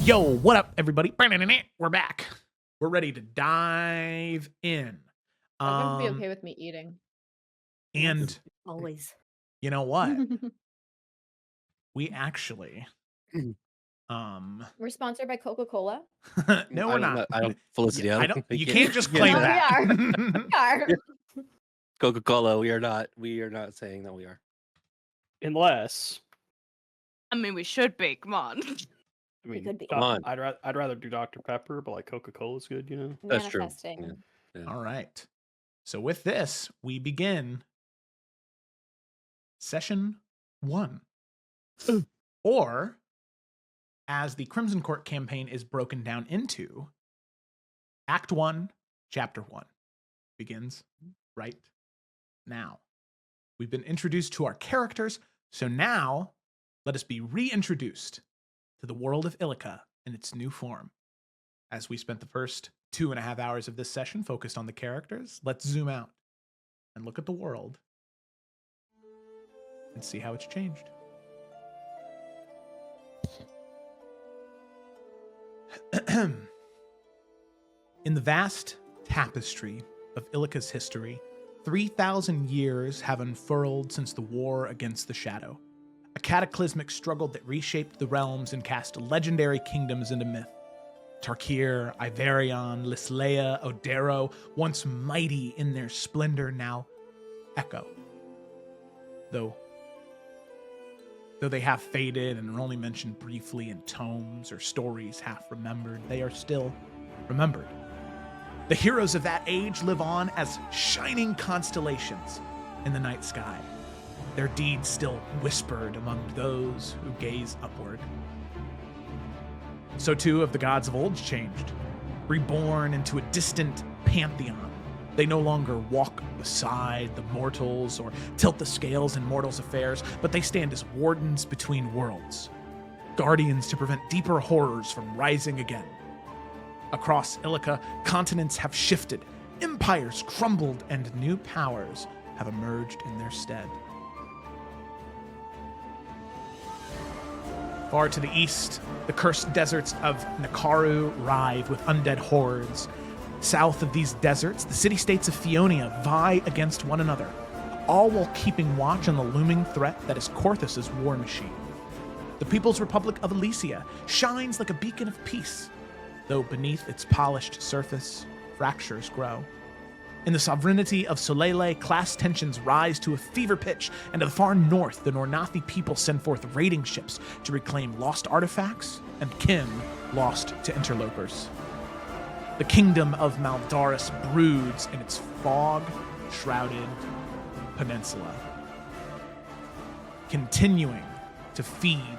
Yo, what up, everybody? We're back. We're ready to dive in. I wouldn't be okay with me eating. And Always. you know what? We actually, We're sponsored by Coca-Cola. no, we're not. I don't, Felicity, Yeah, I I don't don't. think You can't just yeah, claim No, that. we are. Coca-Cola, we are not saying that we are. Unless, I mean, we should be. Come on. I mean, could be. Come on. I'd rather do Dr. Pepper, but like Coca-Cola's good, you know. That's true. Manifesting. Yeah. All right. So with this, we begin session 1. Or, as the Crimson Court campaign is broken down into, Act 1, Chapter 1 begins right now. We've been introduced to our characters, so now let us be reintroduced to the world of Illica in its new form. As we spent the first 2.5 hours of this session focused on the characters, let's zoom out and look at the world and see how it's changed. In the vast tapestry of Illica's history, 3,000 years have unfurled since the war against the Shadow, a cataclysmic struggle that reshaped the realms and cast legendary kingdoms into myth. Tarkir, Iverion, Lislea, Odero, once mighty in their splendor, now echo. Though they have faded and are only mentioned briefly in tomes or stories half remembered, they are still remembered. The heroes of that age live on as shining constellations in the night sky, their deeds still whispered among those who gaze upward. So too have the gods of old changed, reborn into a distant pantheon. They no longer walk beside the mortals or tilt the scales in mortals' affairs, but they stand as wardens between worlds, guardians to prevent deeper horrors from rising again. Across Illica, continents have shifted, empires crumbled, and new powers have emerged in their stead. Far to the east, the cursed deserts of Nakaru writhe with undead hordes. South of these deserts, the city-states of Fionia vie against one another, all while keeping watch on the looming threat that is Korthus' war machine. The People's Republic of Elysia shines like a beacon of peace, though beneath its polished surface, fractures grow. In the sovereignty of Solele, class tensions rise to a fever pitch, and to the far north, the Nornathi people send forth raiding ships to reclaim lost artifacts and kin lost to interlopers. The kingdom of Maldaris broods in its fog-shrouded peninsula, continuing to feed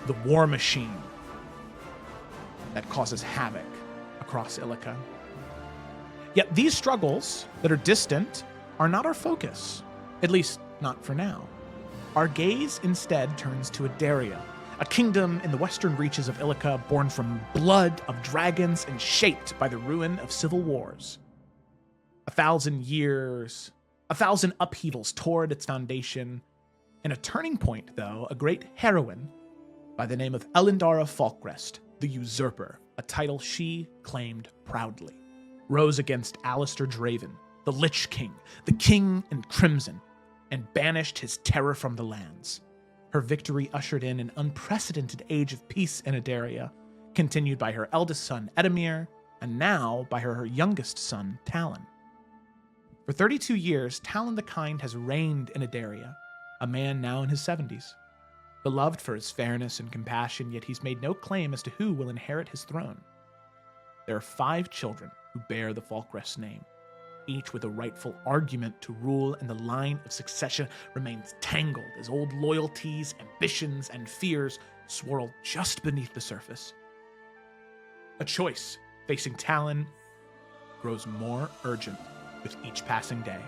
the war machine that causes havoc across Illica. Yet these struggles that are distant are not our focus, at least not for now. Our gaze instead turns to Adaria, a kingdom in the western reaches of Illica born from blood of dragons and shaped by the ruin of civil wars. 1,000 years, 1,000 upheavals toward its foundation. In a turning point, though, a great heroine by the name of Elendara Falkrest, the Usurper, a title she claimed proudly, rose against Alistair Draven, the Lich King, the King in Crimson, and banished his terror from the lands. Her victory ushered in an unprecedented age of peace in Adaria, continued by her eldest son, Edamir, and now by her youngest son, Talon. For 32 years, Talon the Kind has reigned in Adaria, a man now in his 70s. Beloved for his fairness and compassion, yet he's made no claim as to who will inherit his throne. There are 5 children who bear the Falkrest name, each with a rightful argument to rule, and the line of succession remains tangled as old loyalties, ambitions, and fears swirl just beneath the surface. A choice facing Talon grows more urgent with each passing day.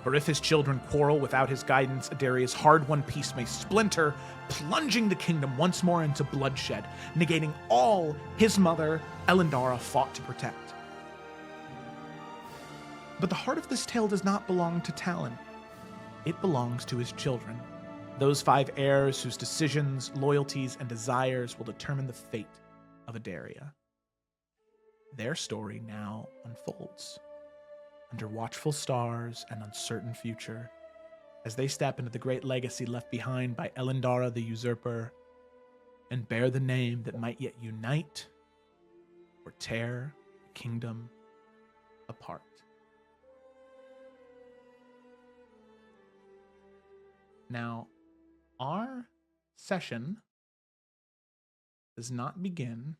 For if his children quarrel without his guidance, Adaria's hard-won peace may splinter, plunging the kingdom once more into bloodshed, negating all his mother, Elendara, fought to protect. But the heart of this tale does not belong to Talon. It belongs to his children, those 5 heirs whose decisions, loyalties, and desires will determine the fate of Adaria. Their story now unfolds under watchful stars and uncertain future as they step into the great legacy left behind by Elendara the Usurper and bear the name that might yet unite or tear the kingdom apart. Now, our session does not begin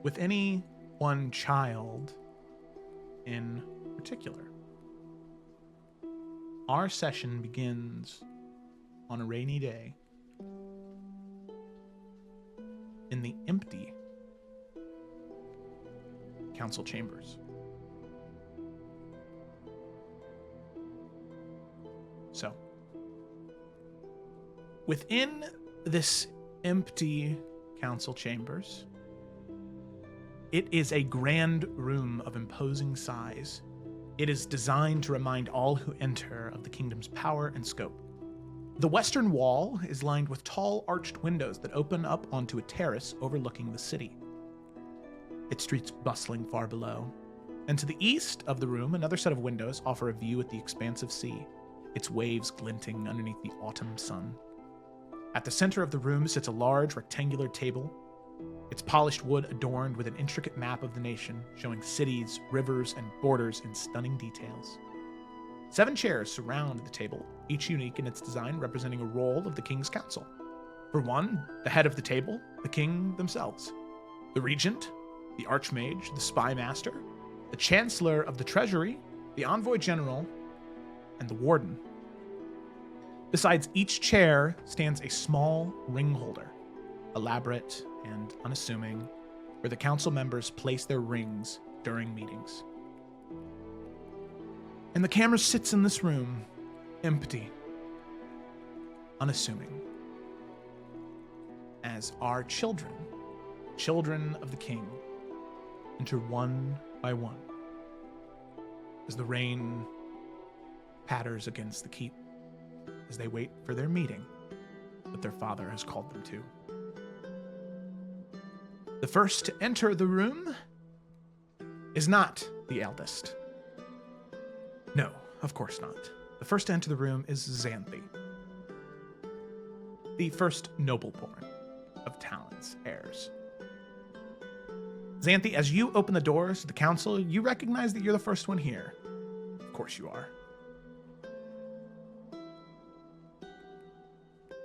with any one child in particular. Our session begins on a rainy day in the empty council chambers. So, within this empty council chambers, it is a grand room of imposing size. It is designed to remind all who enter of the kingdom's power and scope. The western wall is lined with tall arched windows that open up onto a terrace overlooking the city, its streets bustling far below. And to the east of the room, another set of windows offer a view at the expansive sea, its waves glinting underneath the autumn sun. At the center of the room sits a large rectangular table, its polished wood adorned with an intricate map of the nation, showing cities, rivers, and borders in stunning details. 7 chairs surround the table, each unique in its design, representing a role of the king's council. For one, the head of the table, the king themselves. The regent, the archmage, the spy master, the chancellor of the treasury, the envoy general, and the warden. Besides each chair stands a small ring holder, elaborate and unassuming, where the council members place their rings during meetings. And the camera sits in this room, empty, unassuming, as our children of the king, enter one by one, as the rain patters against the keep, as they wait for their meeting that their father has called them to. The first to enter the room is not the eldest. No, of course not. The first to enter the room is Xanthi, the first nobleborn of Talon's heirs. Xanthi, as you open the doors to the council, you recognize that you're the first one here. Of course you are.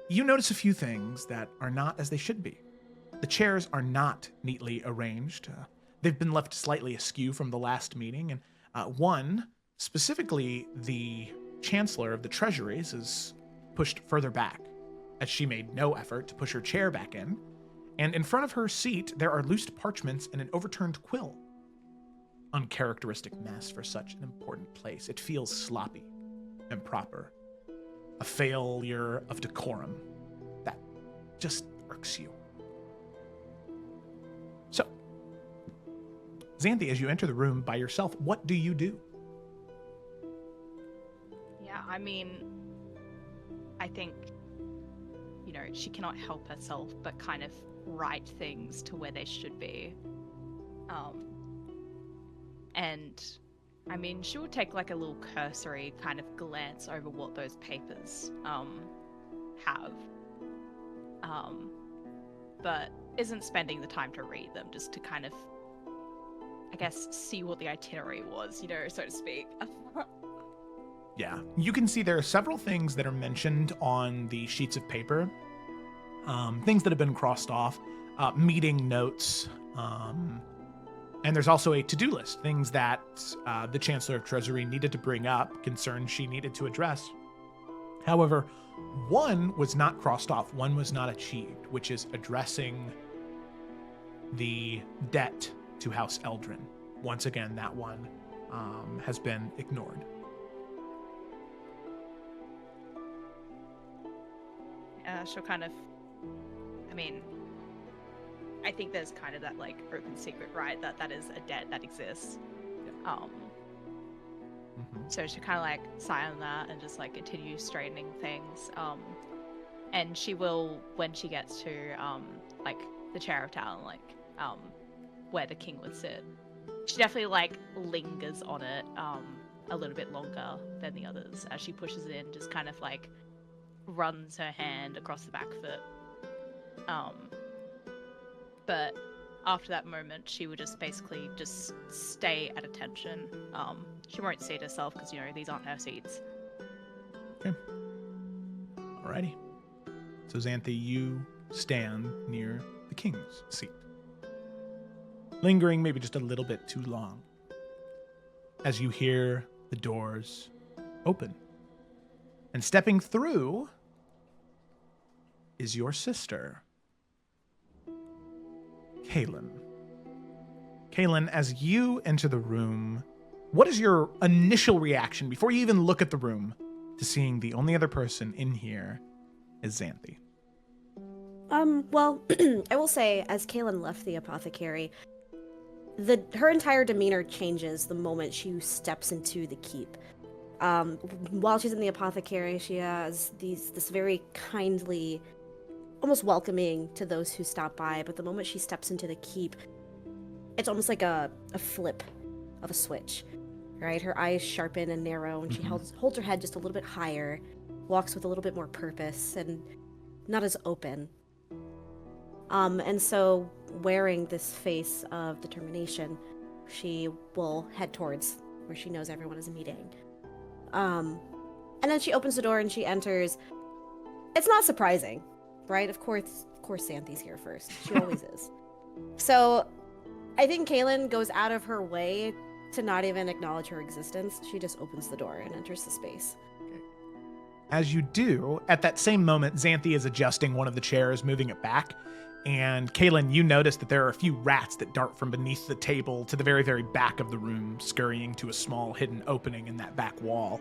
You notice a few things that are not as they should be. The chairs are not neatly arranged. They've been left slightly askew from the last meeting, and one, specifically the chancellor of the treasuries, is pushed further back, as she made no effort to push her chair back in, and in front of her seat there are loose parchments and an overturned quill. Uncharacteristic mess for such an important place. It feels sloppy, improper, a failure of decorum that just irks you. So, Xanthi, as you enter the room by yourself, what do you do? Yeah, I mean, I think, she cannot help herself but kind of write things to where they should be. And, I mean, she would take like a little cursory kind of glance over what those papers have. But isn't spending the time to read them, just to kind of, I guess, see what the itinerary was, so to speak. Yeah, you can see there are several things that are mentioned on the sheets of paper. Things that have been crossed off, meeting notes, and there's also a to-do list, things that the Chancellor of Treasury needed to bring up, concerns she needed to address. However, one was not crossed off, one was not achieved, which is addressing the debt to House Eldrin. Once again, that one has been ignored. She'll kind of, I think there's kind of that like open secret, right? That is a debt that exists. Yeah. So she'll kind of like sigh on that and just like continue straightening things. and she will, when she gets to like the chair of talent, like where the king would sit, she definitely like lingers on it a little bit longer than the others as she pushes in, just kind of like runs her hand across the back of it. But after that moment, she would just basically just stay at attention. She won't seat herself because, you know, these aren't her seats. Okay. Alrighty. So Xanthi, you stand near the king's seat, lingering maybe just a little bit too long as you hear the doors open. And stepping through is your sister, Kaylin. Kaylin, as you enter the room, what is your initial reaction before you even look at the room to seeing the only other person in here is Xanthi? Well, I will say, as Kaylin left the apothecary, her entire demeanor changes the moment she steps into the keep. While she's in the apothecary, she has this very kindly, almost welcoming to those who stop by, but the moment she steps into the keep, it's almost like a flip of a switch, right? Her eyes sharpen and narrow, and she holds her head just a little bit higher, walks with a little bit more purpose, and not as open. And so, wearing this face of determination, she will head towards where she knows everyone is meeting. And then she opens the door and she enters. It's not surprising, right? Of course Xanthi's here first. She always is. So, I think Kaylin goes out of her way to not even acknowledge her existence. She just opens the door and enters the space. As you do, at that same moment, Xanthi is adjusting one of the chairs, moving it back. And Kaylin, you notice that there are a few rats that dart from beneath the table to the very, very back of the room, scurrying to a small hidden opening in that back wall.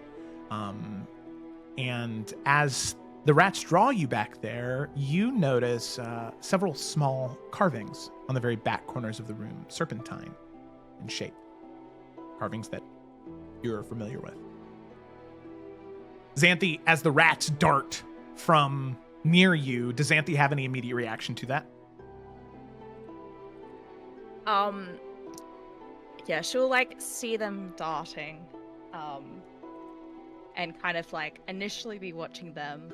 And as the rats draw you back there, you notice several small carvings on the very back corners of the room, serpentine in shape. Carvings that you're familiar with. Xanthi, as the rats dart from near you, does Xanthi have any immediate reaction to that? Yeah, she'll like see them darting, and kind of like initially be watching them,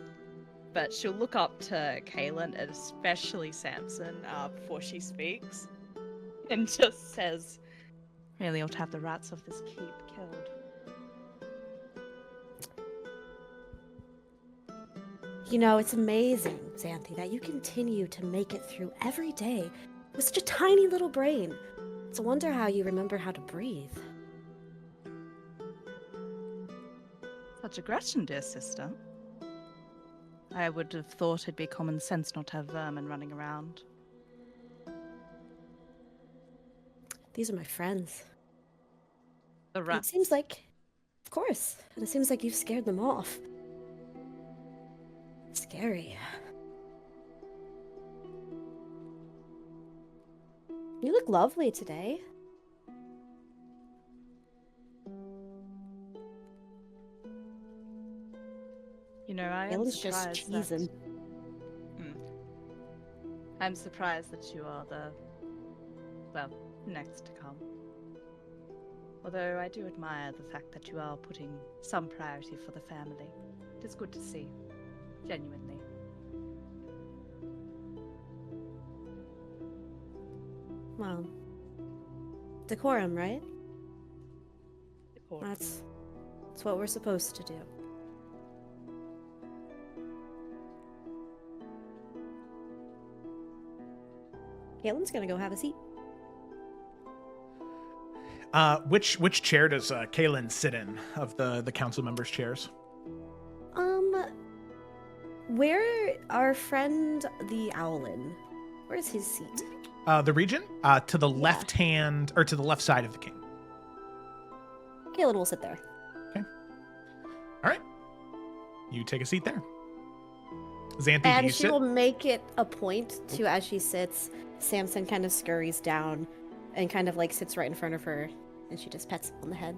but she'll look up to Kaylin, and especially Samson, before she speaks, and just says, "Really ought to have the rats of this keep killed." You know, it's amazing, Xanthi, that you continue to make it through every day with such a tiny little brain. It's a wonder how you remember how to breathe. Such aggression, dear sister. I would have thought it'd be common sense not to have vermin running around. These are my friends. The It rats. seems like, of course, and it seems like you've scared them off. Scary. You look lovely today. You know, I am Kalen's just surprised that... cheesing. I'm surprised that you are the, well, next to come. Although I do admire the fact that you are putting some priority for the family. It is good to see. Genuinely. Well, decorum, right? Decorum. That's what we're supposed to do. Caitlin's gonna go have a seat. Which chair does Kaylin sit in of the council members' chairs? Where our friend the Owlin, where's his seat? The regent? To the left hand, or to the left side of the king. Kaylin will sit there. Okay. All right. You take a seat there. Xanthi, do And you she sit? will make it a point to, as she sits, Samson kind of scurries down and kind of like sits right in front of her, and she just pets him on the head.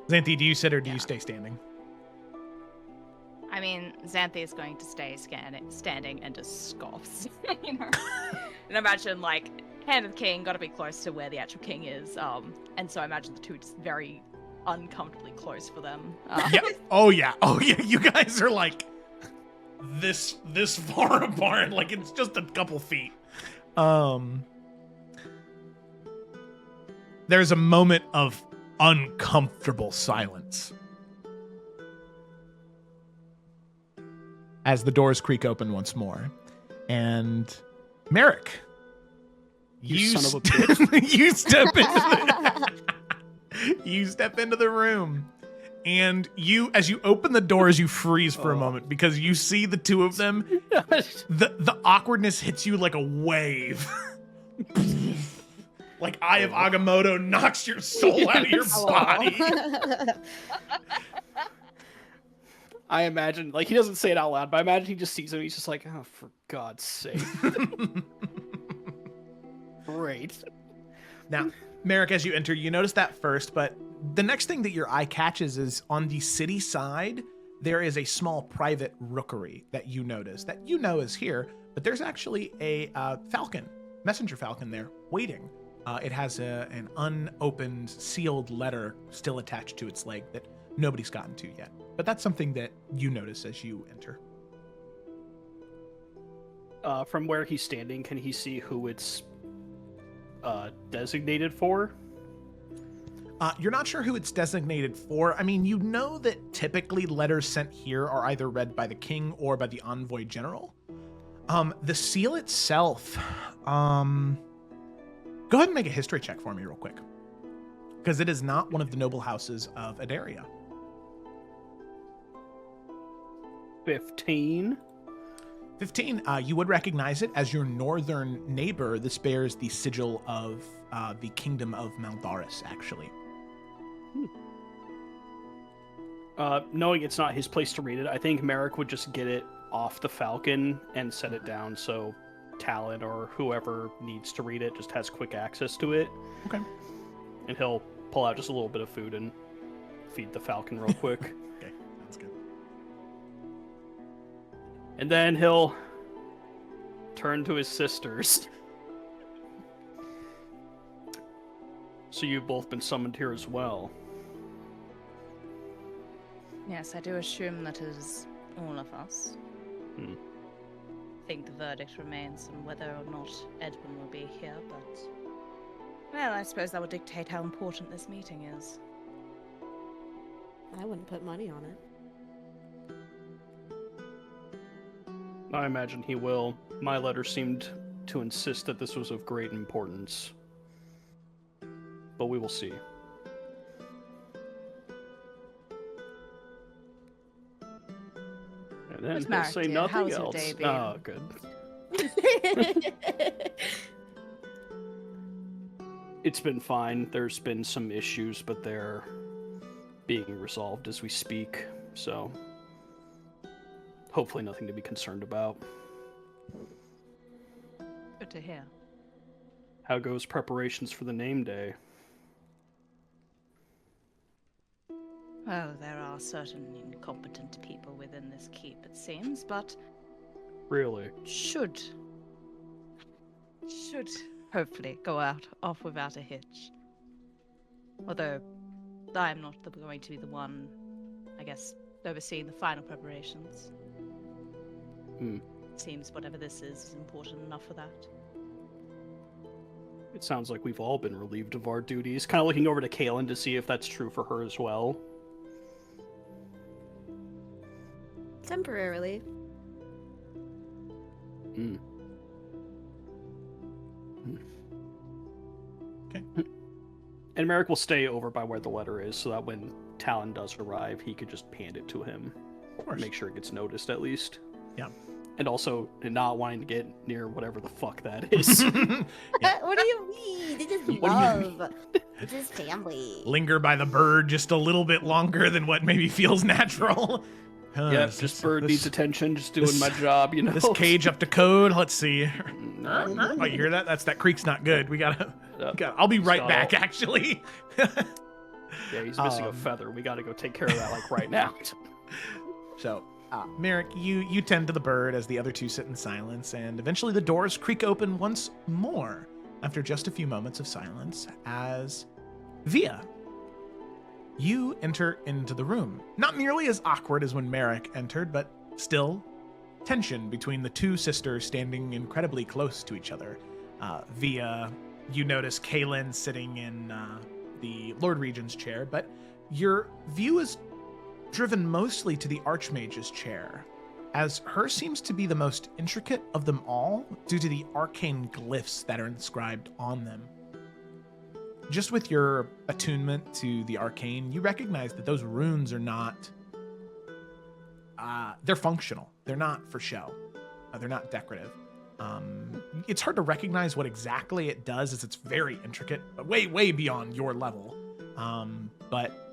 Xanthi, do you sit or do you stay standing? I mean, Xanthe is going to stay standing and just scoffs, you know. And imagine, like, hand of the king, got to be close to where the actual king is. And so I imagine the two just very uncomfortably close for them. Yeah. Oh yeah. You guys are like this far apart. Like it's just a couple feet. There's a moment of uncomfortable silence as the doors creak open once more, and Merrick, You son of a bitch. you step into the room, and as you open the doors, you freeze for a moment because you see the two of them. The awkwardness hits you like a wave. Like Eye of Agamotto knocks your soul out of your body. I imagine, like, he doesn't say it out loud, but I imagine he just sees him. He's just like, oh, for God's sake. Great. Now, Merrick, as you enter, you notice that first, but the next thing that your eye catches is on the city side, there is a small private rookery that you notice that you know is here, but there's actually a falcon, messenger falcon there, waiting. It has an unopened, sealed letter still attached to its leg that nobody's gotten to yet. But that's something that you notice as you enter. From where he's standing, can he see who it's designated for? You're not sure who it's designated for. I mean, you know that typically letters sent here are either read by the king or by the envoy general. The seal itself, go ahead and make a history check for me real quick, because it is not one of the noble houses of Adaria. 15. 15. You would recognize it as your northern neighbor. This bears the sigil of the kingdom of Maldaris, actually. Knowing it's not his place to read it, I think Merrick would just get it off the falcon and set it down so Talon or whoever needs to read it just has quick access to it. Okay. And he'll pull out just a little bit of food and feed the falcon real quick. Okay, that's good. And then he'll turn to his sisters. So you've both been summoned here as well. Yes, I do assume that is all of us. I think the verdict remains on whether or not Edwin will be here, but... Well, I suppose that would dictate how important this meeting is. I wouldn't put money on it. I imagine he will. My letter seemed to insist that this was of great importance. But we will see. And then Where's he'll Marek, say dear? nothing How's your else. day been? Oh, good. It's been fine. There's been some issues, but they're being resolved as we speak. So hopefully nothing to be concerned about. Good to hear. How goes preparations for the name day? Well, there are certain incompetent people within this keep, it seems, but Really? should hopefully go off without a hitch. Although I'm not going to be the one, I guess, overseeing the final preparations. Seems whatever this is important enough for that. It sounds like we've all been relieved of our duties. Kind of looking over to Kaylin to see if that's true for her as well. Temporarily. Okay. And Merrick will stay over by where the letter is so that when Talon does arrive, he could just hand it to him. Of course. Make sure it gets noticed at least. Yeah. And also not wanting to get near whatever the fuck that is. What do you mean? This is What do you love. This is family. Linger by the bird just a little bit longer than what maybe feels natural. Yeah, just bird needs attention, just doing my job, you know. This cage up to code. Let's see. Oh, you hear that? That creak's not good. We gotta. I'll be right Stop. back. Actually. Yeah, he's missing a feather. We gotta go take care of that like right now. So, Merrick, you tend to the bird as the other two sit in silence, and eventually the doors creak open once more after just a few moments of silence as Via, you enter into the room. Not nearly as awkward as when Merrick entered, but still tension between the two sisters standing incredibly close to each other. Via, you notice Kaylin sitting in the Lord Regent's chair, but your view is driven mostly to the Archmage's chair, as her seems to be the most intricate of them all due to the arcane glyphs that are inscribed on them. Just with your attunement to the arcane, you recognize that those runes are not, they're functional. They're not for show. They're not decorative. It's hard to recognize what exactly it does, as it's very intricate, but way beyond your level. But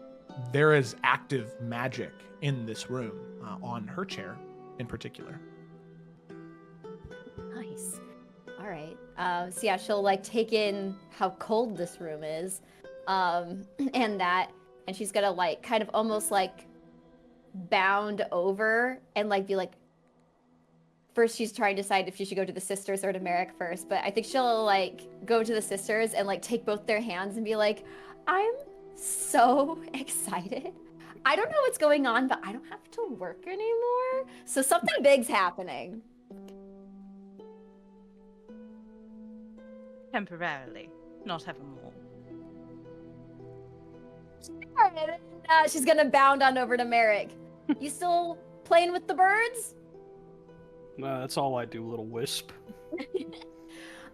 there is active magic in this room, on her chair in particular. Nice. All right. So yeah, she'll like take in how cold this room is, and she's gonna like kind of almost like bound over and like be like. First, she's trying to decide if she should go to the sisters or to Merrick first, but I think she'll like go to the sisters and like take both their hands and be like, "I'm so excited. I don't know what's going on, but I don't have to work anymore. So something big's happening." Temporarily, not evermore. All right, and, she's gonna bound on over to Merrick. You still playing with the birds? That's all I do, little wisp.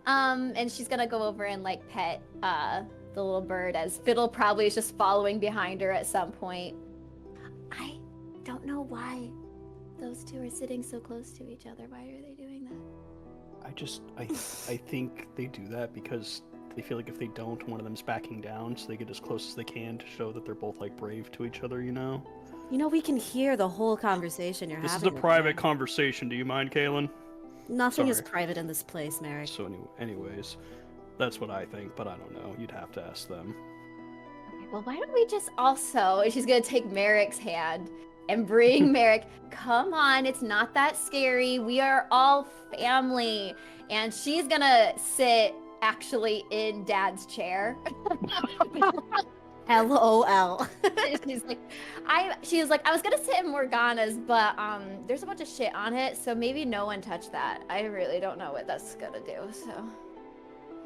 And she's gonna go over and like pet the little bird, as Fiddle probably is just following behind her at some point. I don't know why those two are sitting so close to each other. Why are they doing that? I think they do that because they feel like if they don't, one of them's backing down, so they get as close as they can to show that they're both like brave to each other, you know? You know, we can hear the whole conversation you're This having. is a with private them. conversation. Do you mind, Kaylin? Nothing is Sorry. private in this place, Merrick. So anyways, that's what I think, but I don't know. You'd have to ask them. Okay, well, why don't we just also, and she's gonna take Merrick's hand and bring Merrick, come on, it's not that scary. We are all family. And she's gonna sit actually in Dad's chair. LOL. She's like, I was gonna sit in Morgana's, but there's a bunch of shit on it, so maybe no one touch that. I really don't know what that's gonna do, so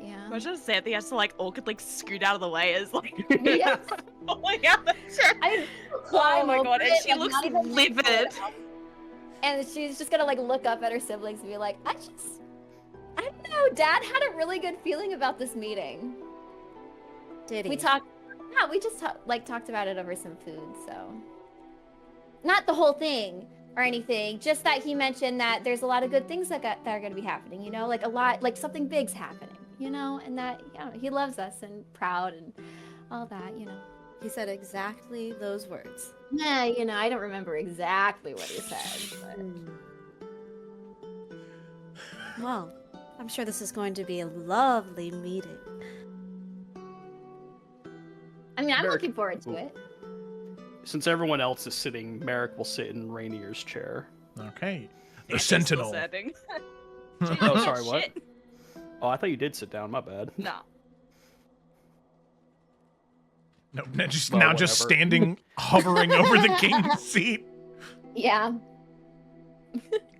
yeah. I just said he has to like awkwardly scoot out of the way as like Yes. falling out the chair. I Oh climb my over god, and it, she I'm looks not even livid. And she's just gonna like look up at her siblings and be like, I don't know, Dad had a really good feeling about this meeting. Did he? We talked about it over some food, so. Not the whole thing or anything, just that he mentioned that there's a lot of good things that are gonna be happening, you know? Like a lot, like something big's happening, you know? And that, you know, he loves us and proud and all that, you know. He said exactly those words. Nah, you know, I don't remember exactly what he said, but. Well, I'm sure this is going to be a lovely meeting. I mean, I'm Merrick- looking forward to it. Since everyone else is sitting, Merrick will sit in Rainier's chair. Okay. The Yeah, still Sentinel. standing. Oh, sorry, what? Shit. Oh, I thought you did sit down. My bad. Nah. No, just Well, now just whatever. standing, hovering over the king's seat. Yeah.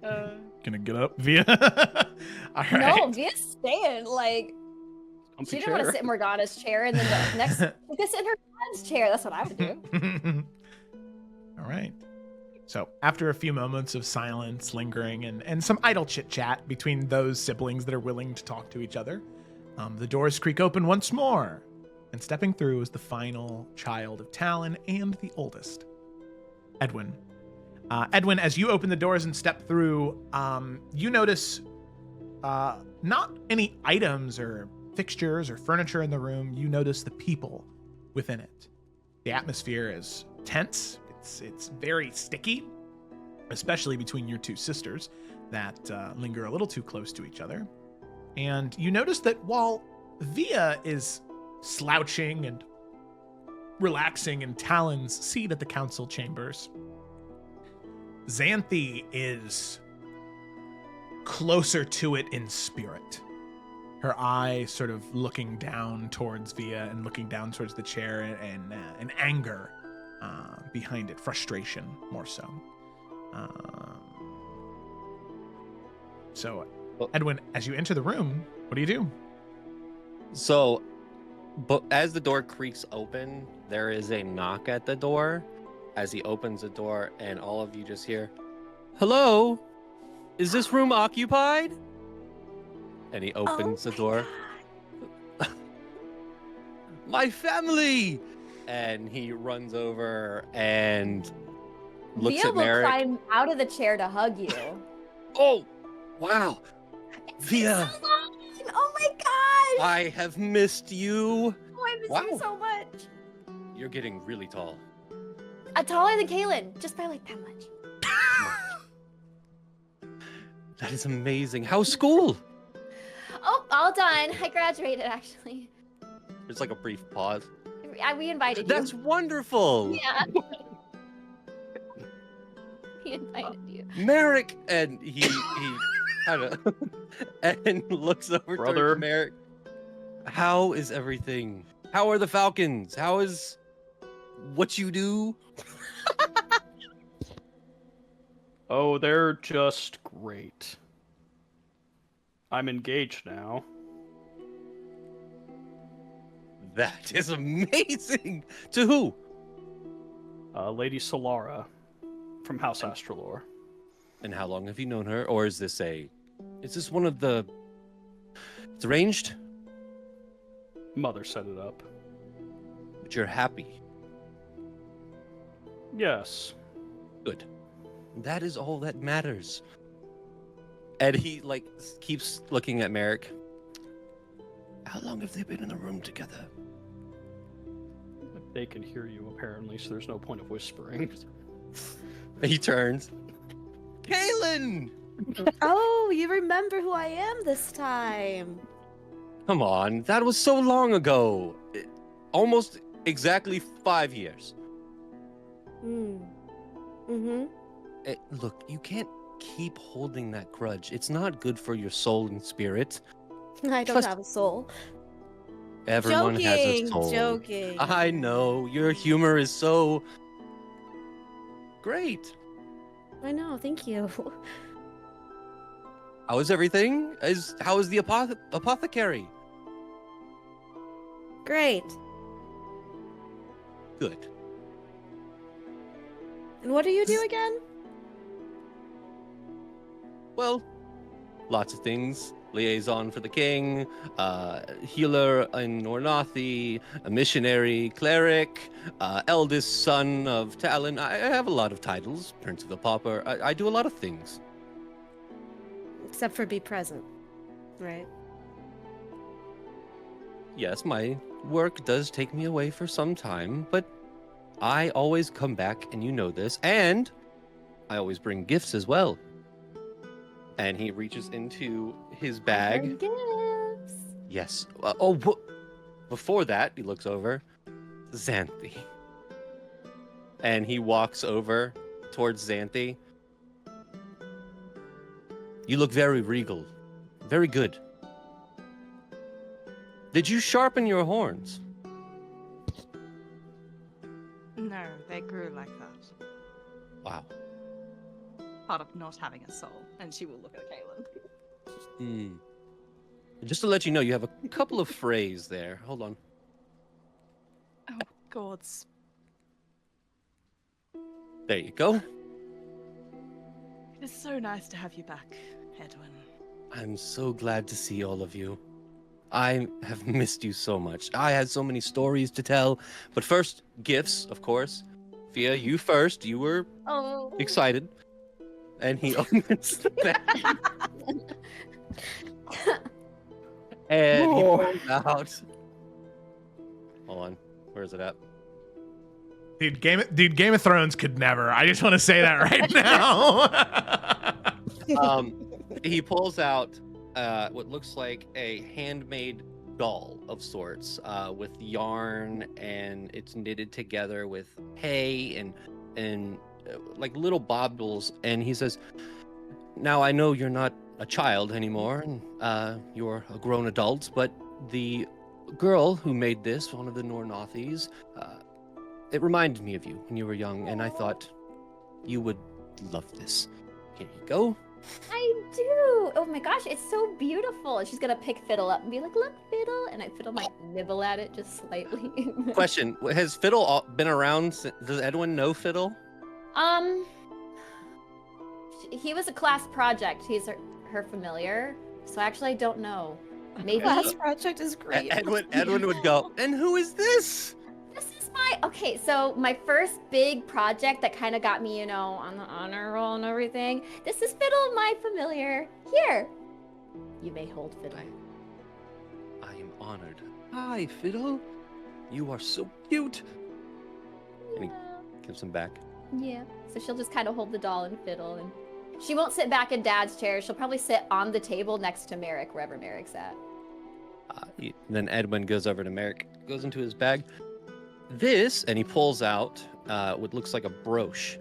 Gonna get up, Via. All right. No, Via's staying. Like, Comfy she didn't want to chair. sit in Morgana's chair, and then the next, she could sit in her dad's chair. That's what I would do. All right. So after a few moments of silence, lingering, and some idle chit-chat between those siblings that are willing to talk to each other, the doors creak open once more, and stepping through is the final child of Talon and the oldest, Edwin. Edwin, as you open the doors and step through, you notice not any items or fixtures or furniture in the room. You notice the people within it. The atmosphere is tense. It's very sticky, especially between your two sisters that linger a little too close to each other. And you notice that while Via is slouching and relaxing in Talon's seat at the council chambers, Xanthi is closer to it in spirit. Her eye sort of looking down towards Via and looking down towards the chair, and anger behind it, frustration more so. So, Edwin, as you enter the room, what do you do? So, but as the door creaks open, there is a knock at the door. As he opens the door, and all of you just hear, "Hello, is this room occupied?" And he opens the door. My family! And he runs over and looks Via at will Merrick. climb out of the chair to hug you. Oh, wow. Via, So long! Oh my gosh! I have missed you. Oh, I miss you Wow. so much. You're getting really tall. Taller than Kaylin, just by like that much. That is amazing. How's school? Oh, all done. I graduated actually. There's like a brief pause. We invited That's you. wonderful. Yeah. We invited you. Merrick, and he kind of and looks over Brother. to Merrick. How is everything? How are the Falcons? How is what you do? Oh, they're just great. I'm engaged now. That is amazing. To who? Lady Solara from House Astralore. And how long have you known her? Or is this one of the? It's arranged, Mother set it up. but you're happy. Yes. Good. That is all that matters. And he keeps looking at Merrick. How long have they been in the room together? They can hear you apparently, so there's no point of whispering. He turns. Kaylin! Oh, you remember who I am this time. Come on, that was so long ago. Almost exactly 5 years. Mm-hmm. Look, you can't keep holding that grudge. It's not good for your soul and spirit. I don't Plus- have a soul. Everyone has a Joking, soul. joking. I know, your humor is so great. I know, thank you. How is everything? How is the apothecary? Great. Good. And what do you do again? Well, lots of things. Liaison for the king, healer in Nornathi, a missionary, cleric, eldest son of Talon. I have a lot of titles. Prince of the Pauper. I do a lot of things. Except for be present, right? Yes, my work does take me away for some time, but I always come back, and you know this, and I always bring gifts as well. And he reaches into his bag. Gifts. Yes. Before that, he looks over. Xanthi. And he walks over towards Xanthi. You look very regal. Very good. Did you sharpen your horns? No, they grew like that. Wow. Part of not having a soul. And she will look at Kaylin. Just to let you know, you have a couple of frays there. Hold on. Oh, gods. There you go. It is so nice to have you back, Edwin. I'm so glad to see all of you. I have missed you so much. I had so many stories to tell. But first, gifts, of course. Fia, you first. You were Oh. excited. And he opens the bag. And he pulls out. Hold on. Where is it at? Dude, Game of Thrones could never. I just want to say that right now. He pulls out what looks like a handmade doll of sorts with yarn, and it's knitted together with hay and like little baubles, and he says, "Now I know you're not a child anymore, and you're a grown adult, but the girl who made this, one of the Nornothies, it reminded me of you when you were young, and I thought you would love this. Here you go." I do. Oh my gosh, it's so beautiful. And she's gonna pick Fiddle up and be like, "Look, Fiddle," and Fiddle might nibble at it just slightly. Question: has Fiddle been around? Does Edwin know Fiddle? He was a class project. He's her familiar. So actually, I don't know. Maybe Class project is great. Edwin would go, "And who is this?" this is okay. So my first big project that kind of got me, on the honor roll and everything. This is Fiddle, my familiar. Here, you may hold Fiddle. I am honored. Hi, Fiddle. You are so cute. And he gives him back. Yeah. So she'll just kind of hold the doll and Fiddle, and she won't sit back in Dad's chair. She'll probably sit on the table next to Merrick, wherever Merrick's at. Then Edwin goes over to Merrick, goes into his bag. This, and he pulls out what looks like a brooch.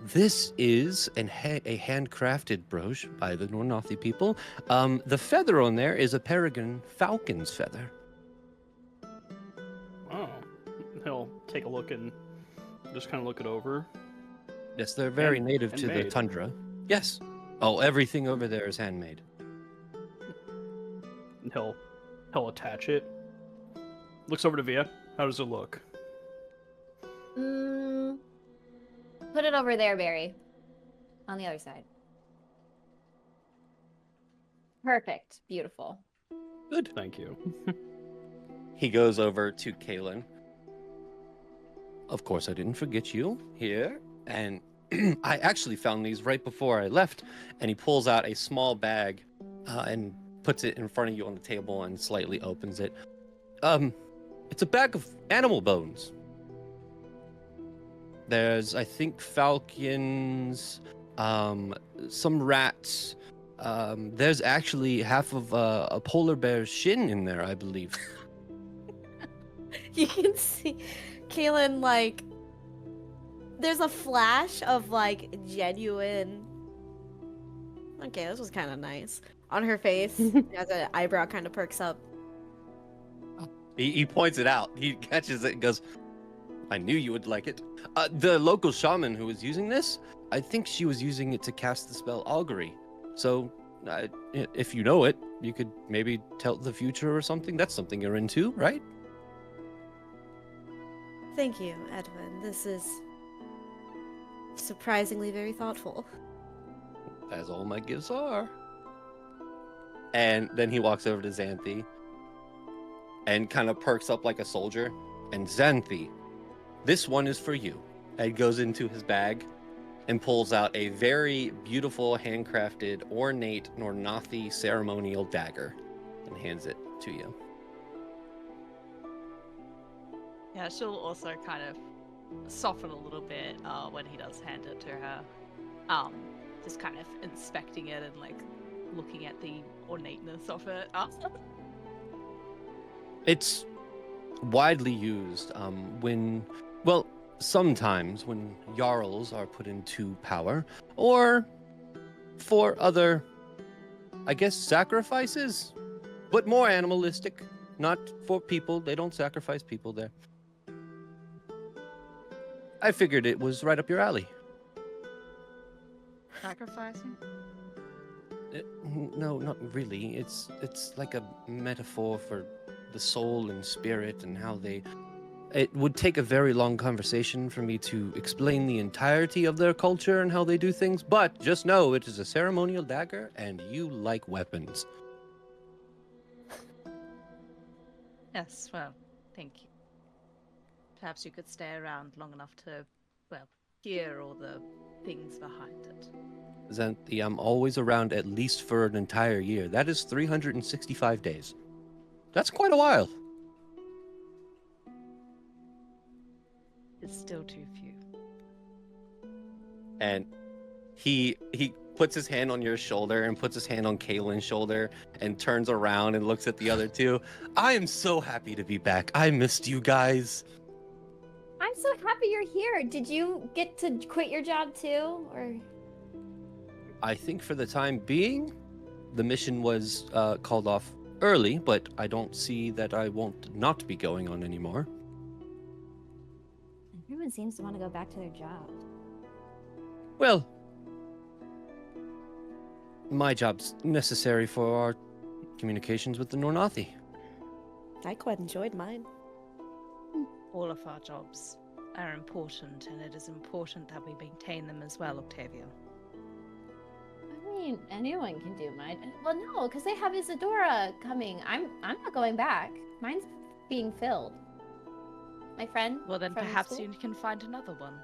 This is a handcrafted brooch by the Nornothi people. The feather on there is a peregrine falcon's feather. Oh, he'll take a look and just kind of look it over. Yes, they're very native to the handmade. tundra. Yes. Oh, everything over there is handmade. And he'll attach it. Looks over to Via. How does it look? Put it over there, Barry. On the other side. Perfect. Beautiful. Good. Thank you. He goes over to Kaylin. Of course, I didn't forget you here. And I actually found these right before I left. And he pulls out a small bag and puts it in front of you on the table and slightly opens it. It's a bag of animal bones. There's, I think, falcons, some rats. There's actually half of a polar bear's shin in there, I believe. You can see Kaylin, there's a flash of, genuine... Okay, this was kind of nice. On her face, as an eyebrow kind of perks up. He points it out. He catches it and goes, "I knew you would like it." The local shaman who was using this, I think she was using it to cast the spell Augury. So, if you know it, you could maybe tell the future or something. That's something you're into, right? Thank you, Edwin. This is surprisingly very thoughtful. As all my gifts are. And then he walks over to Xanthi and kind of perks up like a soldier. And Xanthi, this one is for you. And goes into his bag and pulls out a very beautiful, handcrafted, ornate Nornothi ceremonial dagger and hands it to you. Yeah, she'll also kind of soften a little bit when he does hand it to her. Just kind of inspecting it and looking at the ornateness of it. It's widely used sometimes when Jarls are put into power, or for other, I guess, sacrifices, but more animalistic, not for people. They don't sacrifice people there. I figured it was right up your alley. Sacrificing? No, not really. It's like a metaphor for the soul and spirit and how they... It would take a very long conversation for me to explain the entirety of their culture and how they do things, but just know it is a ceremonial dagger and you like weapons. Yes, well, thank you. Perhaps you could stay around long enough to, hear all the things behind it. Xanthi, I'm always around at least for an entire year. That is 365 days. That's quite a while. It's still too few. And he puts his hand on your shoulder and puts his hand on Kaylin's shoulder and turns around and looks at the other two. I am so happy to be back. I missed you guys. I'm so happy you're here. Did you get to quit your job too, or? I think for the time being, the mission was called off early, but I don't see that I won't not be going on anymore. Everyone seems to want to go back to their job. Well, my job's necessary for our communications with the Nornathi. I quite enjoyed mine. All of our jobs are important, and it is important that we maintain them as well, Octavia. I mean, anyone can do mine. Well, no, because they have Isadora coming. I'm not going back. Mine's being filled. My friend. Well, then from perhaps school? you can find another one.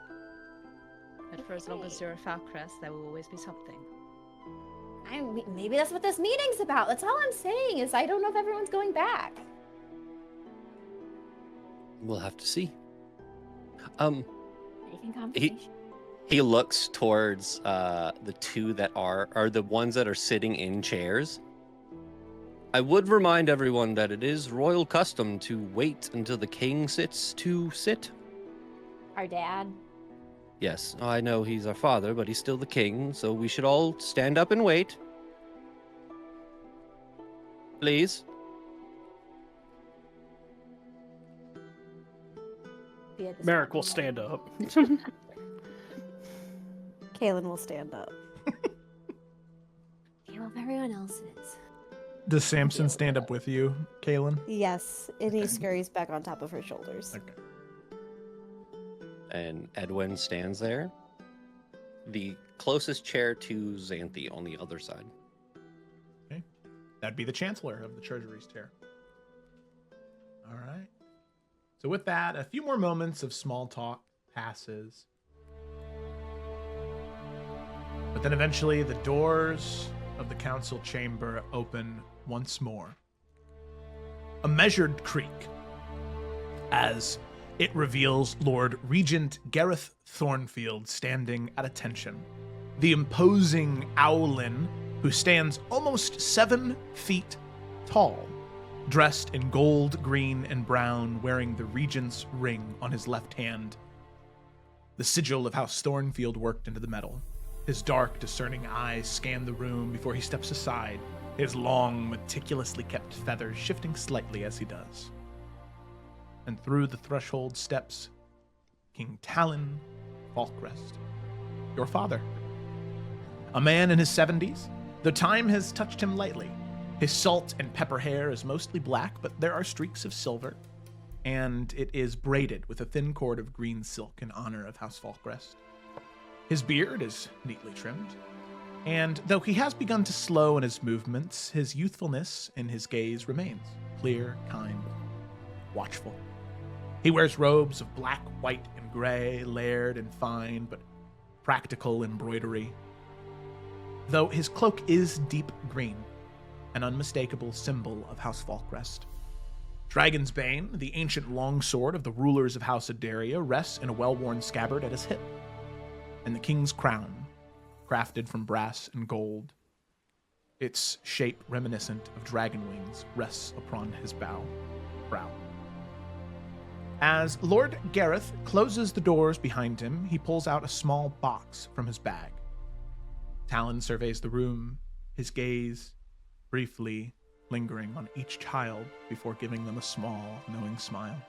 But for as long as Okay. you're a Falcrest, there will always be something. Maybe that's what this meeting's about. That's all I'm saying is I don't know if everyone's going back. We'll have to see. Making conversation. He looks towards the two that are the ones that are sitting in chairs. I would remind everyone that it is royal custom to wait until the king sits to sit. Our dad. Yes, I know he's our father, but he's still the king, so we should all stand up and wait. Please. Be at this Merrick will moment. stand up. Kaylin will stand up. Yeah, well, if everyone else is. Does Samson stand up with you, Kaylin? Yes, and he scurries back on top of her shoulders. Okay. And Edwin stands there. The closest chair to Xanthi on the other side. That'd be the Chancellor of the Treasury's chair. All right. So with that, a few more moments of small talk passes. But then eventually the doors of the council chamber open once more. A measured creak as it reveals Lord Regent Gareth Thornfield standing at attention. The imposing Owlin, who stands almost 7 feet tall, dressed in gold, green, and brown, wearing the regent's ring on his left hand. The sigil of House Thornfield worked into the metal. His dark, discerning eyes scan the room before he steps aside, his long, meticulously kept feathers shifting slightly as he does. And through the threshold steps King Talon Falkrest, your father. A man in his 70s, though time has touched him lightly. His salt and pepper hair is mostly black, but there are streaks of silver, and it is braided with a thin cord of green silk in honor of House Falkrest. His beard is neatly trimmed, and though he has begun to slow in his movements, his youthfulness in his gaze remains clear, kind, watchful. He wears robes of black, white, and gray, layered and fine, but practical embroidery. Though his cloak is deep green, an unmistakable symbol of House Falkrest. Dragon's Bane, the ancient longsword of the rulers of House Adaria, rests in a well-worn scabbard at his hip, and the king's crown, crafted from brass and gold, its shape reminiscent of dragon wings, rests upon his brow. As Lord Gareth closes the doors behind him, he pulls out a small box from his bag. Talon surveys the room, his gaze briefly lingering on each child before giving them a small, knowing smile.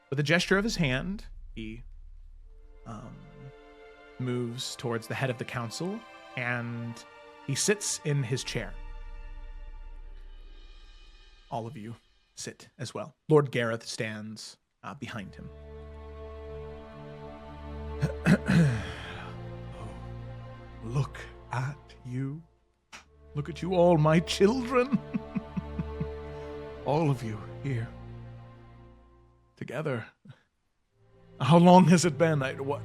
With a gesture of his hand, he moves towards the head of the council, and he sits in his chair. All of you sit as well. Lord Gareth stands behind him. Look at you. Look at you all, my children. All of you here. Together. How long has it been? What?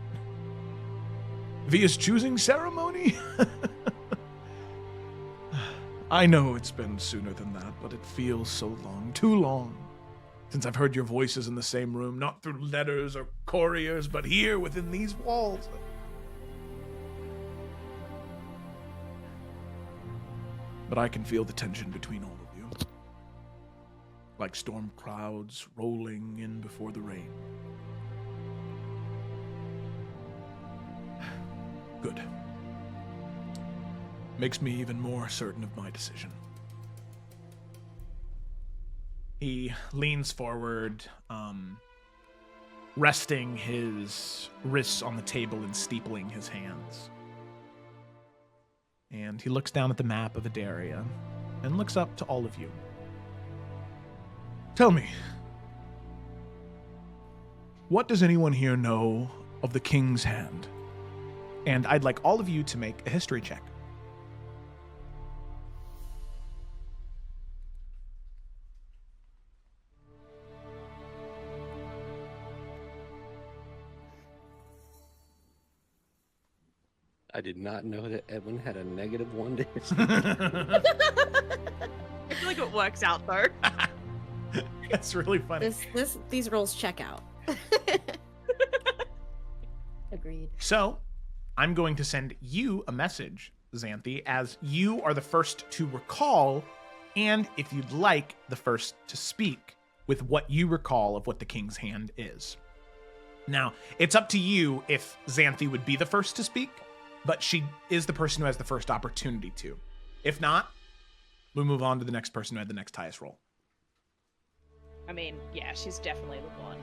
Via's choosing ceremony? I know it's been sooner than that, but it feels so long, too long, since I've heard your voices in the same room, not through letters or couriers, but here within these walls. But I can feel the tension between all of you, like storm clouds rolling in before the rain. makes me even more certain of my decision. He leans forward, resting his wrists on the table and steepling his hands. And he looks down at the map of Adaria and looks up to all of you. Tell me, what does anyone here know of the King's Hand? And I'd like all of you to make a history check. I did not know that Edwin had a -1 to history. I feel like it works out though. That's really funny. These rolls check out. Agreed. So, I'm going to send you a message, Xanthi, as you are the first to recall, and if you'd like, the first to speak with what you recall of what the King's Hand is. Now, it's up to you if Xanthi would be the first to speak, but she is the person who has the first opportunity to. If not, we'll move on to the next person who had the next highest roll. I mean, yeah, she's definitely the one.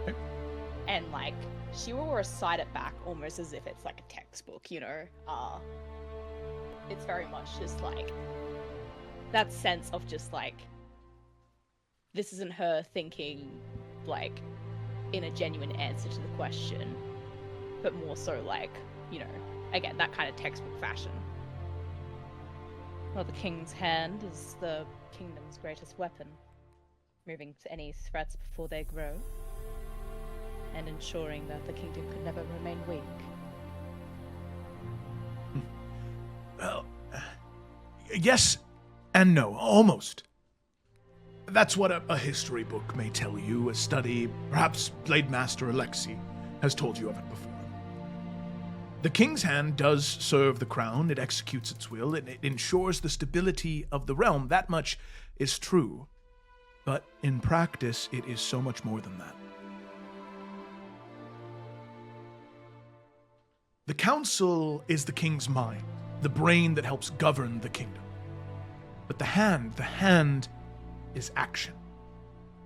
Okay. And like, she will recite it back almost as if it's like a textbook, you know. It's very much just like that sense of just like, this isn't her thinking like in a genuine answer to the question, but more so like, you know, again, that kind of textbook fashion. Well, the King's Hand is the kingdom's greatest weapon, moving to any threats before they grow, and ensuring that the kingdom could never remain weak. Well, yes and no, almost. That's what a history book may tell you, a study, perhaps Blade Master Alexi has told you of it before. The King's Hand does serve the crown, it executes its will, and it ensures the stability of the realm. That much is true. But in practice, it is so much more than that. The council is the king's mind, the brain that helps govern the kingdom. But the hand is action.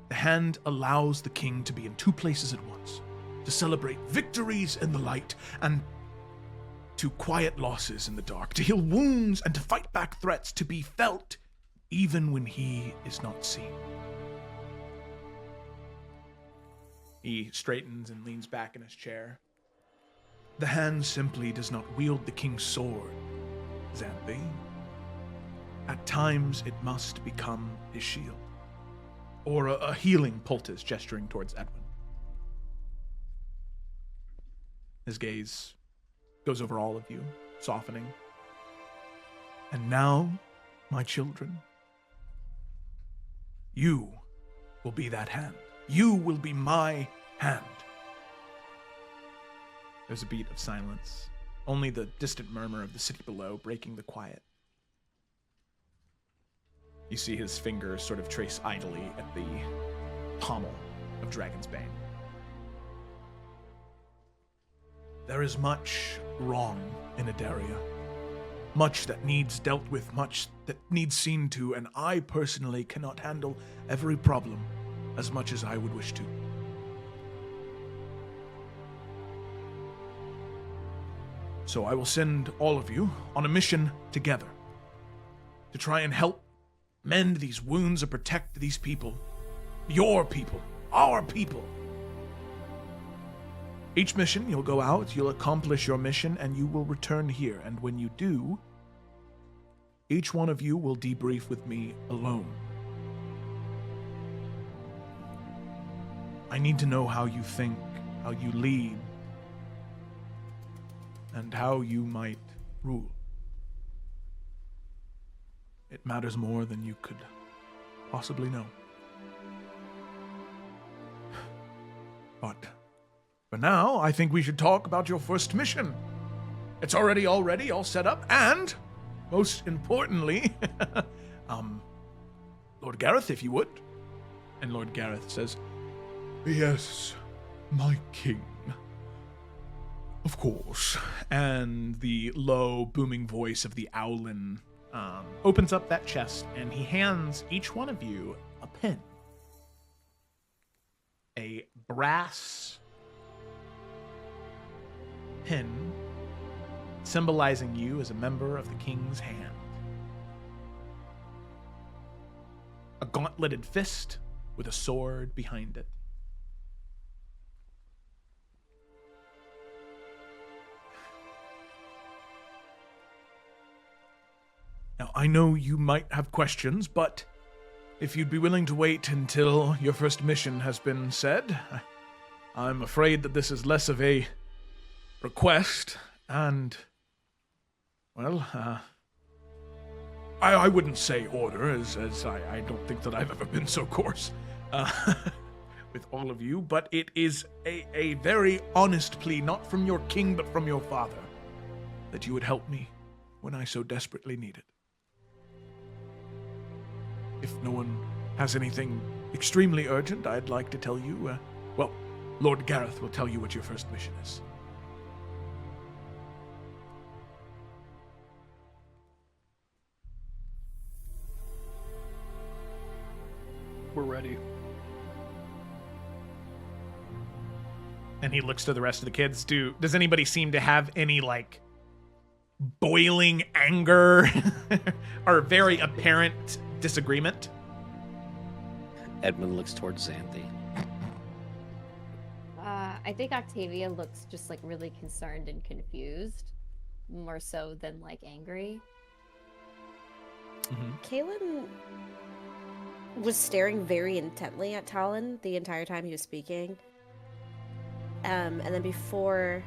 The hand allows the king to be in two places at once, to celebrate victories in the light and to quiet losses in the dark, to heal wounds and to fight back threats, to be felt even when he is not seen. He straightens and leans back in his chair. The hand simply does not wield the king's sword, Xanthi. At times it must become his shield. Or a healing poultice, gesturing towards Edwin. His gaze goes over all of you, softening. And now, my children, you will be that hand. You will be my hand. There's a beat of silence, only the distant murmur of the city below breaking the quiet. You see his fingers sort of trace idly at the pommel of Dragon's Bane. There is much wrong in Adaria. Much that needs dealt with, much that needs seen to, and I personally cannot handle every problem as much as I would wish to. So I will send all of you on a mission together to try and help mend these wounds and protect these people. Your people. Our people. Each mission, you'll go out, you'll accomplish your mission, and you will return here. And when you do, each one of you will debrief with me alone. I need to know how you think, how you lead, and how you might rule. It matters more than you could possibly know. But for now, I think we should talk about your first mission. It's already all set up, and most importantly, Lord Gareth, if you would. And Lord Gareth says, "Yes, my king. Of course. And the low, booming voice of the Owlin opens up that chest, and he hands each one of you a pin. A brass pin symbolizing you as a member of the King's Hand. A gauntleted fist with a sword behind it. Now, I know you might have questions, but if you'd be willing to wait until your first mission has been said, I'm afraid that this is less of a request, and, well, I wouldn't say order, as I don't think that I've ever been so coarse with all of you, but it is a very honest plea, not from your king, but from your father, that you would help me when I so desperately need it. If no one has anything extremely urgent, I'd like to tell you, Lord Gareth will tell you what your first mission is. We're ready. And he looks to the rest of the kids. Does anybody seem to have any, boiling anger or very apparent disagreement? Edmund looks towards Xanthi. I think Octavia looks just really concerned and confused, more so than angry. Mm-hmm. Kaylin was staring very intently at Talon the entire time he was speaking. And then before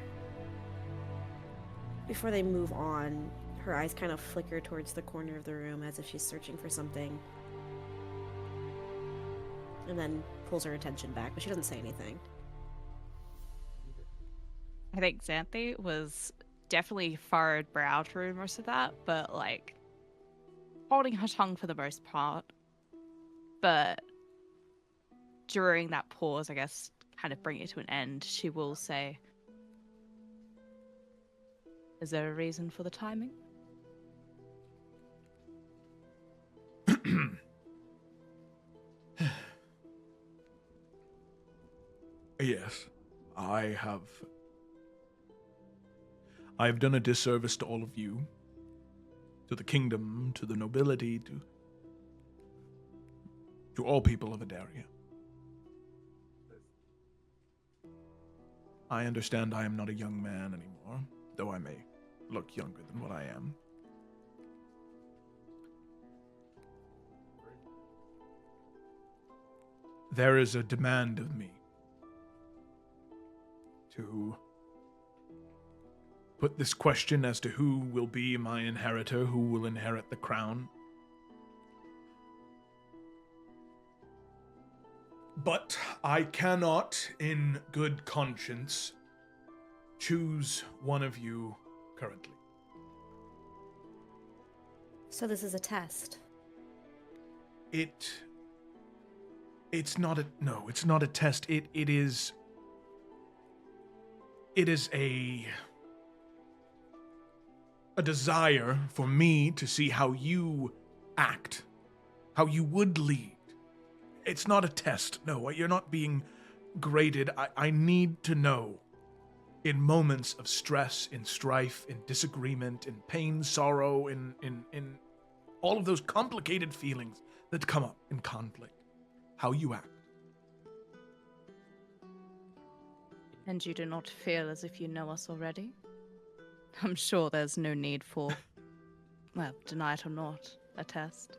they move on, her eyes kind of flicker towards the corner of the room as if she's searching for something. And then pulls her attention back, but she doesn't say anything. I think Xanthi was definitely furrowed brow through most of that, but holding her tongue for the most part. But during that pause, I guess, kind of bring it to an end, she will say, "Is there a reason for the timing?" Yes, I've done a disservice to all of you, to the kingdom, to the nobility, to all people of Adaria. I understand I am not a young man anymore, though I may look younger than what I am. There is a demand of me to put this question as to who will be my inheritor, who will inherit the crown. But I cannot, in good conscience, choose one of you currently. So this is a test. It's not a test. It is a desire for me to see how you act, how you would lead. It's not a test. No, you're not being graded. I need to know, in moments of stress, in strife, in disagreement, in pain, sorrow, in all of those complicated feelings that come up in conflict, how you act. And you do not feel as if you know us already? I'm sure there's no need for, deny it or not, a test.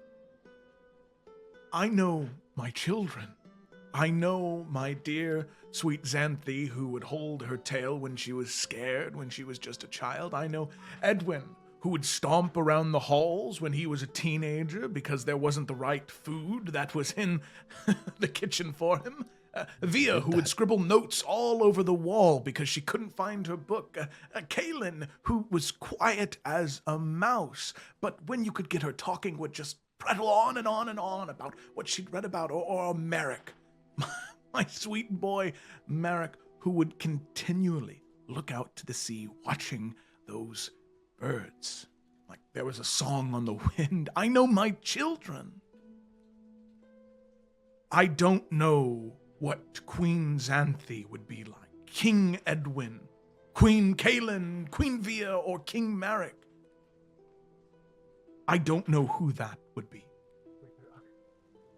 I know my children. I know my dear, sweet Xanthi, who would hold her tail when she was scared, when she was just a child. I know Edwin, who would stomp around the halls when he was a teenager because there wasn't the right food that was in the kitchen for him. Via, who would scribble notes all over the wall because she couldn't find her book. Kaylin, who was quiet as a mouse, but when you could get her talking would just prattle on and on and on about what she'd read about. Or Merrick, my sweet boy Merrick, who would continually look out to the sea, watching those birds. Like there was a song on the wind. I know my children. I don't know what Queen Xanthi would be like. King Edwin, Queen Kaelin, Queen Via, or King Merrick. I don't know who that would be.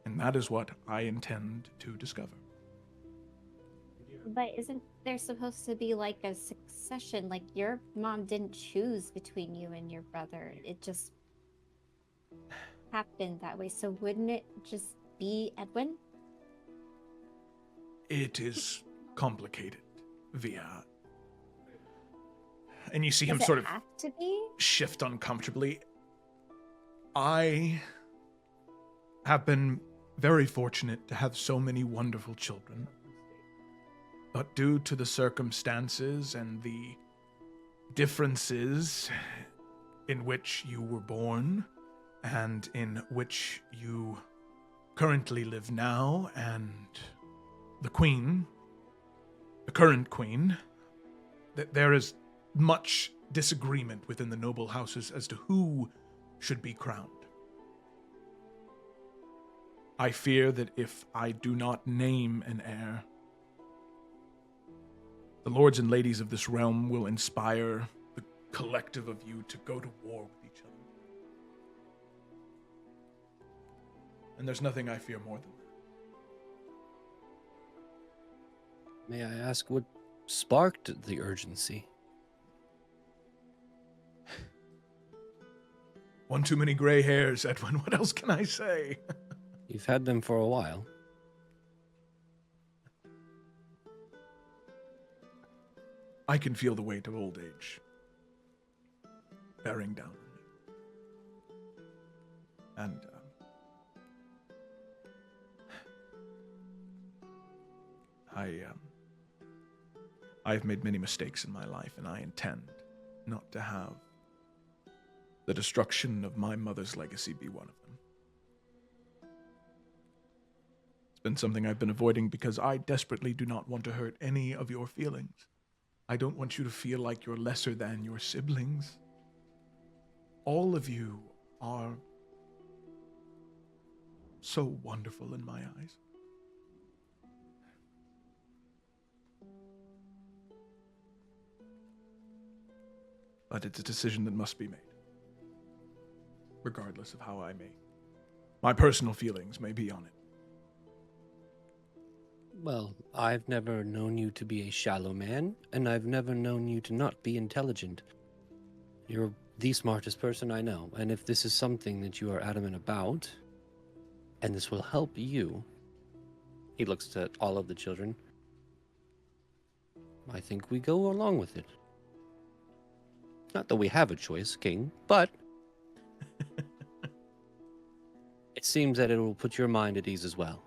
And that is what I intend to discover. But isn't there supposed to be like a succession? Like your mom didn't choose between you and your brother. It just happened that way. So wouldn't it just be Edwin? It is complicated, Via. And you see him Does it sort of have to be? shift uncomfortably. I have been very fortunate to have so many wonderful children. But due to the circumstances and the differences in which you were born and in which you currently live now, and the queen, the current queen, that there is much disagreement within the noble houses as to who should be crowned. I fear that if I do not name an heir, the lords and ladies of this realm will inspire the collective of you to go to war with each other. And there's nothing I fear more than that. May I ask what sparked the urgency? One too many gray hairs, Edwin. What else can I say? You've had them for a while. I can feel the weight of old age bearing down on me. And I've made many mistakes in my life, and I intend not to have the destruction of my mother's legacy be one of them. It's been something I've been avoiding because I desperately do not want to hurt any of your feelings. I don't want you to feel like you're lesser than your siblings. All of you are so wonderful in my eyes. But it's a decision that must be made, regardless of how my personal feelings may be on it. Well, I've never known you to be a shallow man, and I've never known you to not be intelligent. You're the smartest person I know, and if this is something that you are adamant about, and this will help you, he looks to all of the children, I think we go along with it. Not that we have a choice, King, but it seems that it will put your mind at ease as well.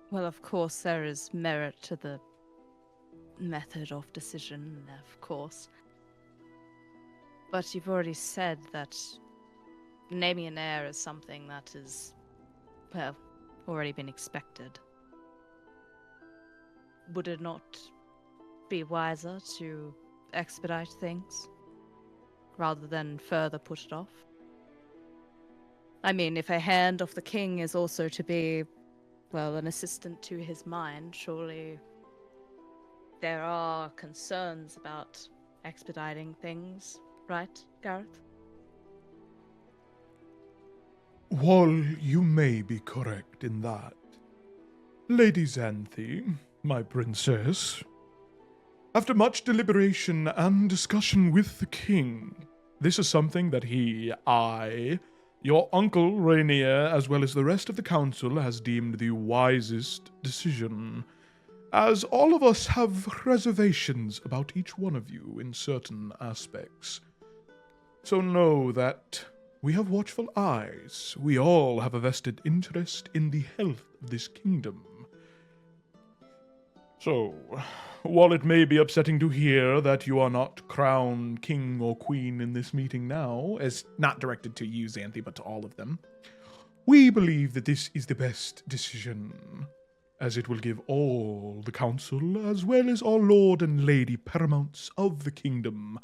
Well, of course, there is merit to the method of decision, of course. But you've already said that naming an heir is something that is, well, already been expected. Would it not be wiser to expedite things rather than further put it off? I mean, if a hand of the king is also to be, well, an assistant to his mind, surely there are concerns about expediting things, right, Gareth? While you may be correct in that, Lady Xanthi, my princess, after much deliberation and discussion with the king, this is something that I, your uncle Rainier, as well as the rest of the council, has deemed the wisest decision, as all of us have reservations about each one of you in certain aspects. So know that we have watchful eyes. We all have a vested interest in the health of this kingdom. So, while it may be upsetting to hear that you are not crowned king or queen in this meeting now, as not directed to you, Xanthi, but to all of them, we believe that this is the best decision. as it will give all the council, as well as all lord and lady paramounts of the kingdom,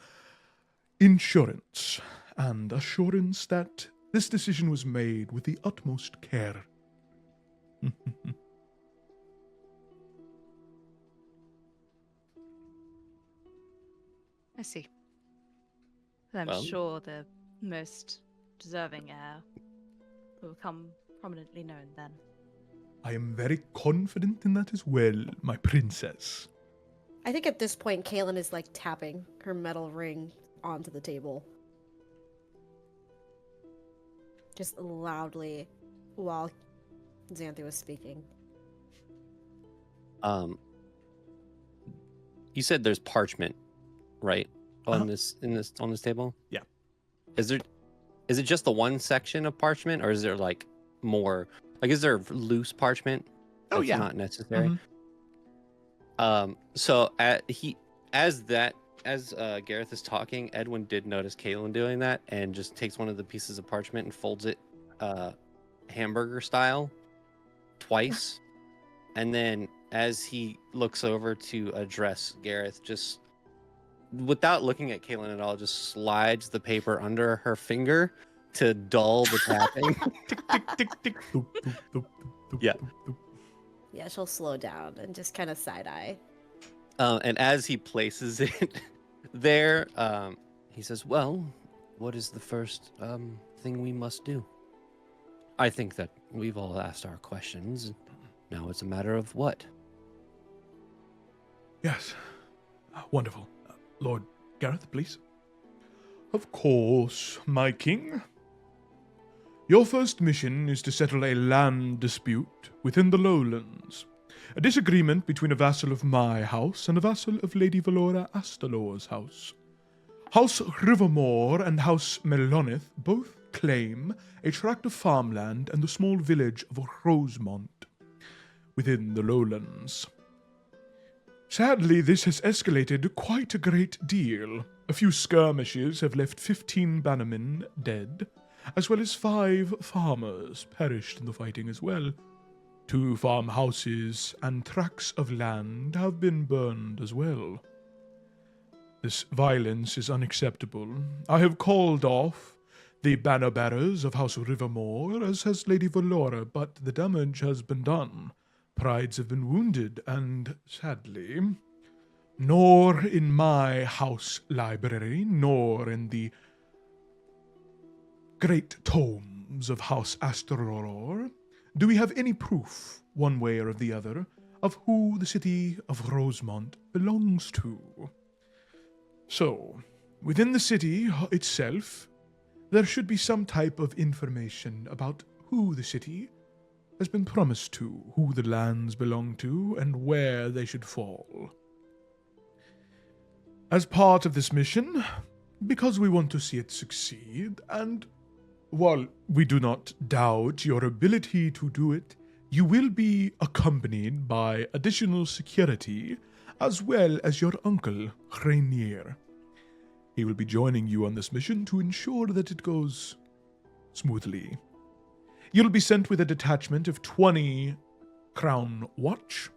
insurance and assurance that this decision was made with the utmost care. I see. I'm Well- sure the most deserving heir will become prominently known then. I am very confident in that as well, my princess. I think at this point, Kaylin is like tapping her metal ring onto the table. Just loudly while Xanthe was speaking. You said there's parchment, right? On Uh-huh. on this table? Yeah. Is it just the one section of parchment, or is there like more? Like, is there loose parchment? Oh, That's yeah. not necessary. Mhm. So as Gareth is talking, Edwin did notice Caitlin doing that and just takes one of the pieces of parchment and folds it hamburger style twice. And then as he looks over to address Gareth, just without looking at Caitlin at all, just slides the paper under her finger to dull the tapping. Tick, tick, tick, tick. Doop, doop, doop, doop, Yeah. doop, doop. Yeah, she'll slow down and just kind of side eye. And as he places it there, he says, "Well, what is the first thing we must do? I think that we've all asked our questions. Now it's a matter of what." Yes. Wonderful. Lord Gareth, please. Of course, my king. Your first mission is to settle a land dispute within the lowlands. A disagreement between a vassal of my house and a vassal of Lady Valora Astalor's house. House Rivermore and House Melonith both claim a tract of farmland and the small village of Rosemont within the lowlands. Sadly, this has escalated quite a great deal. A few skirmishes have left 15 bannermen dead, as well as 5 farmers perished in the fighting as well. 2 farmhouses and tracts of land have been burned as well. This violence is unacceptable. I have called off the banner bearers of House Rivermore, as has Lady Valora, but the damage has been done. Prides have been wounded, and sadly, nor in my house library, nor in the great tomes of House Astoror, do we have any proof, one way or the other, of who the city of Rosemont belongs to. So, within the city itself, there should be some type of information about who the city has been promised to, who the lands belong to, and where they should fall. As part of this mission, because we want to see it succeed, and while we do not doubt your ability to do it, you will be accompanied by additional security, as well as your uncle, Rainier. He will be joining you on this mission to ensure that it goes smoothly. You'll be sent with a detachment of 20 Crown Watch,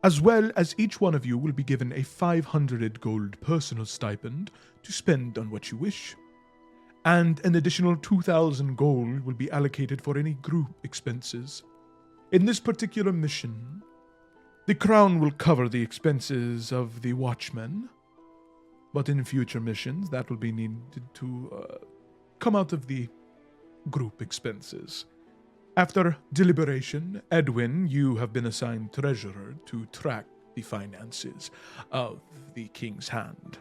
as well as each one of you will be given a 500 gold personal stipend to spend on what you wish, and an additional 2,000 gold will be allocated for any group expenses. In this particular mission, the Crown will cover the expenses of the Watchmen, but in future missions, that will be needed to come out of the group expenses. After deliberation, Edwin, you have been assigned treasurer to track the finances of the King's Hand.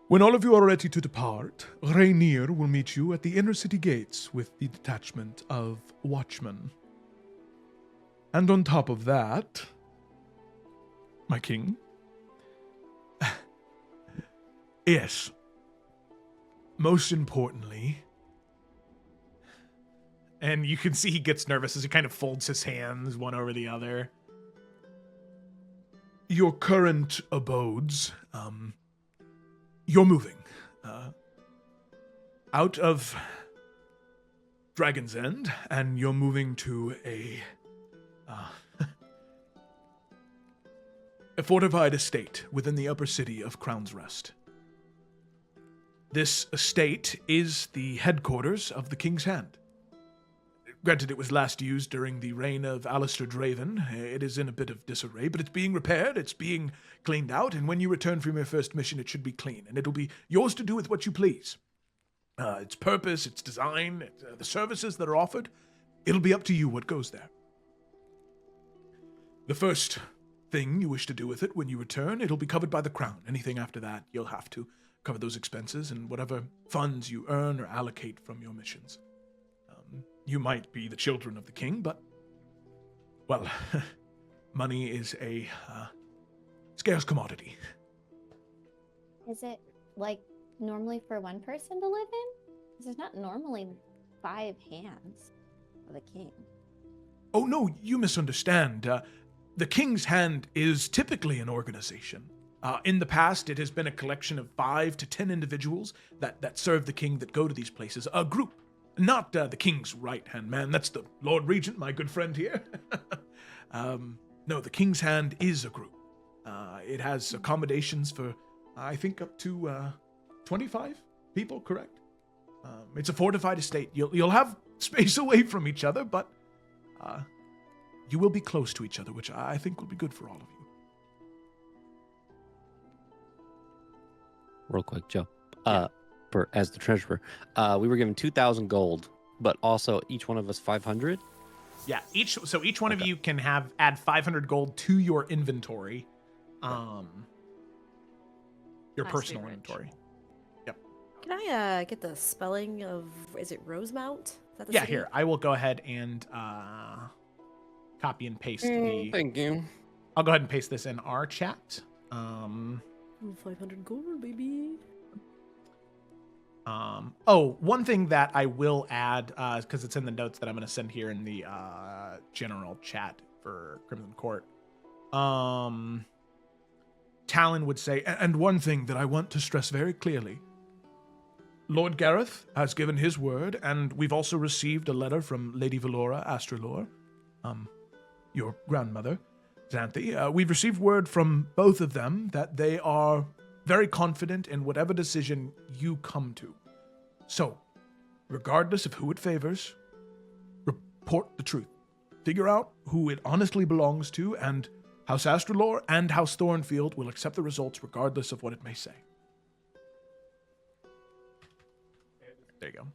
When all of you are ready to depart, Rainier will meet you at the inner city gates with the detachment of watchmen. And on top of that, my king, yes, most importantly, and you can see he gets nervous as he kind of folds his hands one over the other. Your current abodes, you're moving out of Dragon's End, and you're moving to a A fortified estate within the upper city of Crown's Rest. This estate is the headquarters of the King's Hand. Granted, it was last used during the reign of Alistair Draven. It is in a bit of disarray, but it's being repaired, it's being cleaned out, and when you return from your first mission, it should be clean, and it'll be yours to do with what you please. Its purpose, its design, the services that are offered, it'll be up to you what goes there. The first thing you wish to do with it when you return, it'll be covered by the Crown. Anything after that, you'll have to cover those expenses and whatever funds you earn or allocate from your missions. You might be the children of the king, but, well, money is a scarce commodity. Is it, like, normally for one person to live in? Because there's not normally 5 hands of a king. Oh, no, you misunderstand. The King's Hand is typically an organization. In the past, it has been a collection of 5 to 10 individuals that serve the king, that go to these places. A group. Not the king's right-hand man. That's the Lord Regent, my good friend here. No, the King's Hand is a group. It has accommodations for, I think, up to 25 people, correct? It's a fortified estate. You'll have space away from each other, but you will be close to each other, which I think will be good for all of you. Real quick, Joe. As the treasurer, we were given 2,000 gold, but also each one of us 500. Yeah, each one of you can add 500 gold to your inventory, your Nice, personal rich. inventory. Yep. Can I get the spelling of, is it Rosemount? Is that the Yeah, city? here I will go ahead and copy and paste the. Thank you. I'll go ahead and paste this in our chat. Ooh, 500 gold, baby. One thing that I will add, because it's in the notes that I'm going to send here in the general chat for Crimson Court. Talon would say, and one thing that I want to stress very clearly, Lord Gareth has given his word, and we've also received a letter from Lady Valora Astralor, your grandmother, Xanthi. We've received word from both of them that they are very confident in whatever decision you come to. So, regardless of who it favors, report the truth. Figure out who it honestly belongs to, and House Astralor and House Thornfield will accept the results regardless of what it may say. There you go.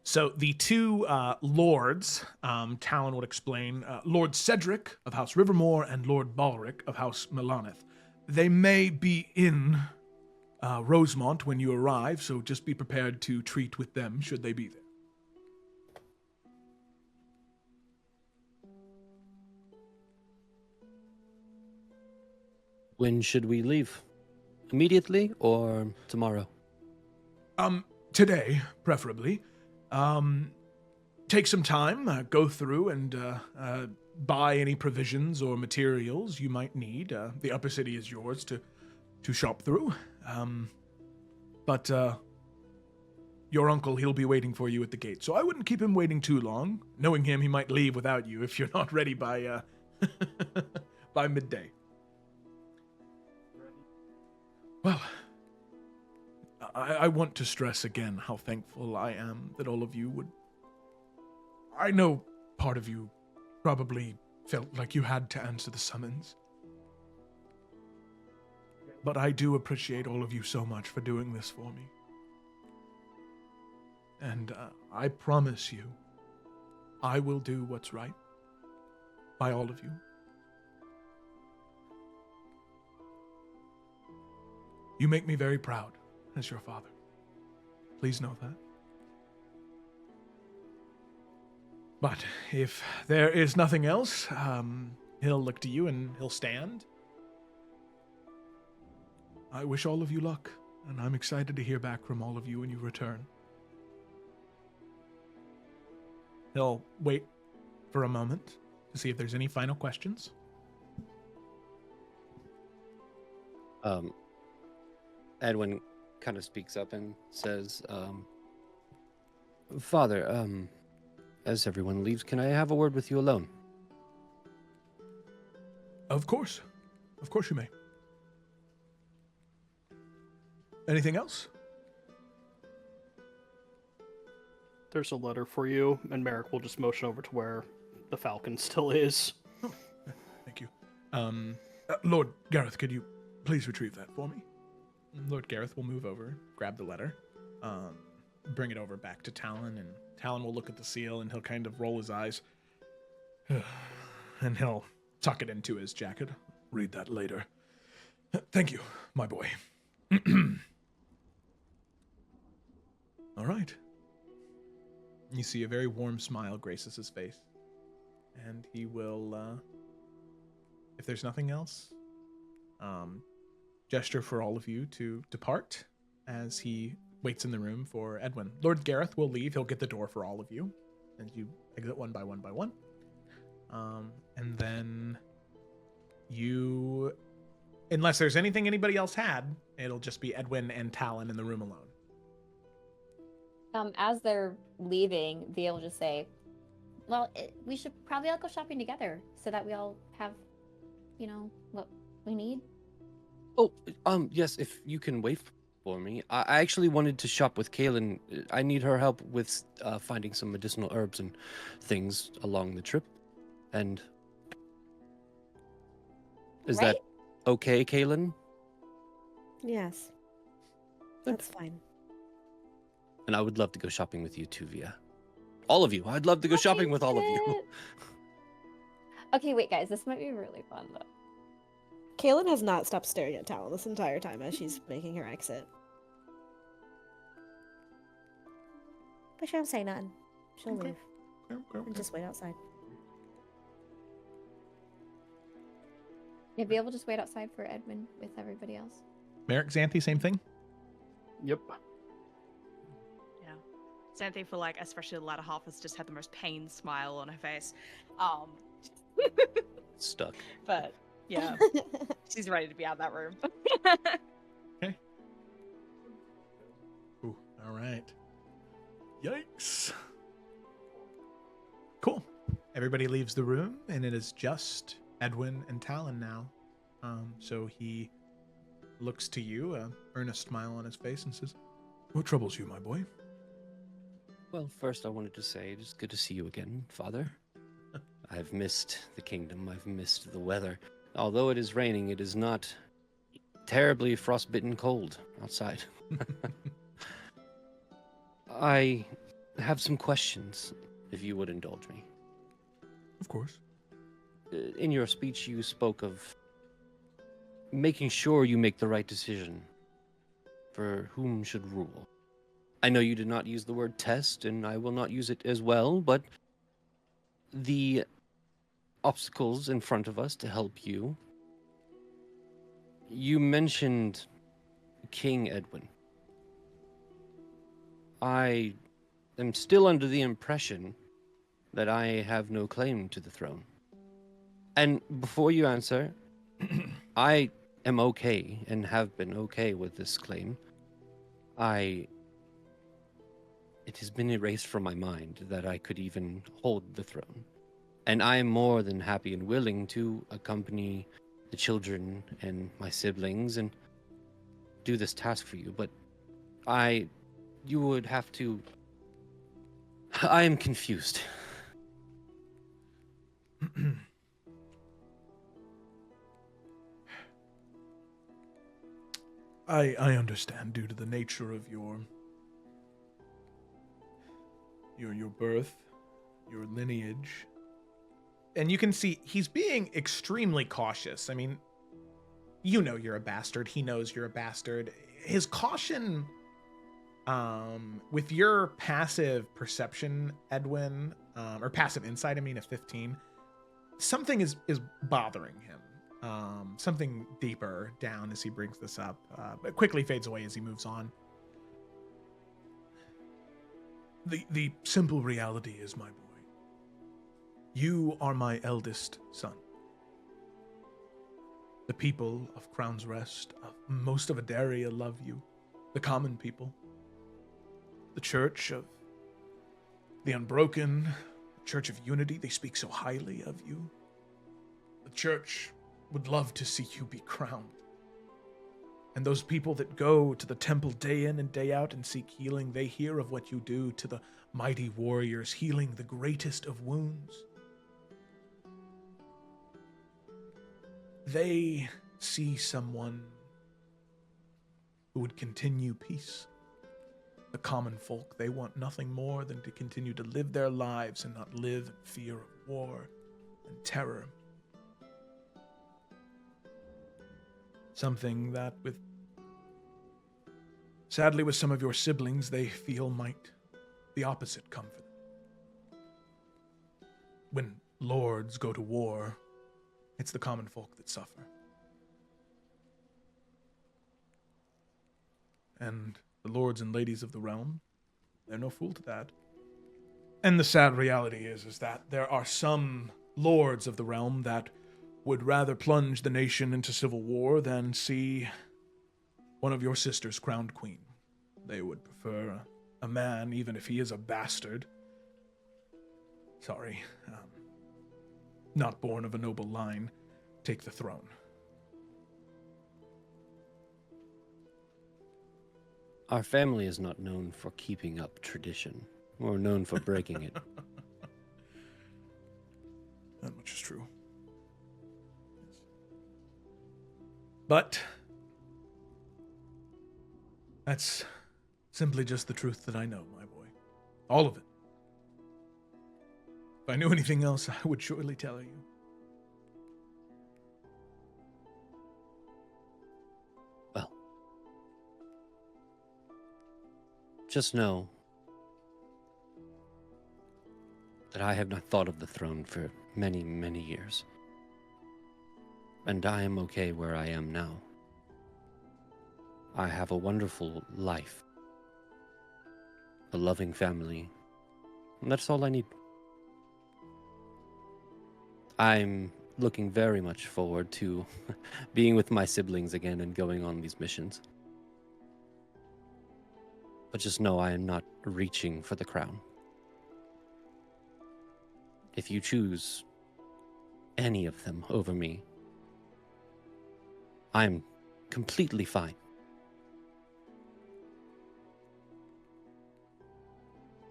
So the two lords, Talon would explain, Lord Cedric of House Rivermore and Lord Balric of House Melanith. They may be in Rosemont when you arrive, so just be prepared to treat with them should they be there. When should we leave? Immediately or tomorrow? Today, preferably. Take some time, go through and buy any provisions or materials you might need. The upper city is yours to shop through. But your uncle, he'll be waiting for you at the gate, so I wouldn't keep him waiting too long. Knowing him, he might leave without you if you're not ready by by midday. Well, I want to stress again how thankful I am that all of you would... I know part of you probably felt like you had to answer the summons. But I do appreciate all of you so much for doing this for me. And I promise you, I will do what's right by all of you. You make me very proud as your father. Please know that. But if there is nothing else, he'll look to you and he'll stand. I wish all of you luck, and I'm excited to hear back from all of you when you return. He'll wait for a moment to see if there's any final questions. Edwin kind of speaks up and says, Father, as everyone leaves, can I have a word with you alone? Of course you may. Anything else? There's a letter for you, and Merrick will just motion over to where the Falcon still is. Thank you. Lord Gareth, could you please retrieve that for me? Lord Gareth will move over, grab the letter, bring it over back to Talon, and Talon will look at the seal, and he'll kind of roll his eyes, and he'll tuck it into his jacket. Read that later. Thank you, my boy. All right. You see a very warm smile graces his face, and he will, if there's nothing else, gesture for all of you to depart as he waits in the room for Edwin. Lord Gareth will leave. He'll get the door for all of you, and you exit one by one by one. And then you, unless there's anything anybody else had, it'll just be Edwin and Talon in the room alone. As they're leaving, Thea will just say, well, we should probably all go shopping together so that we all have, what we need. Oh, yes, if you can wait for me. I actually wanted to shop with Kaylin. I need her help with finding some medicinal herbs and things along the trip. And is that okay, Kaylin? Yes. That's fine. And I would love to go shopping with you too, Via. All of you. I'd love to go shopping with all of you. Okay, wait, guys. This might be really fun, though. Kaylin has not stopped staring at Talon this entire time as she's making her exit. But she won't say nothing. She'll leave. And just wait outside. You'll be able to just wait outside for Edwin with everybody else. Merrick, Xanthi, same thing? Yep. Yeah. Xanthi, for especially the latter half, has just had the most pained smile on her face. Stuck. But yeah, she's ready to be out of that room. Okay. Ooh, all right. Yikes. Cool. Everybody leaves the room, and it is just Edwin and Talon now. So he looks to you, an earnest smile on his face, and says, "What troubles you, my boy?" Well, first I wanted to say it is good to see you again, Father. I've missed the kingdom. I've missed the weather. Although it is raining, it is not terribly frostbitten cold outside. I have some questions, if you would indulge me. Of course. In your speech, you spoke of making sure you make the right decision for whom should rule. I know you did not use the word test, and I will not use it as well, but the obstacles in front of us to help you. You mentioned King Edwin. I am still under the impression that I have no claim to the throne. And before you answer, I am okay and have been okay with this claim. It has been erased from my mind that I could even hold the throne. And I am more than happy and willing to accompany the children and my siblings and do this task for you. But you would have to... I am confused. I understand due to the nature of your birth, your lineage. And you can see he's being extremely cautious. I mean, you know you're a bastard. He knows you're a bastard. His caution, with your passive perception, Edwin, or passive insight, I mean, of 15, something is bothering him. Something deeper down as he brings this up. But quickly fades away as he moves on. The simple reality is, my boy, you are my eldest son. The people of Crown's Rest, most of Adaria love you. The common people. The Church of the Unbroken, the Church of Unity, they speak so highly of you. The Church would love to see you be crowned. And those people that go to the temple day in and day out and seek healing, they hear of what you do to the mighty warriors, healing the greatest of wounds. They see someone who would continue peace. The common folk, they want nothing more than to continue to live their lives and not live in fear of war and terror. Something that, sadly with some of your siblings, they feel might the opposite come for them. When lords go to war, it's the common folk that suffer. And the lords and ladies of the realm, they're no fool to that. And the sad reality is that there are some lords of the realm that would rather plunge the nation into civil war than see one of your sisters crowned queen. They would prefer a man, even if he is a bastard. Sorry, not born of a noble line, take the throne. Our family is not known for keeping up tradition, or known for breaking it. That much is true. But that's simply just the truth that I know, my boy. All of it. If I knew anything else, I would surely tell you. Well, just know that I have not thought of the throne for many, many years. And I am okay where I am now. I have a wonderful life, a loving family, and that's all I need. I'm looking very much forward to being with my siblings again and going on these missions. But just know I am not reaching for the crown. If you choose any of them over me, I'm completely fine.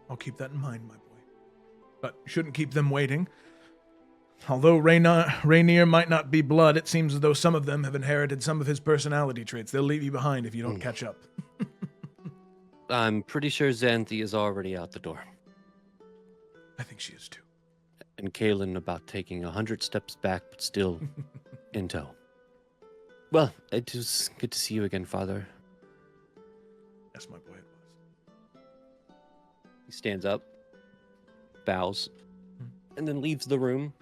I'll keep that in mind, my boy. But shouldn't keep them waiting. Although Rainier might not be blood, it seems as though some of them have inherited some of his personality traits. They'll leave you behind if you don't catch up. I'm pretty sure Xanthi is already out the door. I think she is too. And Kaelin about taking 100 steps back, but still in tow. Well, it was good to see you again, Father. Yes, my boy, it was. He stands up, bows, and then leaves the room.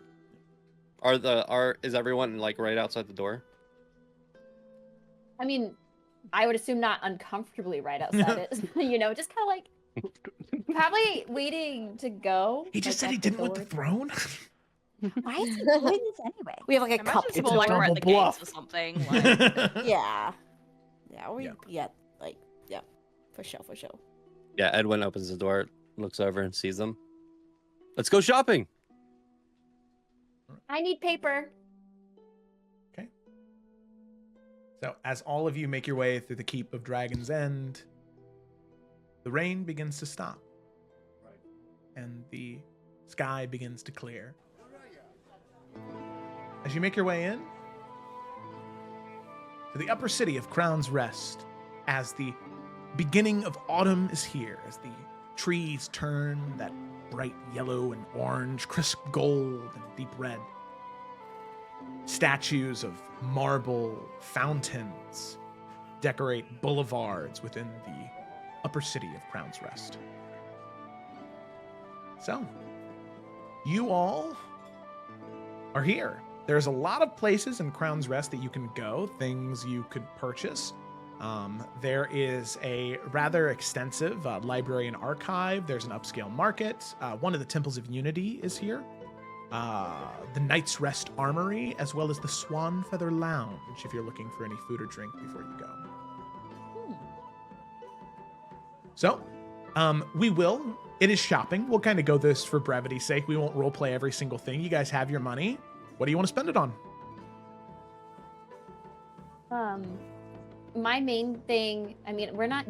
Is everyone like right outside the door? I mean, I would assume not uncomfortably right outside it. You know, just kind of like probably waiting to go. He just like, said he at didn't door. want the throne? Why is he doing this anyway? We have like a I imagine cup. it's It's more a like we're at the double bluff. gates or something. Like, Yeah. Yeah, Yeah. Yeah, for sure. Yeah, Edwin opens the door, looks over and sees them. Let's go shopping! I need paper. Okay. So, as all of you make your way through the Keep of Dragon's End, the rain begins to stop. And the sky begins to clear. As you make your way in to the upper city of Crown's Rest, as the beginning of autumn is here, as the trees turn that bright yellow and orange, crisp gold and deep red. Statues of marble fountains decorate boulevards within the upper city of Crown's Rest. So, you all are here. There's a lot of places in Crown's Rest that you can go, things you could purchase. There is a rather extensive library and archive. There's an upscale market. One of the Temples of Unity is here. The Knight's Rest Armory, as well as the Swan Feather Lounge, if you're looking for any food or drink before you go. So, it is shopping. We'll kind of go this for brevity's sake. We won't roleplay every single thing. You guys have your money. What do you want to spend it on? My main thing, I mean, we're not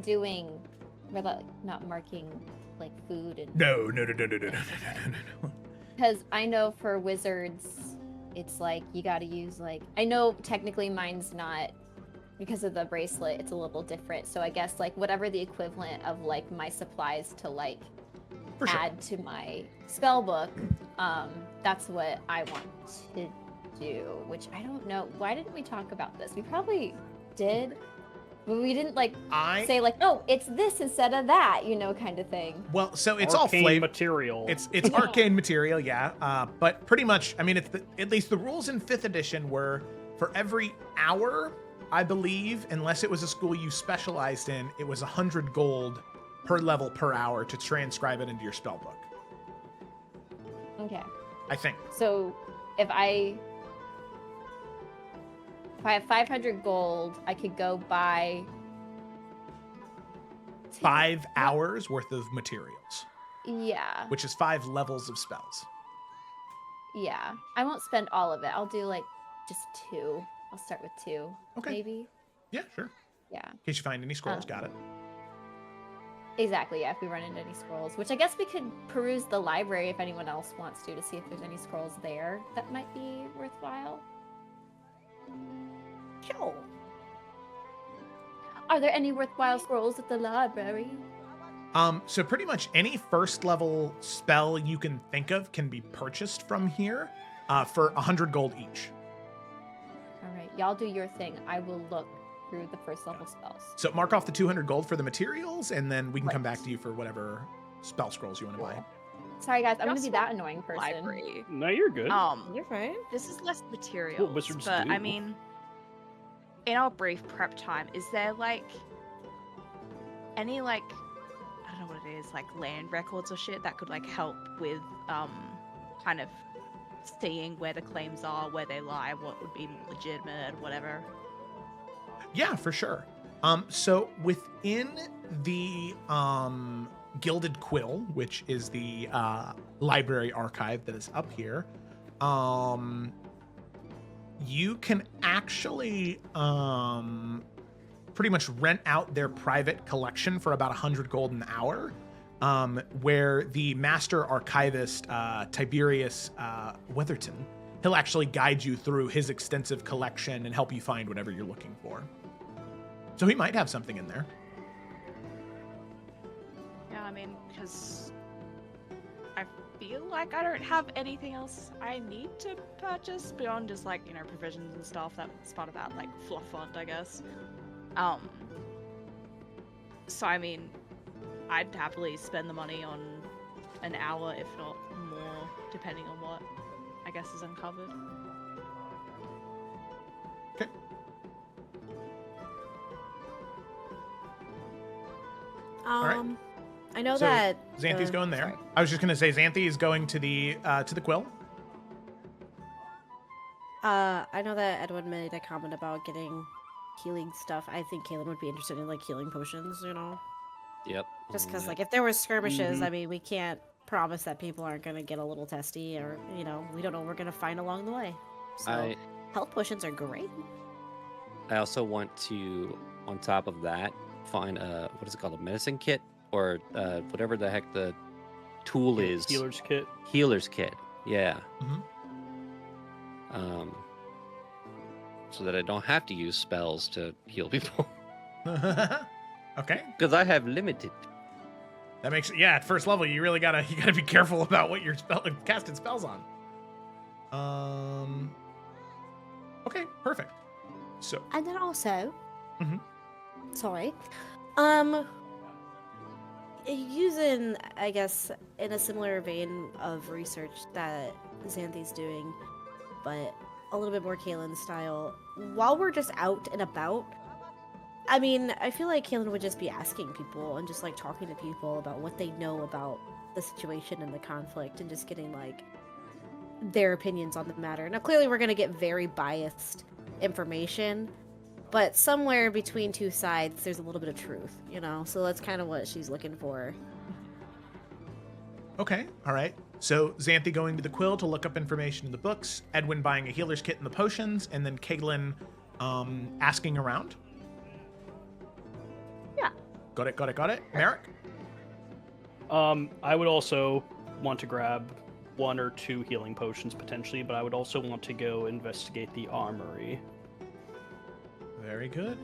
not marking like food and No. because I know for wizards, it's like you got to use like I know technically mine's not because of the bracelet. It's a little different. So I guess like whatever the equivalent of like my supplies to like For sure. add to my spell book, that's what I want to do. Which I don't know. Why didn't we talk about this? We probably did. But we didn't like say like, oh, it's this instead of that, kind of thing. Well, so it's Arcane all flavor. material. It's arcane material, yeah. But pretty much, I mean, at least the rules in 5th edition were for every hour, I believe, unless it was a school you specialized in, it was 100 gold per level per hour to transcribe it into your spell book. Okay. I think. So if I have 500 gold, I could go buy 5 hours worth of materials, Yeah. which is 5 levels of spells. Yeah. I won't spend all of it. I'll do like just 2. I'll start with 2. Okay. Maybe. Yeah, sure. Yeah. In case you find any scrolls, got it. Exactly. Yeah. If we run into any scrolls, which I guess we could peruse the library if anyone else wants to see if there's any scrolls there that might be worthwhile. Sure. Are there any worthwhile scrolls at the library? So pretty much any first level spell you can think of can be purchased from here for 100 gold each. All right. Y'all do your thing. I will look through the first level spells. So mark off the 200 gold for the materials, and then we can come Right. back to you for whatever spell scrolls you want to buy. Sorry, guys. I'm going to Just be that annoying person. Library. No, you're good. You're fine. This is less materials, wizards but do. I mean, in our brief prep time, is there like any like I don't know what it is, like land records or shit that could like help with kind of seeing where the claims are, where they lie, what would be legitimate, whatever. Yeah, for sure. So within the Gilded Quill, which is the library archive that is up here, you can actually pretty much rent out their private collection for about 100 gold an hour, where the master archivist, Tiberius Witherton, he'll actually guide you through his extensive collection and help you find whatever you're looking for. So he might have something in there. Yeah, I mean, because I feel like I don't have anything else I need to purchase beyond just like, provisions and stuff. That's part of that like fluff fund, I guess. So I mean, I'd happily spend the money on an hour, if not more, depending on what I guess is uncovered. Okay. right. I know So that Xanthi's going there. sorry. I was just gonna say Xanthi is going to the quill. I know that Edwin made a comment about getting healing stuff. I think Kaylin would be interested in like healing potions, Yep. just because like if there were skirmishes, Mhm. I mean, we can't promise that people aren't gonna get a little testy, or we don't know what we're gonna find along the way. So I health potions are great. also want to, on top of that, find what is it called, a medicine kit or whatever the heck the tool is. Healer's kit. Healer's kit. Yeah. Mhm. So that I don't have to use spells to heal people Okay. because I have limited. That makes at first level you really gotta be careful about what you're casting spells on. Okay, perfect. So And then also, Mhm. sorry, using, I guess, in a similar vein of research that Xanthi's doing, but a little bit more Kaylin style, while we're just out and about, I mean, I feel like Kaylin would just be asking people and just like talking to people about what they know about the situation and the conflict and just getting like their opinions on the matter. Now, clearly, we're going to get very biased information, but somewhere between two sides, there's a little bit of truth, So that's kind of what she's looking for. okay, all right. So Xanthi going to the quill to look up information in the books, Edwin buying a healer's kit and the potions, and then Kaylin asking around. Yeah. Got it. Merrick? I would also want to grab 1 or 2 healing potions potentially, but I would also want to go investigate the armory. Very good.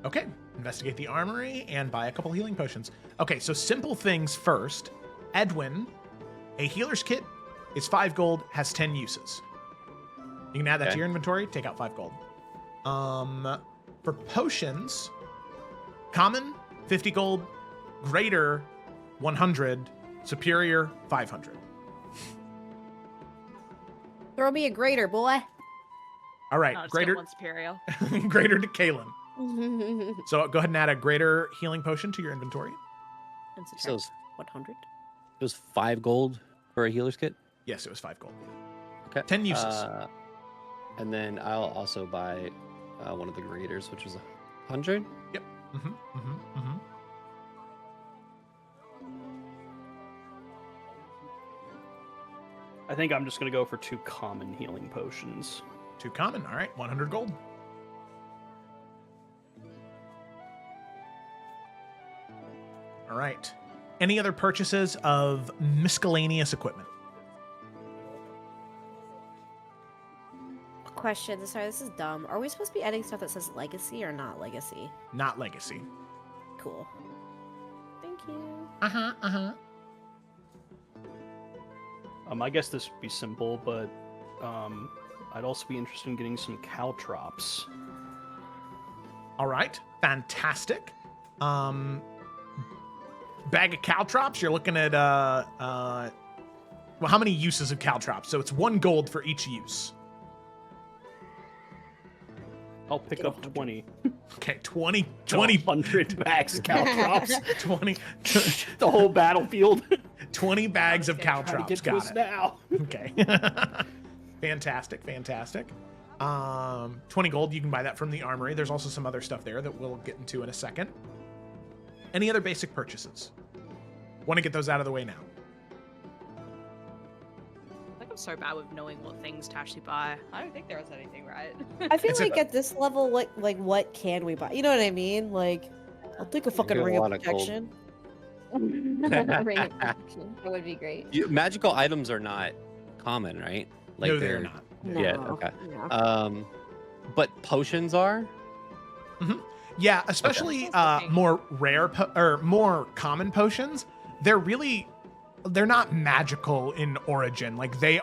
Okay, investigate the armory and buy a couple healing potions. Okay, so simple things first. Edwin, a healer's kit is 5 gold, has 10 uses. You can add that to your inventory, take out 5 gold. For potions, common, 50 gold, greater, 100, superior, 500. Throw me a greater, boy. All right, I'll just greater, get one superior. greater to Kalen. So go ahead and add a greater healing potion to your inventory. And So subtract 100. it was 5 gold for a healer's kit. Yes, it was 5 gold. Okay. 10 uses. And then I'll also buy one of the graders, which was 100. Yep. Mm-hmm. I think I'm just going to go for 2 common healing potions. 2 common. All right, 100 gold. All right. Any other purchases of miscellaneous equipment? Question. Sorry, this is dumb. Are we supposed to be adding stuff that says legacy or not legacy? Not legacy. Cool. Thank you. Uh-huh. I guess this would be simple, but I'd also be interested in getting some caltrops. All right. Fantastic. Bag of caltrops, you're looking at well, how many uses of caltrops? So it's 1 gold for each use. I'll pick up 20. Okay, 20 100 bags of caltrops. 20 The whole battlefield. 20 bags of Trying to caltrops. get to Got us it. now. Okay. Fantastic. 20 gold, you can buy that from the armory. There's also some other stuff there that we'll get into in a second. Any other basic purchases? Want to get those out of the way now. I think I'm so bad with knowing what things to actually buy. I don't think there is anything, right? I feel It's like at this level, like what can we buy? You know what I mean? Like, I'll take a fucking get a ring of lot of gold. protection. Ring of protection. That would be great. Magical items are not common, right? Like No, they're not. Yeah, No, okay. no. But potions are? Yeah, especially Okay. more rare or more common potions. They're not magical in origin. Like they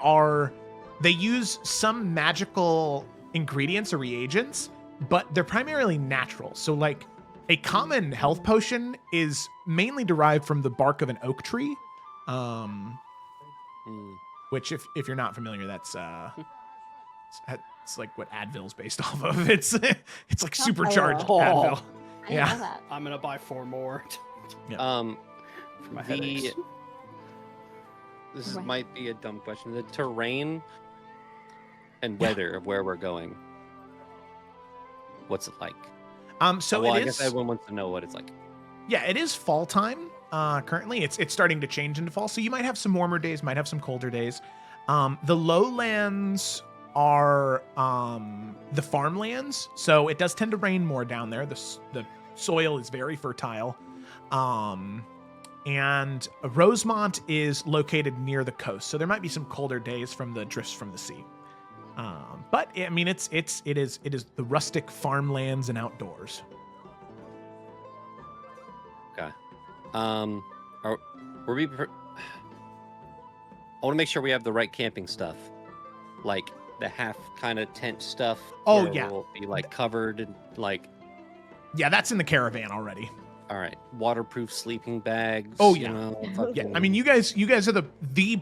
use some magical ingredients or reagents, but they're primarily natural. So like a common health potion is mainly derived from the bark of an oak tree. Which if you're not familiar, that's it's like what Advil's based off of. It's like supercharged Oh. Advil. I Yeah. know that. I'm gonna buy 4 more Um, for my headaches. This Right. might be a dumb question. The terrain and weather of where we're going. What's it like? So well, it I guess is. everyone wants to know what it's like. Yeah, it is fall time. Currently, it's starting to change into fall, so you might have some warmer days, might have some colder days. The lowlands are the farmlands, so it does tend to rain more down there. The soil is very fertile, and Rosemont is located near the coast, so there might be some colder days from the drifts from the sea. But I mean, it is the rustic farmlands and outdoors. Okay. I want to make sure we have the right camping stuff, like the half kind of tent stuff. Oh, where yeah. we'll be like covered and like. Yeah, that's in the caravan already. All right, waterproof sleeping bags. Oh, you yeah. know, Yeah, fucking- I mean, you guys are the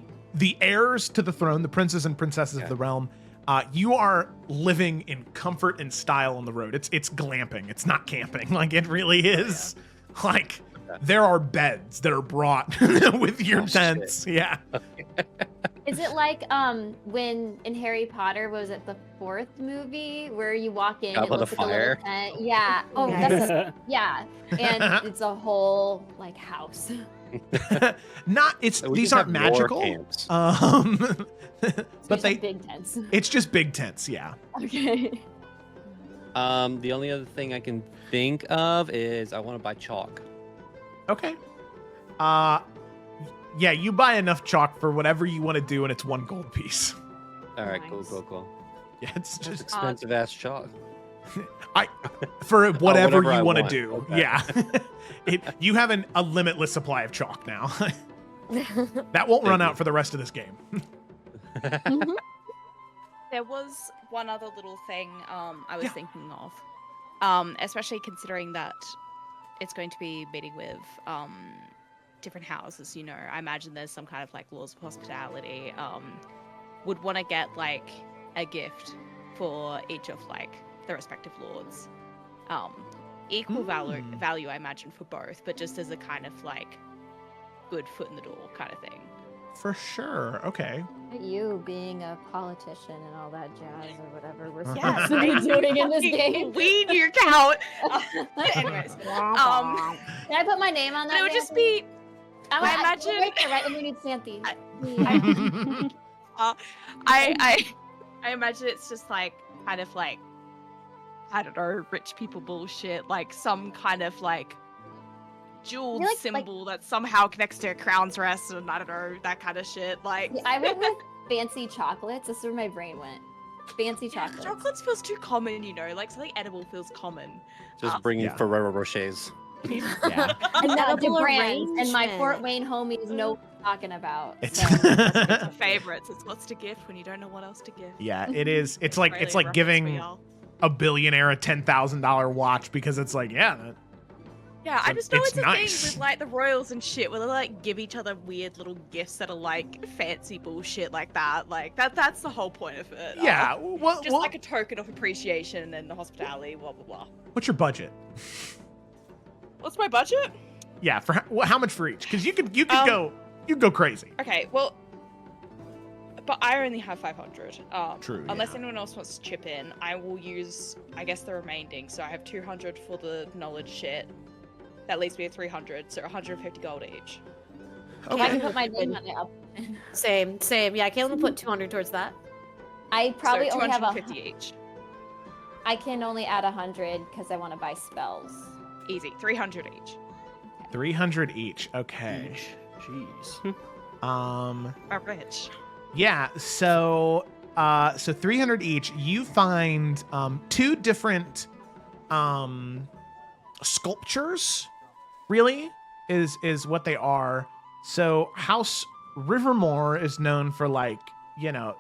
heirs to the throne, the princes and princesses Okay. of the realm. You are living in comfort and style on the road. It's glamping. It's not camping. Like it really is. Like there are beds that are brought with your Oh, shit. tents. Yeah. Is it like when in Harry Potter, was it the 4th movie where you walk in, Up it on looks the like a little fire? tent? Yeah. Oh, Nice. that's yeah, and it's a whole like house. Not it's So we these just aren't have war magical. camps. But Just big tents. it's just big tents, yeah. Okay. The only other thing I can think of is I want to buy chalk. Okay. Yeah, you buy enough chalk for whatever you want to do, and it's 1 gold piece. All right, cool, Nice. cool. Yeah, it's Just just expensive ass chalk. for whatever whatever I you want to want. do. Okay. Yeah. You have a limitless supply of chalk now. That won't run Thank out you. for the rest of this game. There was one other little thing I was Yeah. thinking of, especially considering that it's going to be meeting with different houses. You know, I imagine there's some kind of like laws of hospitality. Would want to get like a gift for each of like the respective lords. Equal value, I imagine, for both, but just as a kind of like good foot in the door kind of thing. For sure. Okay. You being a politician and all that jazz or whatever we're Yes, supposed to be doing in this game. Weed your count. Anyways, Can I put my name on that? but it would just Nancy? be. I imagine- right there, right underneath Santi. I imagine it's just like kind of like, I don't know, rich people bullshit, like some kind of like jeweled You're like- symbol that somehow connects to a crown's rest, and I don't know, that kind of shit. Like Yeah, I went with fancy chocolates. This is where my brain went. Fancy chocolates. chocolates feels too common, you know, like something edible feels common. Just bringing Yeah. Ferrero Rochers. Yeah. Inedible brands and my arrangement. Fort Wayne homies know what I'm talking about. It's So. It's favorites. It's what's to gift when you don't know what else to give. Yeah, it is. It's like Australian reference for giving y'all. a billionaire a $10,000 watch because it's like, yeah, Yeah, I just know it's it's, a nice. thing with like the royals and shit where they like give each other weird little gifts that are like fancy bullshit like that. Like that's the whole point of it. yeah. Just like a token of appreciation and the hospitality, blah blah blah. What's your budget? What's my budget? Yeah, for how much for each? Because you could Um, go crazy. Okay, well, but I only have 500. True, Unless yeah. anyone else wants to chip in, I will use, I guess, the remaining. So I have 200 for the knowledge shit. That leaves me at 300, so 150 gold each. If I can put my name on it, I'll- Same. Yeah, Caitlin will put 200 towards that. I probably so only have 250 each. I can only add 100 because I want to buy spells. Easy, 300 each. 300 each. Okay. Jeez. We're rich. Yeah, so 300 each. You find 2 different sculptures, really, is what they are. So House Rivermore is known for like, you know,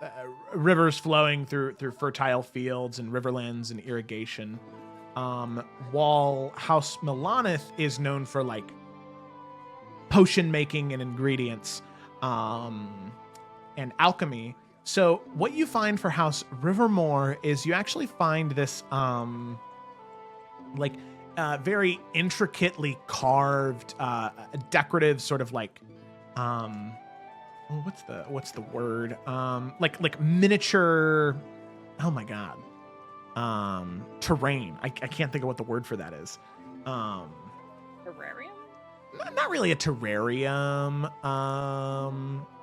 rivers flowing through fertile fields and riverlands and irrigation. While House Melanith is known for like potion making and ingredients and alchemy. So what you find for House Rivermore is you actually find this very intricately carved decorative sort of like what's the word, like miniature, oh my god, terrain. I can't think of what the word for that is. Terrarium? Not really a terrarium. I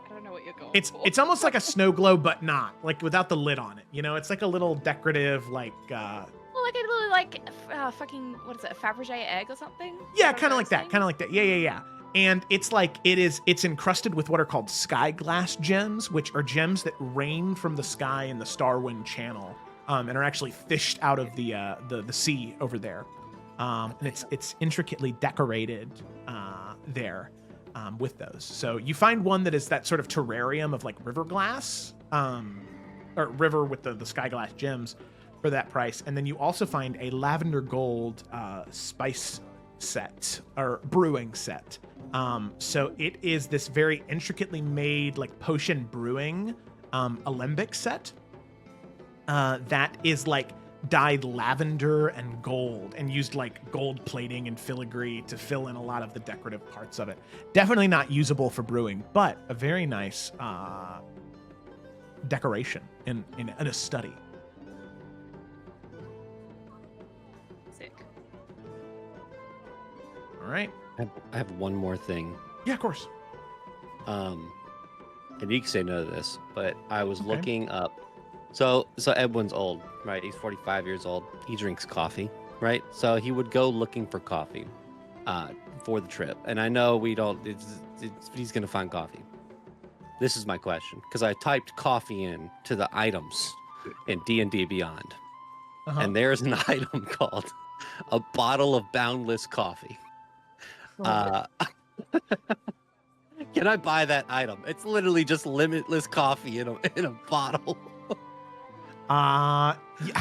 don't know what you're going for. It's almost like a snow globe, but not like without the lid on it. You know, it's like a little decorative, like Well, like a little like fucking what is it, a Fabergé egg or something? yeah, One of kind of like those that, kind of things? like that. Yeah. And it's like it's encrusted with what are called sky glass gems, which are gems that rain from the sky in the Starwind Channel, and are actually fished out of the sea over there. And it's intricately decorated there with those. So you find one that is that sort of terrarium of like river glass, or river with the sky glass gems for that price. And then you also find a lavender gold spice set or brewing set. So it is this very intricately made like potion brewing alembic set that is like dyed lavender and gold and used like gold plating and filigree to fill in a lot of the decorative parts of it. Definitely not usable for brewing, but a very nice decoration in a study. Sick. All right. I have one more thing. Yeah, of course. And you can say no to this, but I was Okay. looking up. So Edwin's old, right? He's 45 years old. He drinks coffee, right? So he would go looking for coffee for the trip. And I know we don't, he's going to find coffee. This is my question, because I typed coffee in to the items in D&D Beyond. Uh-huh. And there's an item called a bottle of boundless coffee. Can I buy that item? It's literally just limitless coffee in a bottle. How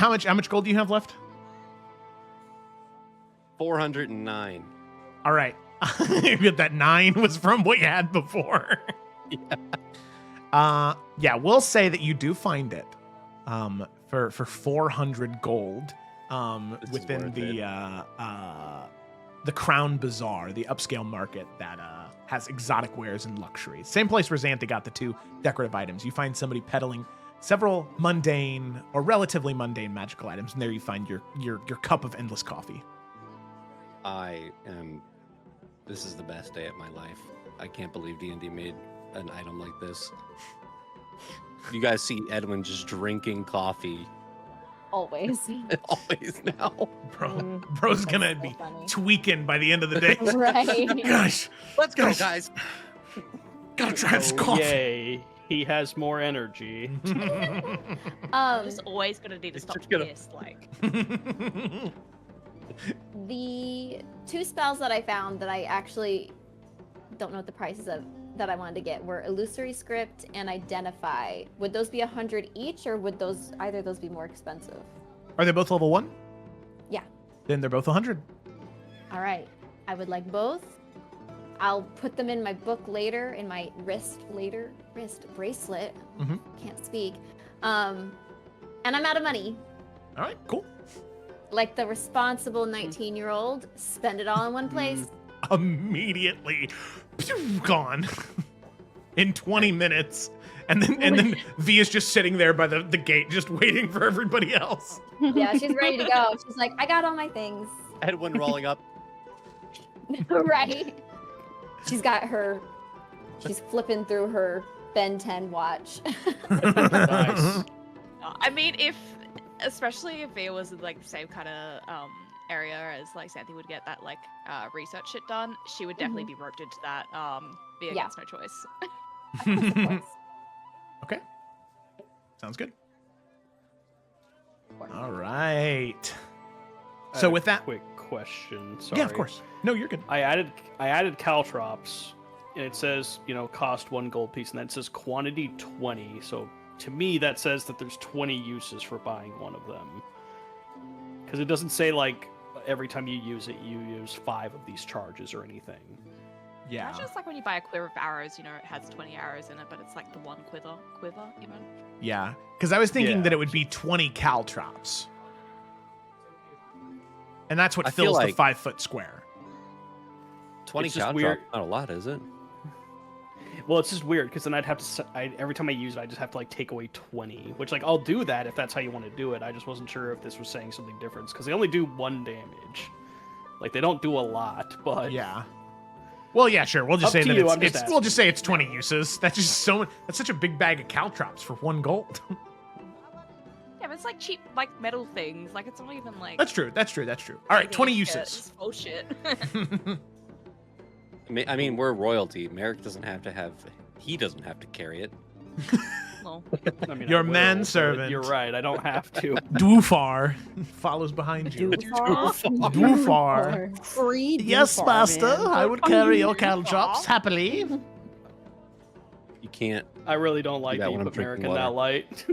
much gold do you have left? 409. All right. That 9 was from what you had before. Yeah, we'll say that you do find it. For 400 gold. This is Within worth the Crown Bazaar, the upscale market that has exotic wares and luxuries. Same place where Xanthe got the 2 decorative items. You find somebody peddling several mundane or relatively mundane magical items, and there you find your cup of endless coffee. This is the best day of my life. I can't believe D&D made an item like this. You guys see Edwin just drinking coffee Always. always now. Bro's gonna so be funny. tweaking by the end of the day. Right. Gosh, Let's go, Guys. guys. gotta try this Oh, coffee. yay. He has more energy. Just always gonna need to It's stop just gonna- this. Like, The 2 spells that I found that I actually don't know what the prices of that I wanted to get were Illusory Script and Identify. Would those be 100 each, or would either of those be more expensive? Are they both level 1? Yeah. Then they're both 100. All right. I would like both. I'll put them in my book later, in my wrist bracelet. Mhm. Can't speak. And I'm out of money. All right, cool. Like the responsible 19-year-old, spend it all in one place. Immediately gone in 20 minutes. And then V is just sitting there by the gate, just waiting for everybody else. Yeah, she's ready to go. She's like, I got all my things. Edwin rolling up. Right? She's flipping through her Ben 10 watch. Nice. I mean, especially if it was in, like, the same kind of area as like Xanthe would get that like research shit done, she would definitely be roped into that via Yeah. against no choice. Of course. Okay. Sounds good. All right. I So have with a that, quick question. Sorry. yeah, of course. No, you're good. I added caltrops, and it says, cost 1 gold piece, and then it says quantity 20. So to me, that says that there's 20 uses for buying one of them. Because it doesn't say like every time you use it, you use 5 of these charges or anything. Yeah. Imagine it's like when you buy a quiver of arrows, it has 20 arrows in it, but it's like the one quiver even. Yeah. Because I was thinking Yeah. that it would be 20 caltrops. And that's what I feel fills the like- 5-foot square. 20 It's just count weird. drop, not a lot, is it? Well, it's just weird because then I'd have to. Every time I use it, I just have to like take away 20. Which like I'll do that if that's how you want to do it. I just wasn't sure if this was saying something different because they only do 1 damage. Like they don't do a lot, but Yeah. Well, yeah, sure. We'll just Up say to that you, it's, I'm just we'll just asking. say it's 20 uses. That's just so that's such a big bag of caltrops for 1 gold. Yeah, but it's like cheap like metal things. Like it's not even like That's true. All right, 20 shit, uses. It's bullshit. I mean, we're royalty. Merrick doesn't have to have. He doesn't have to carry it. Well, I mean, Your I will, but manservant. You're right. I don't have to. Dwoofar follows behind you. Dwoofar. Free Yes, Dwoofar, master. man. I would carry your Dwoofar. caltrops happily. You can't. I really don't like that that you when I'm put Merrick drinking in that water. light.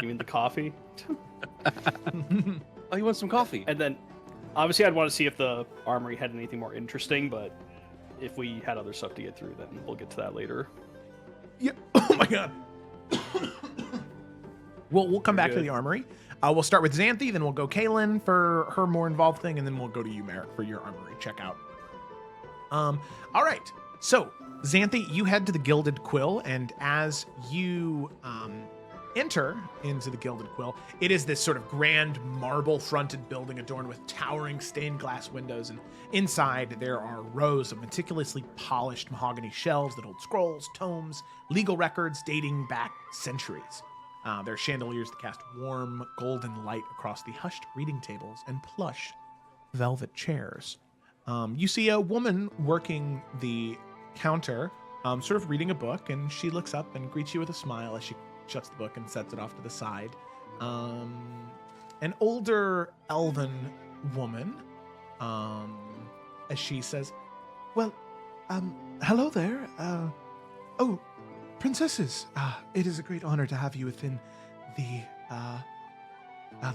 You mean the coffee? Oh, you want some coffee? And then, obviously, I'd want to see if the armory had anything more interesting. But if we had other stuff to get through, then we'll get to that later. Yeah. Oh my god. We'll come back to good. the armory. We'll start with Xanthe, then we'll go Kaylin for her more involved thing, and then we'll go to you, Merrick, for your armory checkout. All right. So, Xanthe, you head to the Gilded Quill, and as you enter into the Gilded Quill. It is this sort of grand marble-fronted building adorned with towering stained glass windows, and inside there are rows of meticulously polished mahogany shelves that hold scrolls, tomes, legal records dating back centuries. There are chandeliers that cast warm golden light across the hushed reading tables and plush velvet chairs. You see a woman working the counter, sort of reading a book, and she looks up and greets you with a smile as she shuts the book and sets it off to the side. An older elven woman, as she says, "Well, hello there. Oh, princesses, it is a great honor to have you within the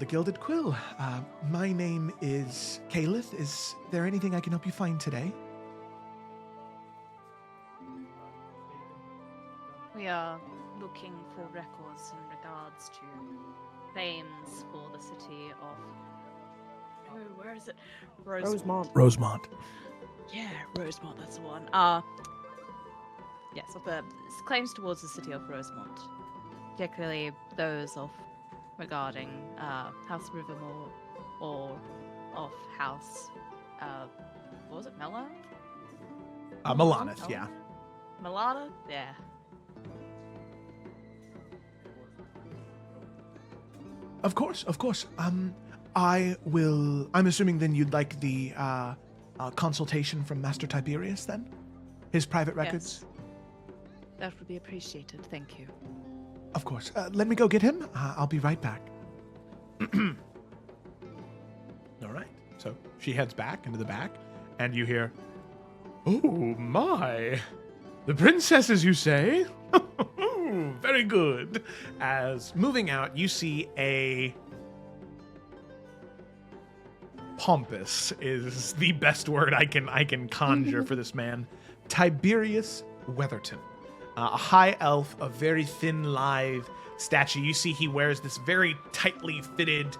Gilded Quill. My name is Calith. Is there anything I can help you find today?" We are looking for records in regards to claims for the city of... Oh, where is it? Rosemont. Yeah, Rosemont, that's the one. Yes, of the claims towards the city of Rosemont. Particularly those of regarding House Rivermore or of House... what was it, Mela? Melanith, yeah. Melana? Yeah. Of course. I'm assuming then you'd like the consultation from Master Tiberius then? His private records? Yes. That would be appreciated, thank you. Of course. Let me go get him. I'll be right back. All right. So she heads back into the back, and you hear, "Oh my! The princesses, you say? Very good." As moving out, you see a pompous is the best word I can conjure for this man. Tiberius Weatherton. A high elf, a very thin, lithe stature. You see he wears this very tightly fitted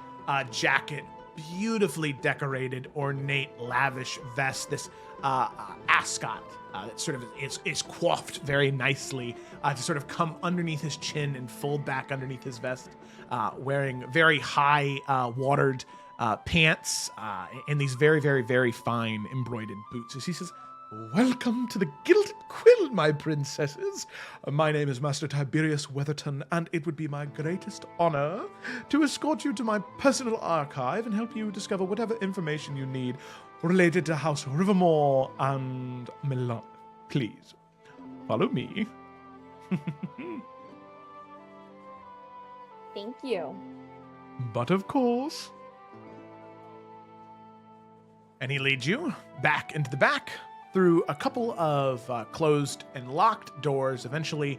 jacket, beautifully decorated, ornate, lavish vest, this ascot that sort of is coiffed very nicely to sort of come underneath his chin and fold back underneath his vest, wearing very high watered pants and these very, very, very fine embroidered boots. As he says, "Welcome to the Gilded Quill, my princesses. My name is Master Tiberius Weatherton, and it would be my greatest honor to escort you to my personal archive and help you discover whatever information you need related to House Rivermore and Milan. Please, follow me." Thank you. But of course. And he leads you back into the back, through a couple of closed and locked doors, eventually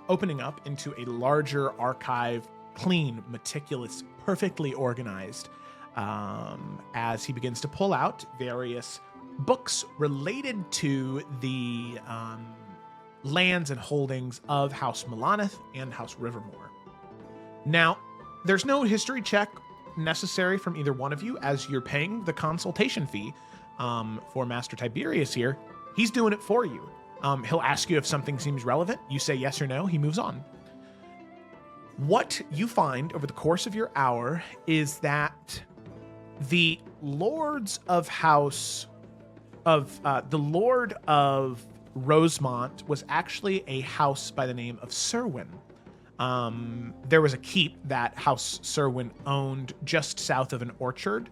opening up into a larger archive, clean, meticulous, perfectly organized, as he begins to pull out various books related to the lands and holdings of House Melanith and House Rivermore. Now, there's no history check necessary from either one of you as you're paying the consultation fee for Master Tiberius here. He's doing it for you. He'll ask you if something seems relevant. You say yes or no. He moves on. What you find over the course of your hour is that the lords of the Lord of Rosemont was actually a house by the name of Serwyn. There was a keep that House Serwyn owned just south of an orchard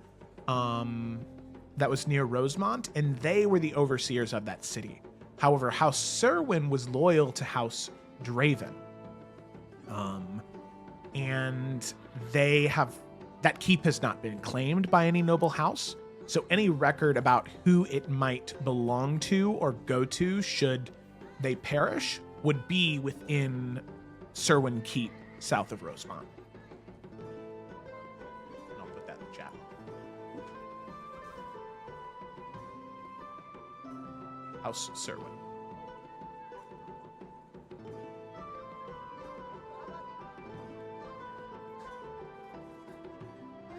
that was near Rosemont, and they were the overseers of that city. However, House Serwyn was loyal to House Draven. And that keep has not been claimed by any noble house. So any record about who it might belong to or go to should they perish would be within Serwyn Keep, south of Rosemont. And I'll put that in the chat. House Serwyn.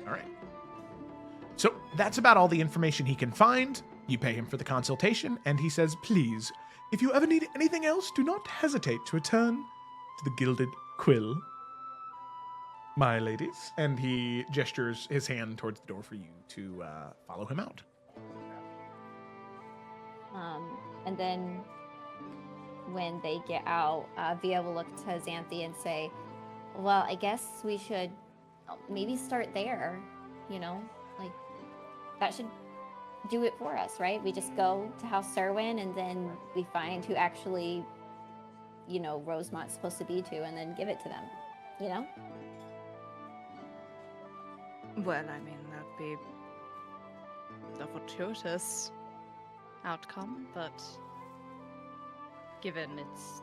All right. So that's about all the information he can find. You pay him for the consultation, and he says, "Please, if you ever need anything else, do not hesitate to return to the Gilded Quill." my ladies. And he gestures his hand towards the door for you to follow him out. And then when they get out, Via will look to Xanthi and say, well, I guess we should maybe start there, you know? Like, that should do it for us, right? We just go to House Serwyn and then we find who actually, you know, Rosemont's supposed to be to and then give it to them, you know? Well, I mean, that'd be a fortuitous outcome, but given its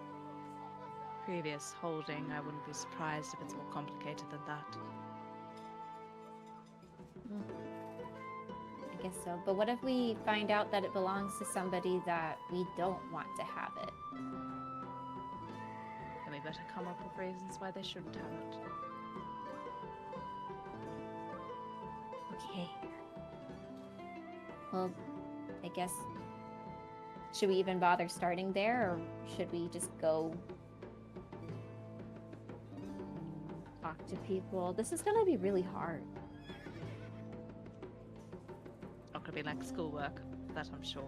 previous holding, I wouldn't be surprised if it's more complicated than that. I guess so. But what if we find out that it belongs to somebody that we don't want to have it? Then we better come up with reasons why they shouldn't have it. Okay. Well, I guess, should we even bother starting there, or should we just go talk to people? This is gonna be really hard. Not gonna be like schoolwork, that I'm sure.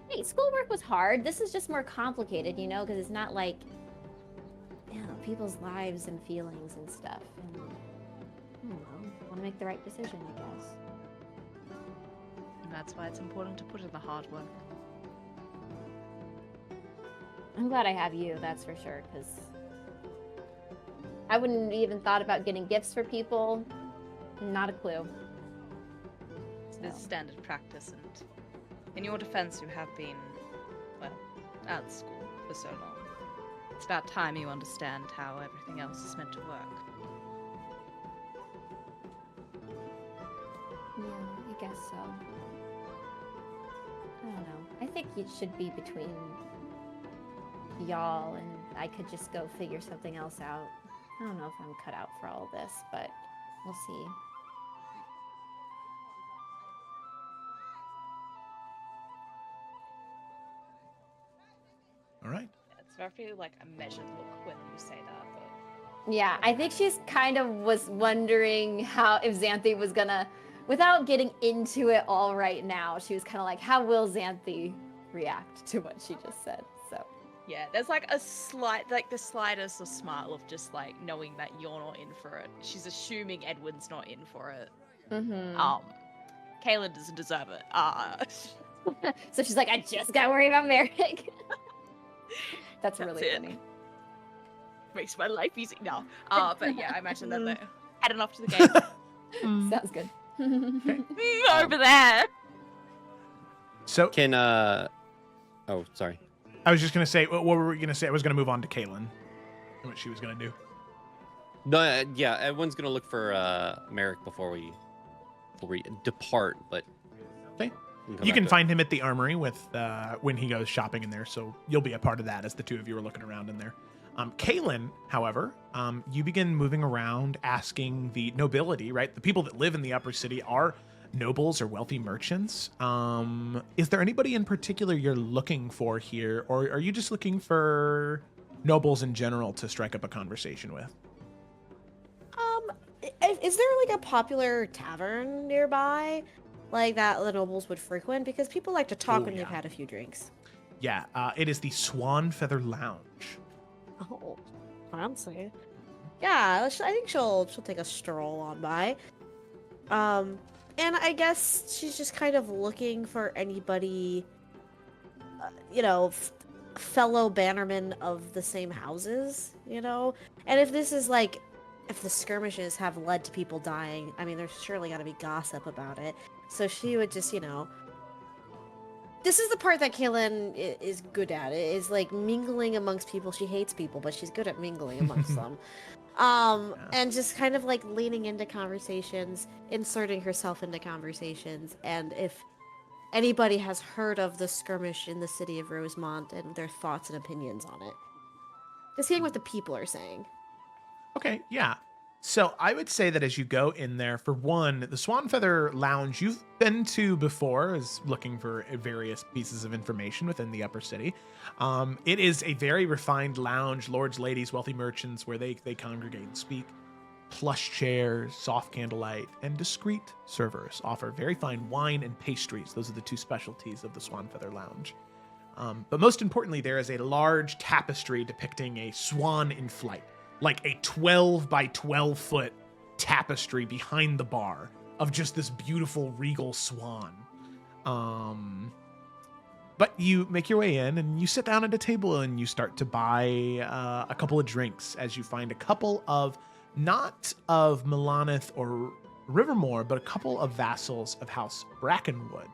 Hey, schoolwork was hard. This is just more complicated, you know, because it's not like, you know, people's lives and feelings and stuff. And I don't know, want to make the right decision, I guess. And that's why it's important to put in the hard work. I'm glad I have you, that's for sure, because I wouldn't even thought about getting gifts for people. Not a clue. It's standard practice, and in your defense, you have been, well, out of school for so long. It's about time you understand how everything else is meant to work. Yeah, I guess so. I don't know. I think it should be between y'all, and I could just go figure something else out. I don't know if I'm cut out for all of this, but we'll see. All right. It's very like a measured look when you say that, but Yeah, I think she's kind of was wondering how if Xanthi was gonna, without getting into it all right now, she was kind of like, how will Xanthi react to what she just said? So yeah, there's like a slight, like the slightest of smile of just like knowing that you're not in for it. She's assuming Edwin's not in for it. Kaylin doesn't deserve it. so she's like, I just gotta worry about Merrick. That's really it. funny. Makes my life easy. No. But yeah, I imagine that they're heading off to the game. Sounds good. Over there. So Can oh, sorry. I was just going to say, what were we going to say? I was going to move on to Kaylin and what she was going to do. No, yeah, everyone's gonna look for Merrick before we depart. But Okay. we come You back can to it. find him at the armory with when he goes shopping in there, so you'll be a part of that as the two of you are looking around in there. Kaylin, however, you begin moving around asking the nobility, right? The people that live in the upper city are nobles or wealthy merchants. Is there anybody in particular you're looking for here, or are you just looking for nobles in general to strike up a conversation with? Is there like a popular tavern nearby, like that the nobles would frequent? Because people like to talk Oh, when they've yeah. had a few drinks. Yeah, it is the Swan Feather Lounge. Oh, fancy. Yeah, I think she'll take a stroll on by. And I guess she's just kind of looking for anybody, fellow bannermen of the same houses, And if this is like, if the skirmishes have led to people dying, I mean, there's surely got to be gossip about it. So she would just, This is the part that Kaylin is good at. Is like mingling amongst people. She hates people, but she's good at mingling amongst them. And just kind of like leaning into conversations, inserting herself into conversations, and if anybody has heard of the skirmish in the city of Rosemont and their thoughts and opinions on it. Just hearing what the people are saying. Okay, yeah. So I would say that as you go in there, for one, the Swan Feather Lounge you've been to before is looking for various pieces of information within the upper city. It is a very refined lounge, lords, ladies, wealthy merchants, where they congregate and speak. plush chairs, soft candlelight, and discreet servers offer very fine wine and pastries. Those are the two specialties of the Swan Feather Lounge. But most importantly, there is a large tapestry depicting a swan in flight, like a 12 by 12 foot tapestry behind the bar of just this beautiful regal swan. But you make your way in and you sit down at a table and you start to buy a couple of drinks as you find a couple of, not of Melanith or Rivermore, but a couple of vassals of House Brackenwood,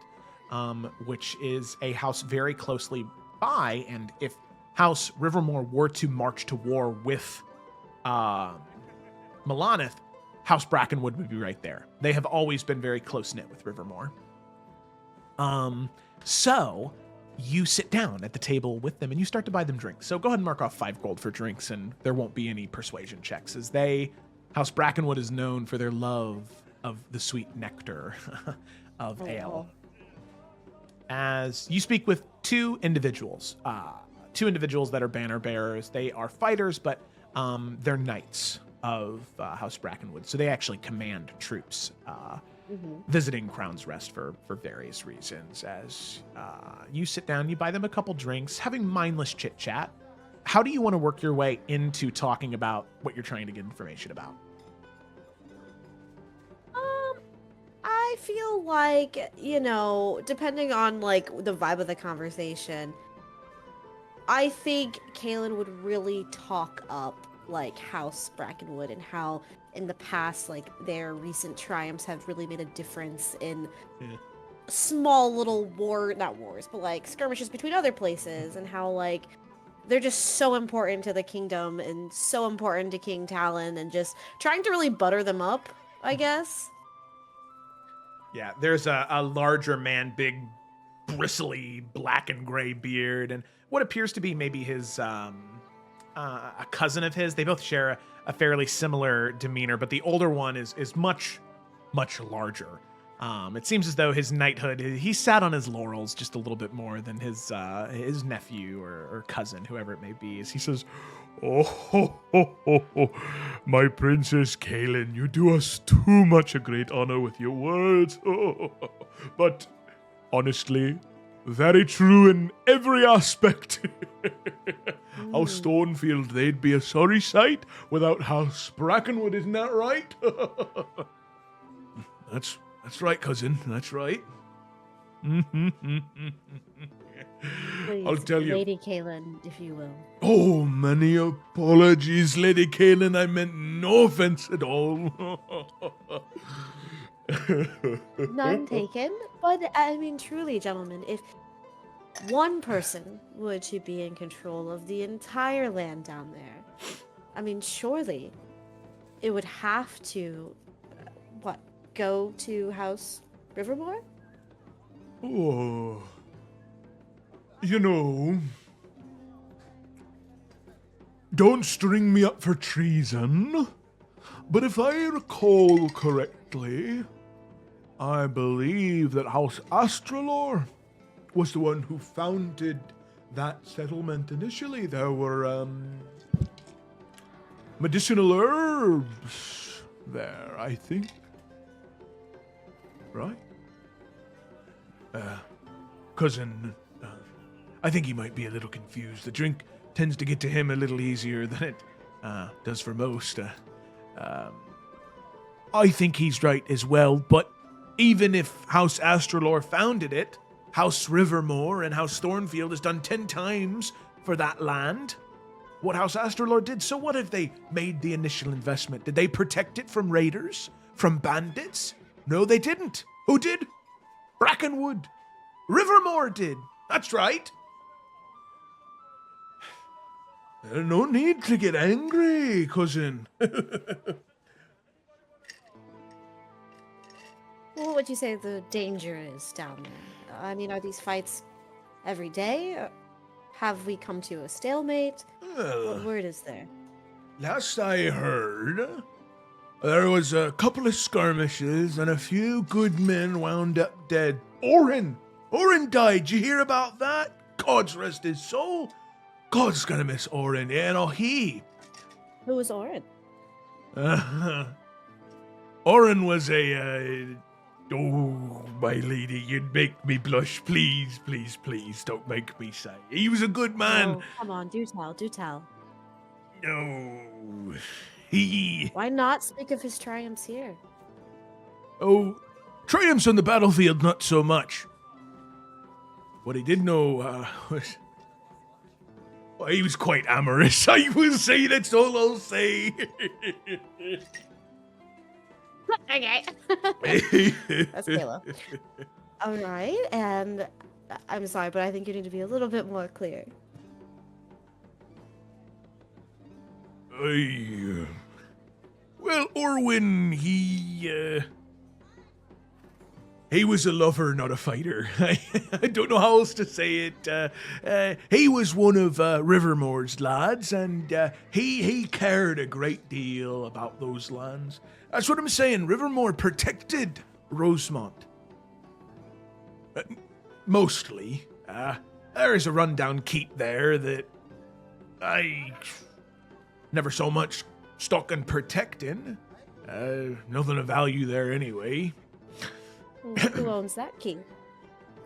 which is a house very closely by. And if House Rivermore were to march to war with Melanith, House Brackenwood would be right there. They have always been very close-knit with Rivermore. So you sit down at the table with them and you start to buy them drinks. So go ahead and mark off 5 gold for drinks, and there won't be any persuasion checks, as House Brackenwood is known for their love of the sweet nectar of ale. As you speak with two individuals that are banner bearers. They are fighters, but they're knights of House Brackenwood, so they actually command troops visiting Crown's Rest for various reasons. As you sit down, you buy them a couple drinks, having mindless chit-chat. How do you want to work your way into talking about what you're trying to get information about? I feel like, depending on, like, the vibe of the conversation, I think Kaylin would really talk up, like, House Brackenwood and how in the past, like, their recent triumphs have really made a difference in small little not wars, but, like, skirmishes between other places, and how, like, they're just so important to the kingdom and so important to King Talon, and just trying to really butter them up, I guess. Yeah, there's a larger man, big, bristly, black and gray beard, and what appears to be maybe his a cousin of his. They both share a fairly similar demeanor, but the older one is much, much larger. It seems as though his knighthood, he sat on his laurels just a little bit more than his nephew or cousin, whoever it may be. As he says, "Oh, my Princess Kaylin, you do us too much a great honor with your words. But honestly, very true in every aspect. House Thornfield, they'd be a sorry sight without House Brackenwood, isn't that right?" That's right, cousin. That's right. Please, I'll tell you. Lady Kaylin, if you will. Oh, many apologies, Lady Kaylin. I meant no offense at all. None taken. But, I mean, truly, gentlemen, if one person were to be in control of the entire land down there, I mean, surely it would have to, go to House Rivermore? Oh, don't string me up for treason, but if I recall correctly, I believe that House Astralor was the one who founded that settlement initially. There were medicinal herbs there, I think. Right? Cousin, I think he might be a little confused. The drink tends to get to him a little easier than it does for most. I think he's right as well, but even if House Astralor founded it, House Rivermore and House Thornfield has done 10 times for that land what House Astralor did. So what if they made the initial investment? Did they protect it from raiders? From bandits? No, they didn't. Who did? Brackenwood. Rivermore did. That's right. No need to get angry, cousin. What would you say the danger is down there? I mean, are these fights every day? Have we come to a stalemate? What word is there? Last I heard, there was a couple of skirmishes and a few good men wound up dead. Orin died. Did you hear about that? God's rest his soul. God's gonna miss Orin. Yeah, no, Who was Orin? Oren was a, oh, my lady, you'd make me blush. Please, please, please, don't make me say. He was a good man. No, come on, do tell. No, he... Why not speak of his triumphs here? Oh, triumphs on the battlefield, not so much. What I did know was... Well, he was quite amorous, I will say, that's all I'll say. Okay. That's Kayla. All right, and I'm sorry, but I think you need to be a little bit more clear. Well, Orwin, he was a lover, not a fighter. I don't know how else to say it. He was one of Rivermore's lads, and he cared a great deal about those lands. That's what I'm saying. Rivermore protected Rosemont. Mostly. There is a rundown keep there that I never so much stock and protecting. Nothing of value there anyway. Who owns that key?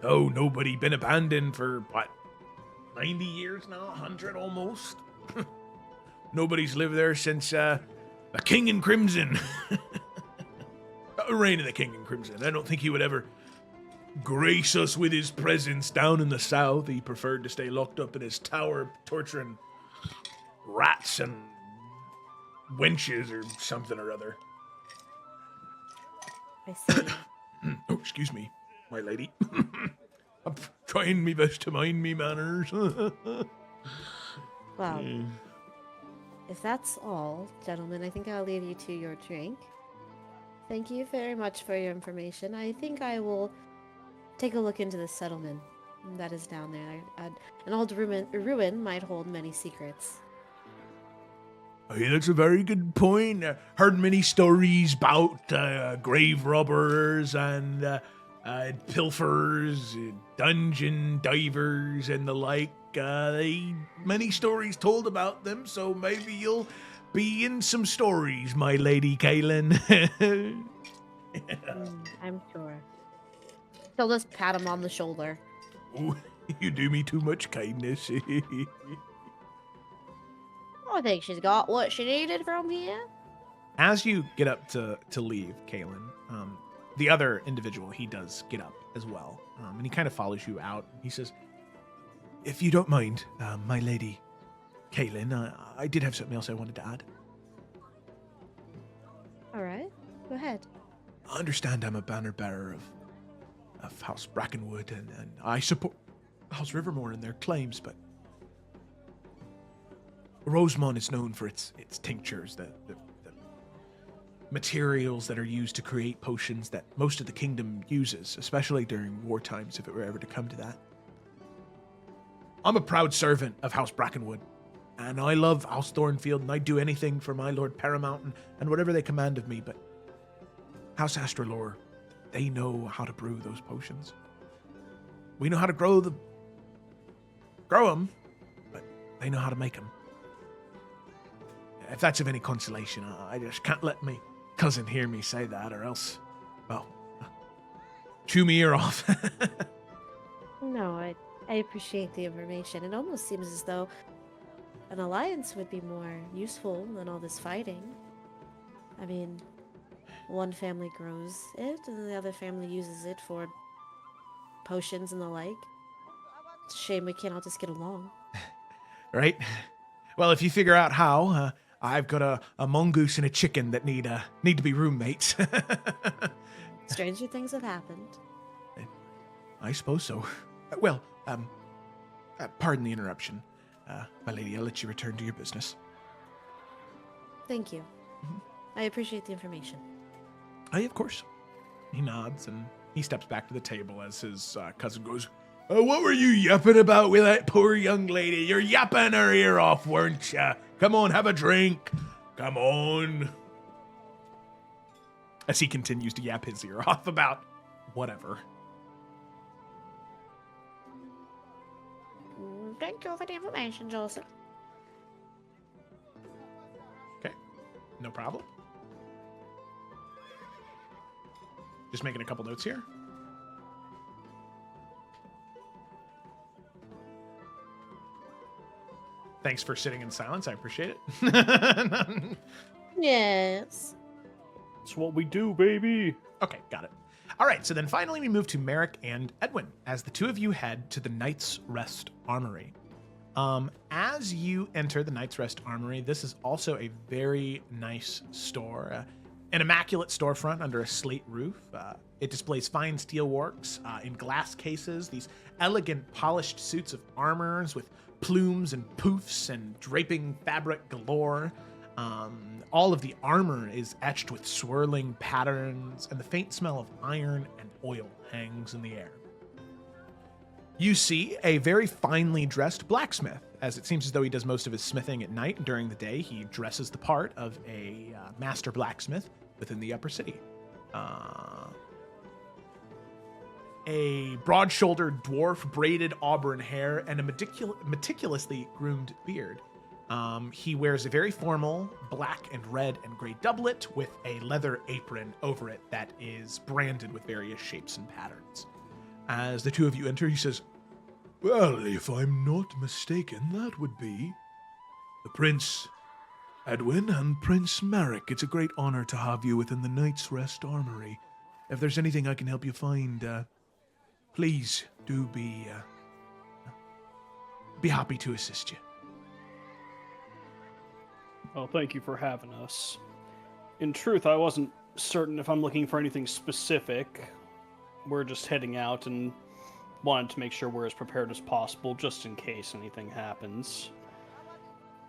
Oh, nobody. Been abandoned for, what, 90 years now? 100 almost? Nobody's lived there since the King in Crimson. Reign of the King in Crimson. I don't think he would ever grace us with his presence down in the south. He preferred to stay locked up in his tower, torturing rats and wenches or something or other. I see. Oh, excuse me, my lady. I'm trying my best to mind me manners. Well, if that's all, gentlemen, I think I'll leave you to your drink. Thank you very much for your information. I think I will take a look into the settlement that is down there. An old ruin might hold many secrets. Hey, that's a very good point. Heard many stories about grave robbers and pilfers, dungeon divers, and the like. Many stories told about them, so maybe you'll be in some stories, my lady Kaylin. I'm sure. She'll just pat him on the shoulder. Oh, you do me too much kindness. I think she's got what she needed from here. As you get up to leave, Kaylin, the other individual, he does get up as well. And he kind of follows you out. He says, if you don't mind, my lady Kaylin, I did have something else I wanted to add. All right, go ahead. I understand I'm a banner bearer of House Brackenwood, and I support House Rivermore in their claims, but Rosemont is known for its tinctures, the materials that are used to create potions that most of the kingdom uses, especially during war times, if it were ever to come to that. I'm a proud servant of House Brackenwood, and I love House Thornfield, and I'd do anything for my Lord Paramount and whatever they command of me, but House Astralore, they know how to brew those potions. We know how to grow them, but they know how to make them. If that's of any consolation, I just can't let my cousin hear me say that, or else, well, chew me ear off. No, I appreciate the information. It almost seems as though an alliance would be more useful than all this fighting. I mean, one family grows it, and the other family uses it for potions and the like. It's a shame we can't all just get along. Right? Well, if you figure out how, I've got a mongoose and a chicken that need to be roommates. Stranger things have happened. I suppose so. Well, pardon the interruption. My lady, I'll let you return to your business. Thank you. I appreciate the information. Aye, of course. He nods and he steps back to the table as his cousin goes, what were you yapping about with that poor young lady? You're yapping her ear off, weren't ya? Come on, have a drink. Come on. As he continues to yap his ear off about whatever. Thank you for the information, Joseph. Okay, no problem. Just making a couple notes here. Thanks for sitting in silence. I appreciate it. Yes. That's what we do, baby. Okay, got it. All right, so then finally we move to Merrick and Edwin as the two of you head to the Knight's Rest Armory. As you enter the Knight's Rest Armory, this is also a very nice store. An immaculate storefront under a slate roof. It displays fine steel works in glass cases, these elegant polished suits of armors with plumes and poofs and draping fabric galore. All of the armor is etched with swirling patterns, and the faint smell of iron and oil hangs in the air. You see a very finely dressed blacksmith, as it seems as though he does most of his smithing at night. During the day, he dresses the part of a master blacksmith within the upper city. A broad-shouldered dwarf, braided auburn hair, and a meticulously groomed beard. He wears a very formal black and red and gray doublet with a leather apron over it that is branded with various shapes and patterns. As the two of you enter, he says, "Well, if I'm not mistaken, that would be the Prince Edwin and Prince Merrick. It's a great honor to have you within the Knight's Rest Armory. If there's anything I can help you find, please do be happy to assist you." Well, thank you for having us. In truth, I wasn't certain if I'm looking for anything specific. We're just heading out and wanted to make sure we're as prepared as possible just in case anything happens.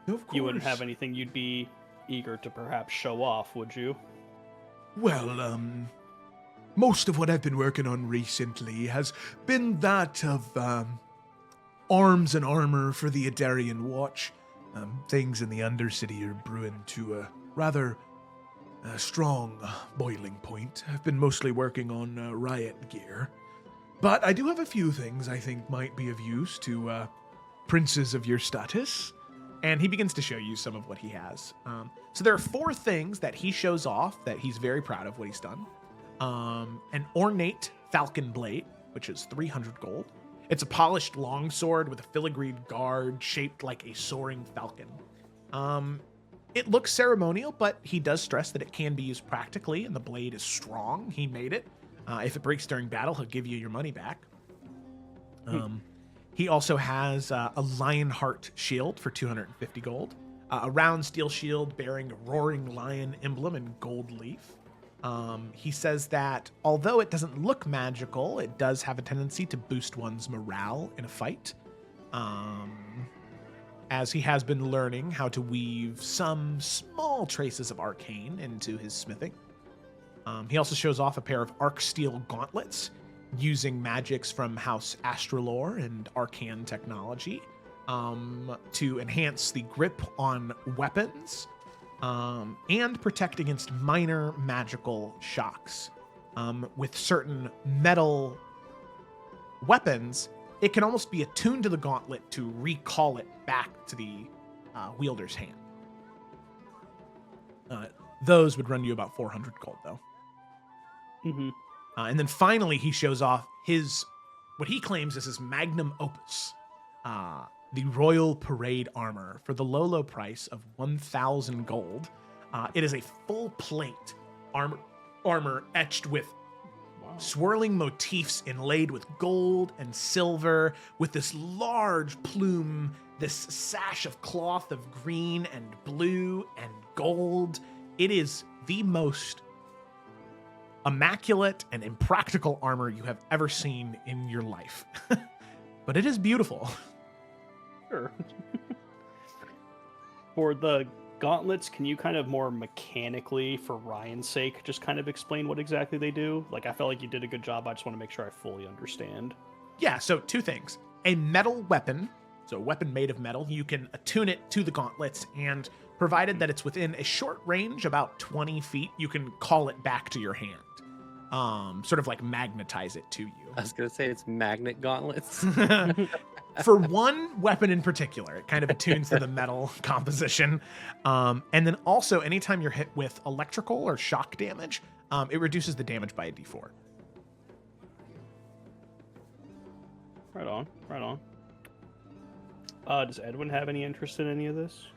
Of course. You wouldn't have anything you'd be eager to perhaps show off, would you? Well, most of what I've been working on recently has been that of arms and armor for the Adarian Watch. Things in the Undercity are brewing to a rather strong boiling point. I've been mostly working on riot gear. But I do have a few things I think might be of use to princes of your status. And he begins to show you some of what he has. So there are 4 things that he shows off that he's very proud of what he's done. An ornate falcon blade, which is 300 gold. It's a polished longsword with a filigreed guard shaped like a soaring falcon. It looks ceremonial, but he does stress that it can be used practically, and the blade is strong. He made it. If it breaks during battle, he'll give you your money back. He also has a Lionheart shield for 250 gold, a round steel shield bearing a roaring lion emblem in gold leaf. He says that although it doesn't look magical, it does have a tendency to boost one's morale in a fight, as he has been learning how to weave some small traces of arcane into his smithing. He also shows off a pair of arc steel gauntlets using magics from House Astralore and Arcane technology to enhance the grip on weapons and protect against minor magical shocks. With certain metal weapons, it can almost be attuned to the gauntlet to recall it back to the wielder's hand. Those would run you about 400 gold, though. Mm-hmm. And then finally, he shows off what he claims is his magnum opus, the Royal Parade armor for the low price of 1,000 gold. It is a full plate armor etched with swirling motifs inlaid with gold and silver, with this large plume, this sash of cloth of green and blue and gold. It is the most immaculate and impractical armor you have ever seen in your life. But it is beautiful. Sure. For the gauntlets, can you kind of more mechanically, for Ryan's sake, just kind of explain what exactly they do? Like, I felt like you did a good job. I just want to make sure I fully understand. Yeah, so 2 things. A metal weapon, so a weapon made of metal, you can attune it to the gauntlets, and provided that it's within a short range, about 20 feet, you can call it back to your hand. Sort of like magnetize it to you. I was gonna say it's magnet gauntlets. for one weapon in particular, it kind of attunes to the metal composition. And then also, anytime you're hit with electrical or shock damage, it reduces the damage by a d4. Right on, right on. Does Edwin have any interest in any of this?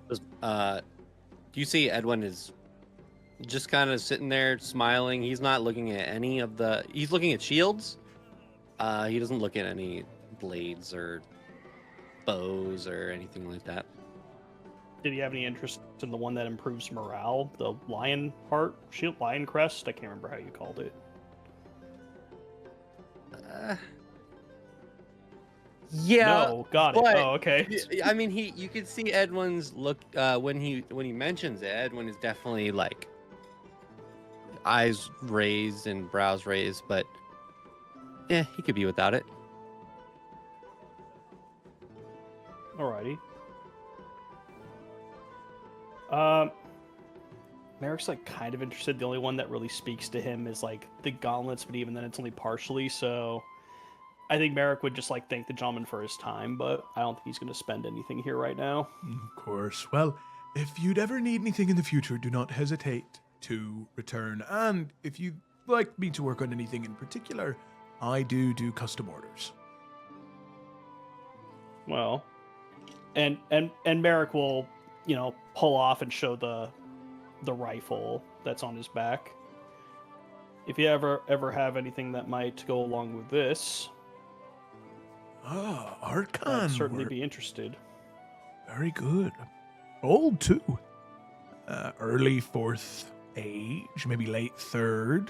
Do you see Edwin is just kind of sitting there smiling? He's not looking at any of the... He's looking at shields. He doesn't look at any blades or bows or anything like that. Did he have any interest in the one that improves morale? The lion heart shield, lion crest? I can't remember how you called it. Yeah. No, got it. but- Oh, okay. I mean, you could see Edwin's look when he mentions it. Edwin is definitely like eyes raised and brows raised, but yeah, he could be without it. Alrighty. Merrick's like kind of interested. The only one that really speaks to him is like the gauntlets, but even then it's only partially. So I think Merrick would just like thank the gentleman for his time, but I don't think he's going to spend anything here right now. Of course. Well, if you'd ever need anything in the future, do not hesitate to return. And if you'd like me to work on anything in particular, I do custom orders. Well, and Merrick will, pull off and show the rifle that's on his back. If you ever have anything that might go along with this, Archon. I'd certainly be interested. Very good. Old, too. Early 4th age, maybe late 3rd.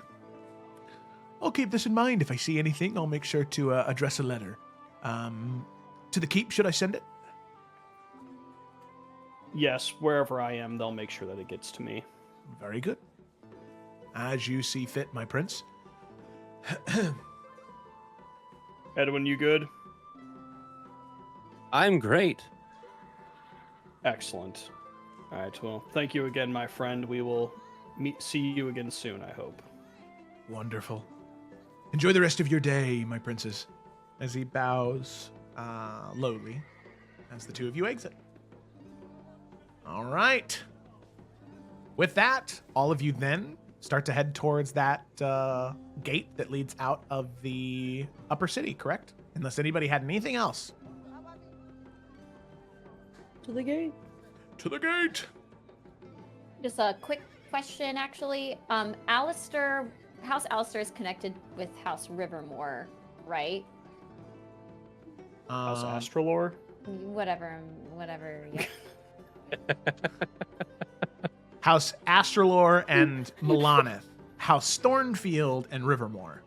I'll keep this in mind. If I see anything, I'll make sure to address a letter. To the keep, should I send it? Yes, wherever I am, they'll make sure that it gets to me. Very good. As you see fit, my prince. Edwin, you good? I'm great. Excellent. All right, well, thank you again, my friend. We will see you again soon, I hope. Wonderful. Enjoy the rest of your day, my princes. As he bows lowly as the two of you exit. All right. With that, all of you then start to head towards that gate that leads out of the upper city, correct? Unless anybody had anything else. To the gate. To the gate. Just a quick question, actually. Alistair, House Alistair is connected with House Rivermore, right? How's Astrolore? Whatever, yeah. House Astrolore and Milaneth. House Thornfield and Rivermore.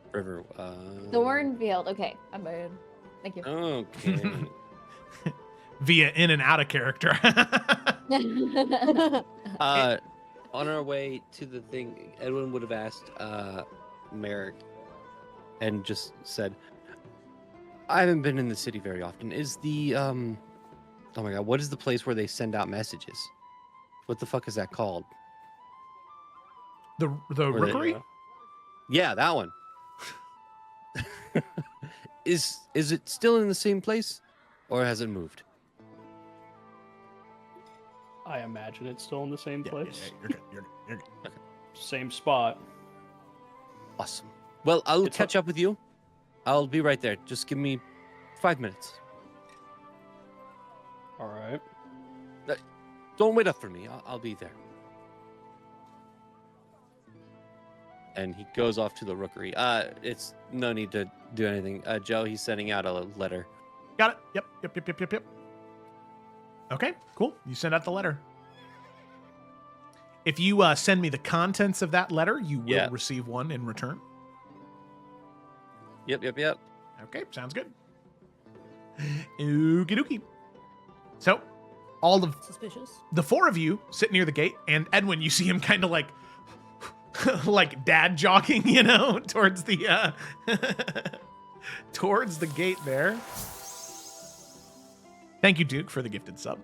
Thornfield. Okay, I'm good. Thank you. Okay. Via in and out of character. On our way to the thing, Edwin would have asked Merrick and just said, I haven't been in the city very often. Is the oh my god, what is the place where they send out messages? What the fuck is that called? The Where they- rookery? Yeah, that one. Is it still in the same place, or has it moved? I imagine it's still in the same place. You're good. You're good. Same spot. Awesome. Well, I'll It's catch up with you. I'll be right there. Just give me 5 minutes. All right. Don't wait up for me. I'll be there. And he goes off to the rookery. It's no need to do anything. Joe, he's sending out a letter. Got it. Yep. Okay, cool. You send out the letter. If you send me the contents of that letter, you will receive one in return. Yep. Okay, sounds good. Okie dokie. So, all of Suspicious. the four of you sit near the gate, and Edwin, you see him kind of like like dad jogging, towards the towards the gate there. Thank you, Duke, for the gifted sub.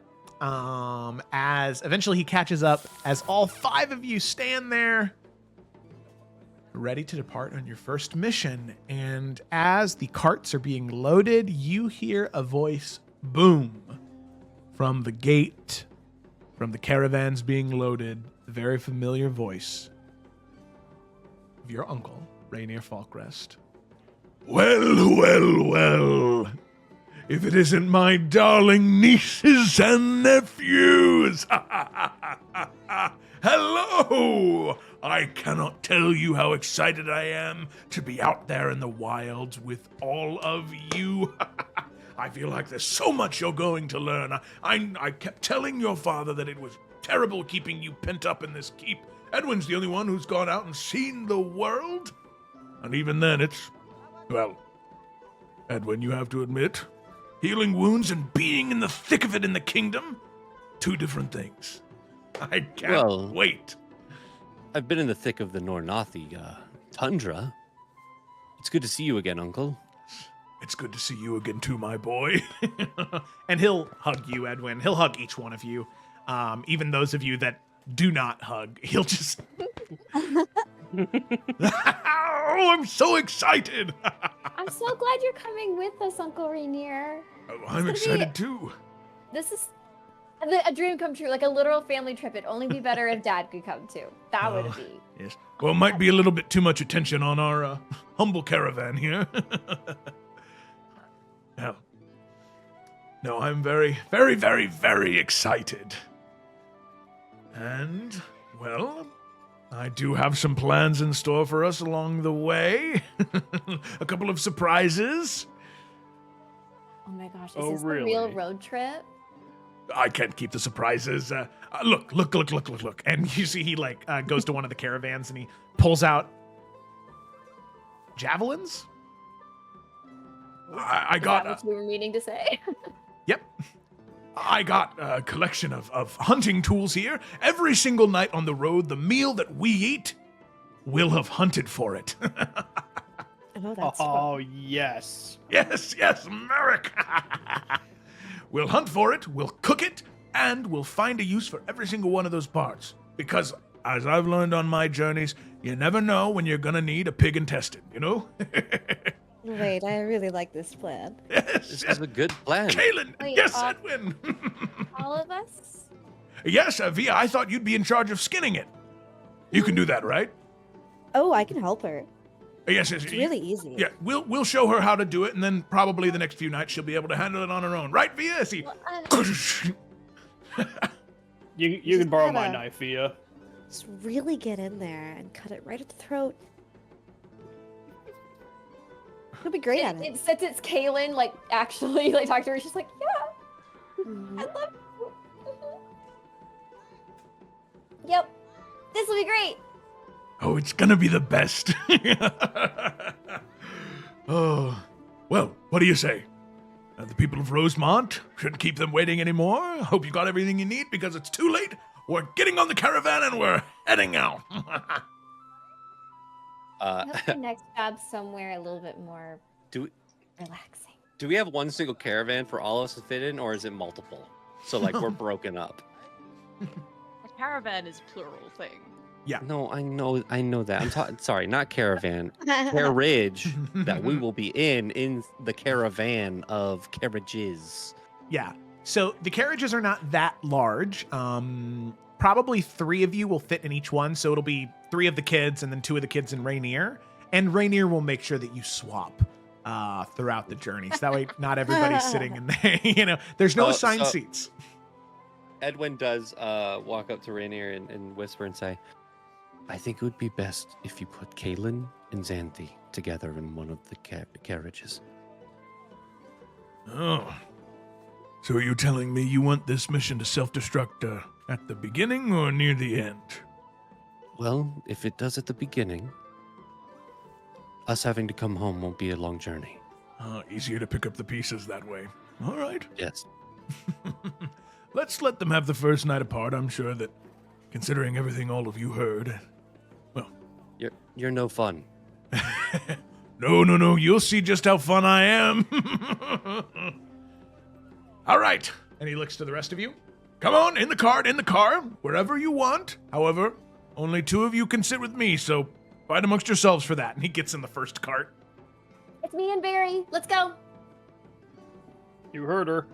As eventually he catches up, as all five of you stand there ready to depart on your first mission. And as the carts are being loaded, you hear a voice boom from the gate, from the caravans being loaded, the very familiar voice of your uncle, Rainier Falkrest. Well, well, well. If it isn't my darling nieces and nephews. Hello! I cannot tell you how excited I am to be out there in the wilds with all of you. I feel like there's so much you're going to learn. I kept telling your father that it was terrible keeping you pent up in this keep. Edwin's the only one who's gone out and seen the world. And even then, it's, well, Edwin, you have to admit, healing wounds and being in the thick of it in the kingdom, two different things. I can't wait. I've been in the thick of the Nornathi tundra. It's good to see you again, Uncle. It's good to see you again too, my boy. And he'll hug you, Edwin. He'll hug each one of you. Even those of you that do not hug. He'll just... Oh, I'm so excited. I'm so glad you're coming with us, Uncle Rainier. Oh, I'm excited too. This is a dream come true, like a literal family trip. It'd only be better if Dad could come too. That would be. Yes. Well, it might be a little bit too much attention on our humble caravan here. No, I'm very, very, very, very excited. And, well, I do have some plans in store for us along the way. A couple of surprises. Oh my gosh, is this the real road trip? I can't keep the surprises. Look. And you see he goes to one of the caravans and he pulls out javelins. I got what you were meaning to say. Yep. I got a collection of hunting tools here. Every single night on the road, the meal that we eat, we'll have hunted for it. Oh, that's yes. Yes, Merrick. We'll hunt for it, we'll cook it, and we'll find a use for every single one of those parts. Because, as I've learned on my journeys, you never know when you're gonna need a pig intestine, you know? Wait, I really like this plan. Yes, This is a good plan. Kaylin! Wait, Yes, Edwin! All of us? Yes, Via, I thought you'd be in charge of skinning it. You can do that, right? Oh, I can help her. Yes, It's really easy. Yeah, we'll show her how to do it, and then probably the next few nights she'll be able to handle it on her own. Right, Via? See? Well, You can borrow my gotta- knife, Via. Just really get in there and cut it right at the throat. You'll be great at it. Since it's Kaylin, actually, talk to her, she's like, yeah, Mhm. I love you. Yep, this will be great. Oh, it's gonna be the best. Oh, well, what do you say? The people of Rosemont shouldn't keep them waiting anymore. Hope you got everything you need because it's too late. We're getting on the caravan and we're heading out. I hope your next job's somewhere a little bit more Do relaxing. we have one single caravan for all of us to fit in, or is it multiple? So we're broken up. A caravan is plural thing. No, I know that. I'm talking. Sorry, not caravan. Carriage that we will be in the caravan of carriages. Yeah. So the carriages are not that large. Probably 3 of you will fit in each one. So it'll be 3 of the kids and then 2 of the kids in Rainier. And Rainier will make sure that you swap throughout the journey. So that way not everybody's sitting in there. There's no assigned seats. Edwin does walk up to Rainier and whisper and say, I think it would be best if you put Kaylin and Xanthi together in one of the carriages. Oh. So are you telling me you want this mission to self-destruct at the beginning or near the end? Well, if it does at the beginning, us having to come home won't be a long journey. Easier to pick up the pieces that way. All right. Yes. Let's let them have the first night apart. I'm sure that, considering everything all of you heard, well... You're no fun. No. You'll see just how fun I am. All right. And he looks to the rest of you. Come on, in the car, wherever you want. However, only 2 of you can sit with me, so Fight amongst yourselves for that. And he gets in the first cart. It's me and Barry. Let's go. You heard her.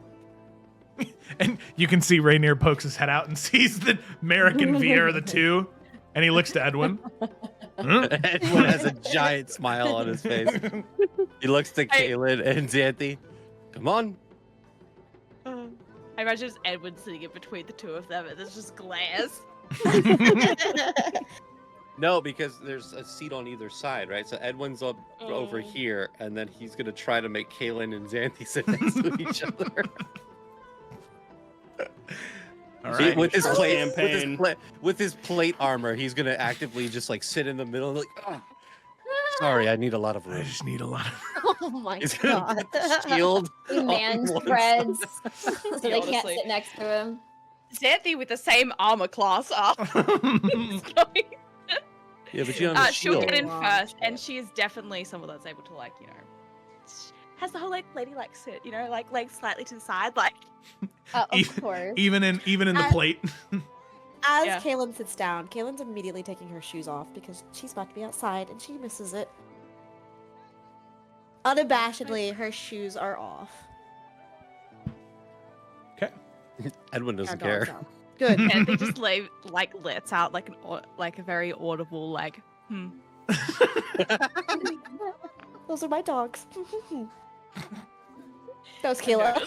And you can see Rainier pokes his head out and sees that Merrick and Via are the two. And he looks to Edwin. Huh? Edwin has a giant smile on his face. He looks to Kaylin and Xanthi. Come on. I imagine it's Edwin sitting in between the two of them, and there's just glares. No, because there's a seat on either side, right? So Edwin's up over here, and then he's gonna try to make Kaylin and Xanthi sit next to each other. All right. With his plate, Campaign. with his plate armor, he's gonna actively just like sit in the middle, and like, oh, sorry, I need a lot of I room. just need a lot of... Oh my He's gonna god. put the shield. He on man one spreads side. so they can't Honestly. sit next to him. Xanthi with the same armor class up. Yeah, but she on the She'll shield. get in Wow. first, and she is definitely someone that's able to, like, you know, has the whole like ladylike sit, you know, like legs slightly to the side, like. Of Even- course. even in the I- plate. As Yeah. Kaylin sits down, Kaylin's immediately taking her shoes off because she's about to be outside and she misses it. Unabashedly, her shoes are off. Okay. Edwin Our doesn't dog's care. out. Good. And they just lets out like like a very audible like Those are my dogs. That was Kayla.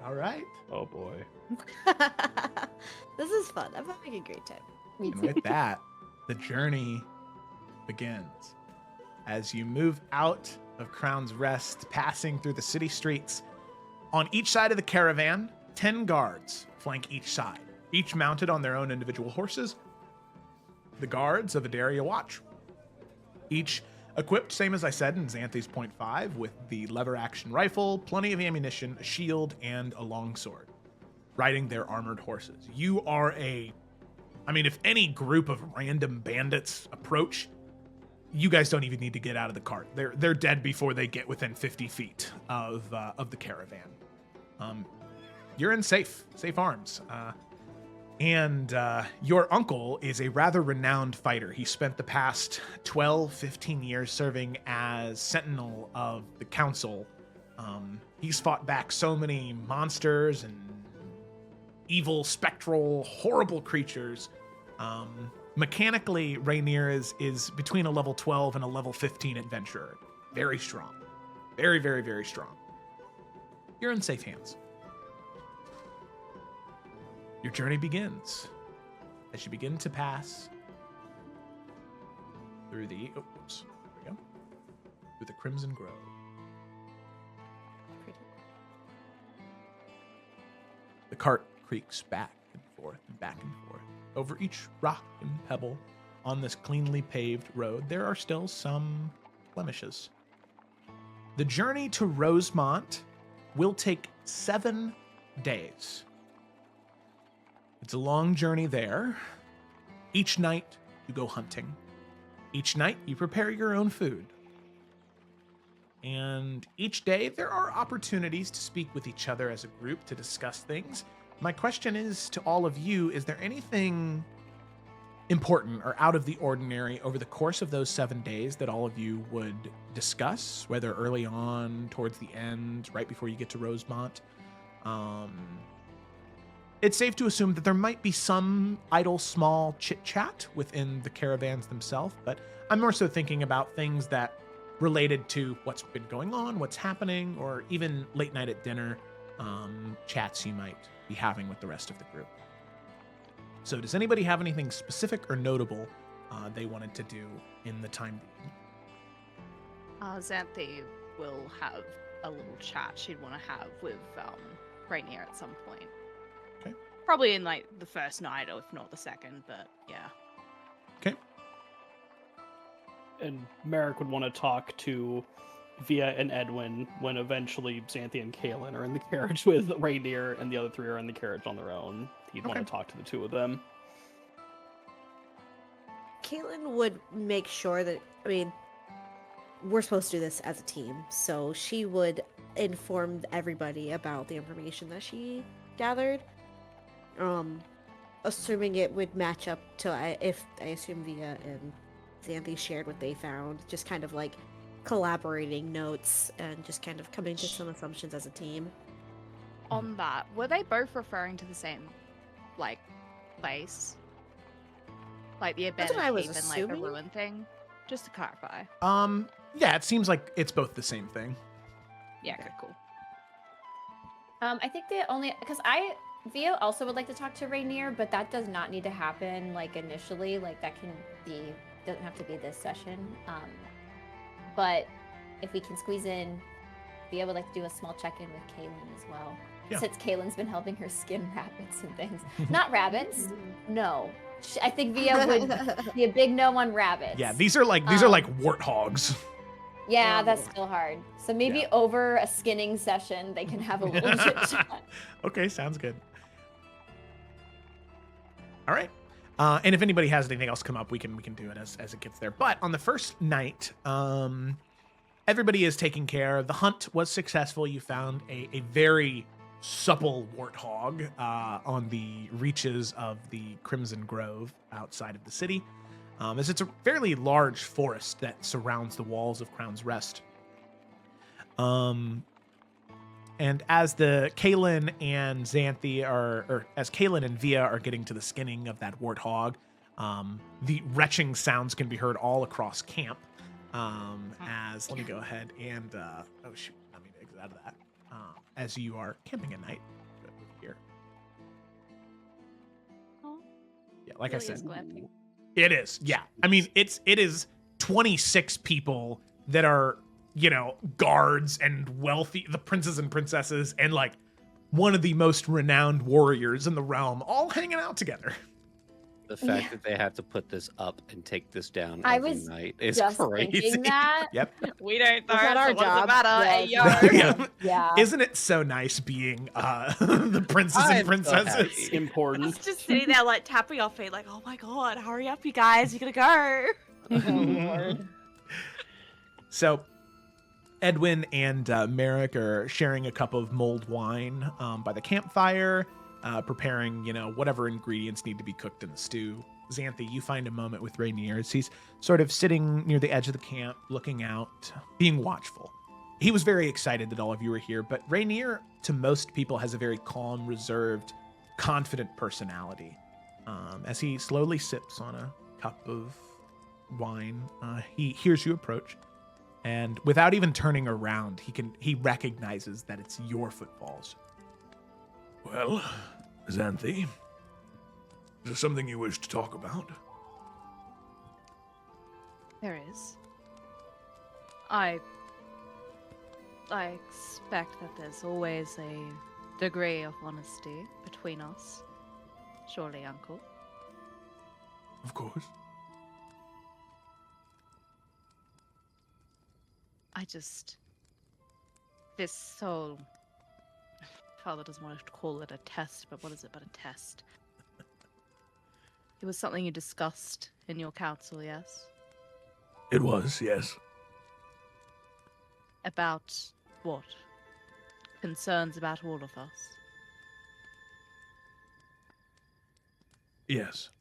All right. Oh boy. This is fun. I'm having a great time. Me And too. with that, the journey begins. As you move out of Crown's Rest, passing through the city streets, on each side of the caravan, 10 guards flank each side, each mounted on their own individual horses. The guards of Adaria watch. Each equipped, same as I said, in Xanthi's .5, with the lever-action rifle, plenty of ammunition, a shield, and a longsword, riding their armored horses. You are if any group of random bandits approach, you guys don't even need to get out of the cart. They're dead before they get within 50 feet of the caravan. You're in safe arms. And your uncle is a rather renowned fighter. He spent the past 12, 15 years serving as sentinel of the council. He's fought back so many monsters and evil, spectral, horrible creatures. Mechanically, Rainier is between a level 12 and a level 15 adventurer. Very strong. Very, very, very strong. You're in safe hands. Your journey begins as you begin to pass through the there we go. Through the Crimson Grove. The cart creaks back and forth and back and forth. Over each rock and pebble on this cleanly paved road, there are still some blemishes. The journey to Rosemont will take 7 days. It's a long journey there. Each night, you go hunting. Each night, you prepare your own food. And each day, there are opportunities to speak with each other as a group to discuss things. My question is to all of you, is there anything important or out of the ordinary over the course of those 7 days that all of you would discuss, whether early on, towards the end, right before you get to Rosemont? It's safe to assume that there might be some idle, small chit-chat within the caravans themselves, but I'm more so thinking about things that related to what's been going on, what's happening, or even late night at dinner chats you might be having with the rest of the group. So does anybody have anything specific or notable they wanted to do in the time being? Xanthi will have a little chat she'd want to have with Rainier at some point. Okay. Probably in like the first night, or if not the second, but yeah. Okay. And Merrick would want to talk to Via and Edwin when eventually Xanthi and Kaylin are in the carriage with Rainier and the other three are in the carriage on their own. He'd want Okay. to talk to the two of them. Caitlin would make sure that, we're supposed to do this as a team, so she would inform everybody about the information that she gathered. assuming it would match up to if I assume Via and Xanthi shared what they found, just kind of like collaborating notes and just kind of coming to some assumptions as a team. On that, were they both referring to the same, like, place? Like the That's what I abandoned was keep and like the assuming. ruin thing? Just to clarify. Yeah, it seems like it's both the same thing. Yeah, okay, cool. I think the only because Vio also would like to talk to Rainier, but that does not need to happen like initially. Like that can be doesn't have to be this session. But if we can squeeze in, Vio would like to do a small check-in with Kaylin as well. Yeah. Since Kaylin's been helping her skin rabbits and things. Not rabbits. No. I think Vio would be a big no on rabbits. Yeah, these are like warthogs. Yeah, that's still hard. So maybe over a skinning session, they can have a little chit chat. Okay, sounds good. All right. And if anybody has anything else come up, we can do it as it gets there. But on the first night, everybody is taken care of. The hunt was successful. You found a very supple warthog on the reaches of the Crimson Grove outside of the city. As it's a fairly large forest that surrounds the walls of Crown's Rest. And as the Kaylin and Xanthi as Kaylin and Via are getting to the skinning of that warthog, the retching sounds can be heard all across camp. Let me go ahead and oh shoot, let me exit out of that. As you are camping at night, here. Yeah, like Really I said. is glamping. It is, yeah. I mean, it is 26 people that are, guards and wealthy, the princes and princesses, and like one of the most renowned warriors in the realm, all hanging out together. The fact that they have to put this up and take this down I every was night is just crazy. thinking that. Yep. We don't know. It's not our so what does job. it matter? Yeah, Hey, it's yo. not- Yeah. Yeah. Isn't it so nice being the princes I'm and so princesses? happy. Important. It's just sitting there like tapping our feet like, oh my god, hurry up you guys, you gotta go. Oh, Lord. So Edwin and Merrick are sharing a cup of mulled wine by the campfire, preparing, whatever ingredients need to be cooked in the stew. Xanthi, you find a moment with Rainier as he's sort of sitting near the edge of the camp, looking out, being watchful. He was very excited that all of you were here, but Rainier, to most people, has a very calm, reserved, confident personality. As he slowly sips on a cup of wine, he hears you approach, and without even turning around, he recognizes that it's your footfalls. Well, Xanthi, is there something you wish to talk about? There is. I expect that there's always a degree of honesty between us. Surely, Uncle. Of course. This whole... Father doesn't want to call it a test, but what is it but a test? It was something you discussed in your council, yes? It was, yes. About what? Concerns about all of us? Yes.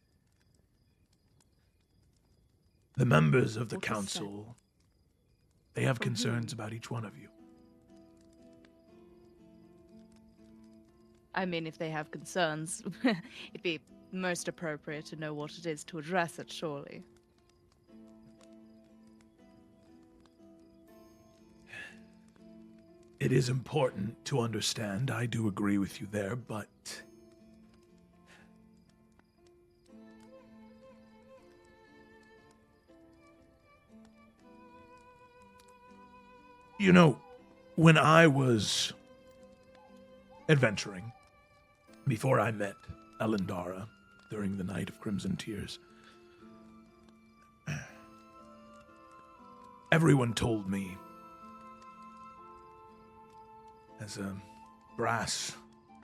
The members of the What was said? council, they have concerns about each one of you. I mean, if they have concerns, it'd be most appropriate to know what it is to address it, surely. It is important to understand, I do agree with you there, but... when I was adventuring, before I met Elendara during the Night of Crimson Tears, everyone told me, as a brass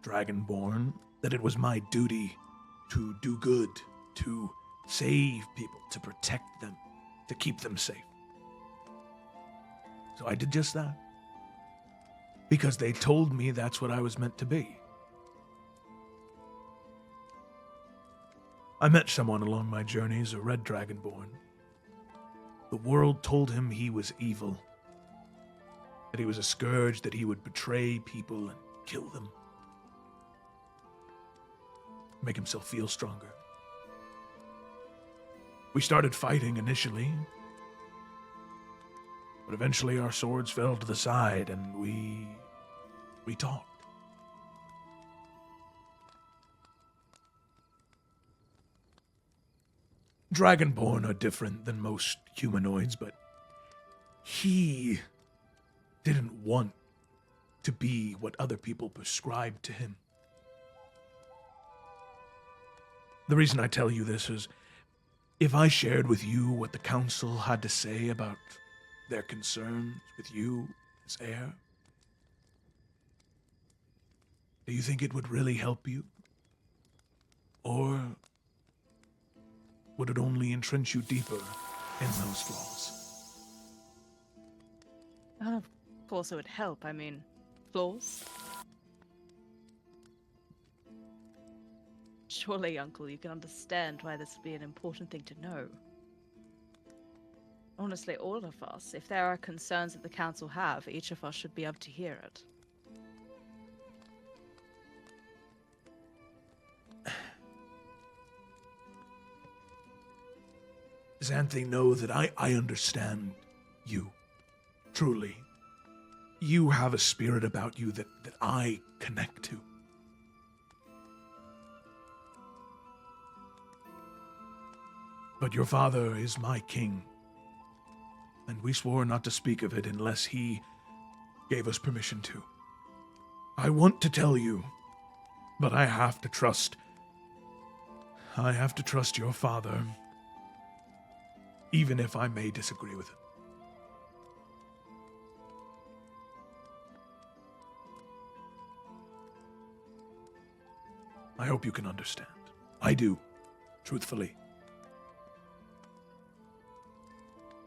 dragonborn, that it was my duty to do good, to save people, to protect them, to keep them safe. So I did just that. Because they told me that's what I was meant to be. I met someone along my journeys, a red dragonborn. The world told him he was evil, that he was a scourge, that he would betray people and kill them, make himself feel stronger. We started fighting initially, but eventually our swords fell to the side and we talked. Dragonborn are different than most humanoids, but he didn't want to be what other people prescribed to him. The reason I tell you this is, if I shared with you what the council had to say about their concerns with you as heir, do you think it would really help you? Or would it only entrench you deeper in those flaws? Of course it would help. I mean, flaws? Surely, Uncle, you can understand why this would be an important thing to know. Honestly, all of us, if there are concerns that the council have, each of us should be able to hear it. Xanthi, know that I understand you. Truly. You have a spirit about you that I connect to. But your father is my king, and we swore not to speak of it unless he gave us permission to. I want to tell you, but I have to trust your father, even if I may disagree with him. I hope you can understand. I do, truthfully.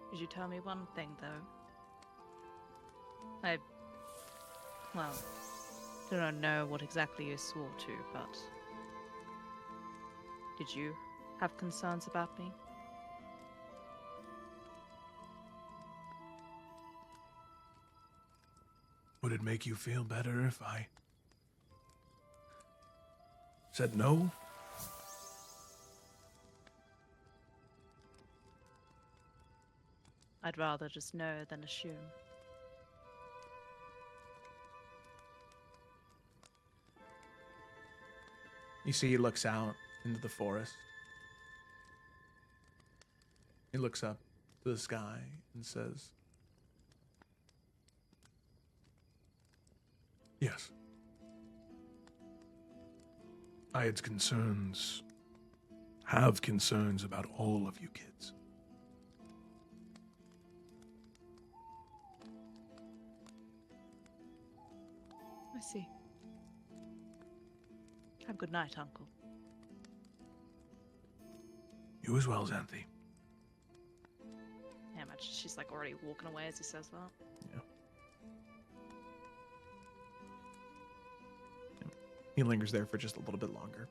Could you tell me one thing, though? I do not know what exactly you swore to, but did you have concerns about me? Would it make you feel better if I said no? I'd rather just know than assume. You see, he looks out into the forest. He looks up to the sky and says, Yes. I have concerns about all of you kids. I see. Have a good night, Uncle. You as well, Xanthi. Yeah, imagine she's like already walking away as he says that. Yeah. He lingers there for just a little bit longer.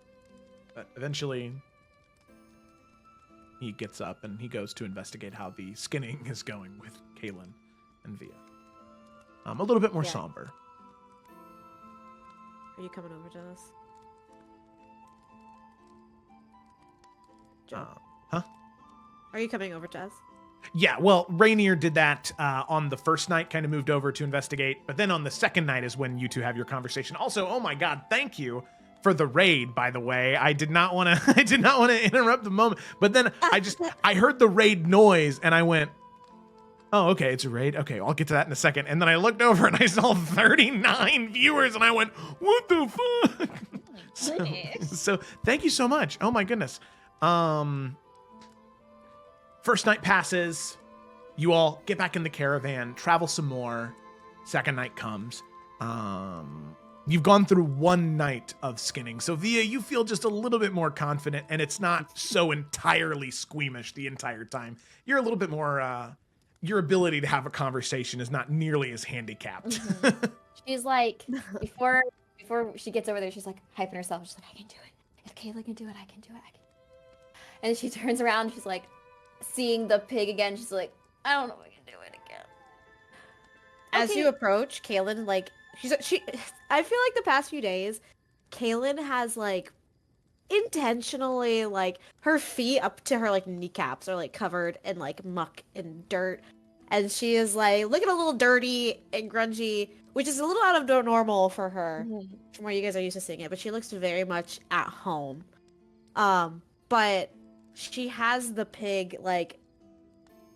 But eventually, he gets up and he goes to investigate how the skinning is going with Kaylin and Via. A little bit more Yeah. somber. Are you coming over to us? Huh? Are you coming over to us? Yeah, well, Rainier did that on the first night, kind of moved over to investigate. But then on the second night is when you two have your conversation. Also, oh my God, thank you for the raid, by the way. I did not want to interrupt the moment. But then I heard the raid noise and I went, oh, okay, it's a raid. Okay, I'll get to that in a second. And then I looked over and I saw 39 viewers and I went, what the fuck? So thank you so much. Oh my goodness. First night passes. You all get back in the caravan, travel some more. Second night comes. You've gone through one night of skinning. So Via, you feel just a little bit more confident and it's not so entirely squeamish the entire time. You're a little bit more, your ability to have a conversation is not nearly as handicapped. Mm-hmm. She's like, before she gets over there, she's like hyping herself. She's like, I can do it. If Kayla can do it, I can do it. And she turns around, she's like, seeing the pig again, she's like, I don't know if I can do it again. As Okay. you approach, Kaylin, like, she I feel like the past few days, Kaylin has, like, intentionally, like, her feet up to her, like, kneecaps are, like, covered in, like, muck and dirt. And she is, like, looking a little dirty and grungy, which is a little out of normal for her, from where you guys are used to seeing it. But she looks very much at home. But she has the pig, like,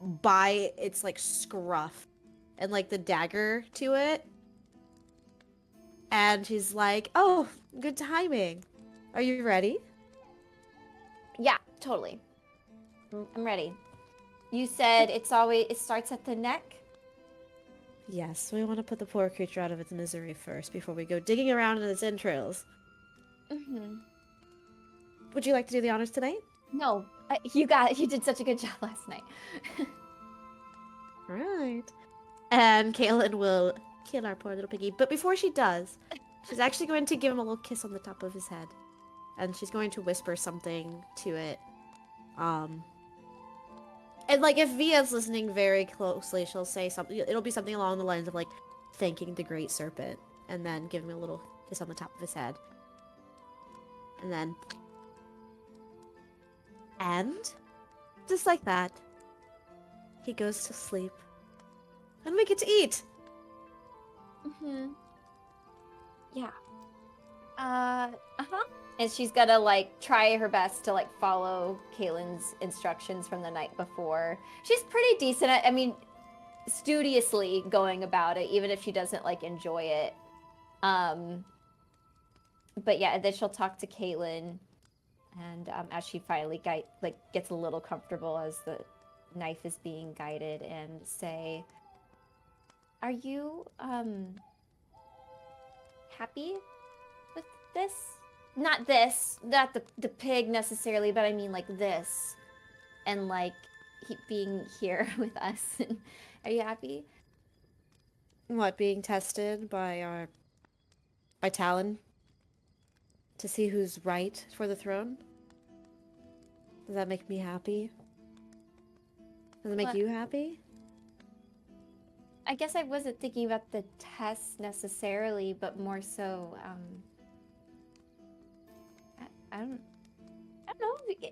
by its, like, scruff and, like, the dagger to it. And she's like, oh, good timing. Are you ready? Yeah, totally. I'm ready. You said it starts at the neck? Yes, we want to put the poor creature out of its misery first before we go digging around in its entrails. Mm-hmm. Would you like to do the honors tonight? No, you did such a good job last night. Right. And Kaylin will kill our poor little piggy. But before she does, she's actually going to give him a little kiss on the top of his head. And she's going to whisper something to it. And, like, if Via's listening very closely, she'll say something. It'll be something along the lines of, like, thanking the great serpent. And then giving him a little kiss on the top of his head. And then... And... just like that, he goes to sleep. And we get to eat! Mm-hmm. Yeah. Uh-huh. And she's gonna, like, try her best to, like, follow Kaylin's instructions from the night before. She's pretty decent at, I mean, studiously going about it, even if she doesn't, like, enjoy it. But yeah, then she'll talk to Kaylin, and as she finally gets a little comfortable as the knife is being guided, and say, are you, happy with this? Not this, not the pig necessarily, but I mean, like, this. And, like, being here with us. Are you happy? What, being tested by Talon? To see who's right for the throne? Does that make me happy? Does it make What? you happy? I guess I wasn't thinking about the test necessarily, but more so, I don't know.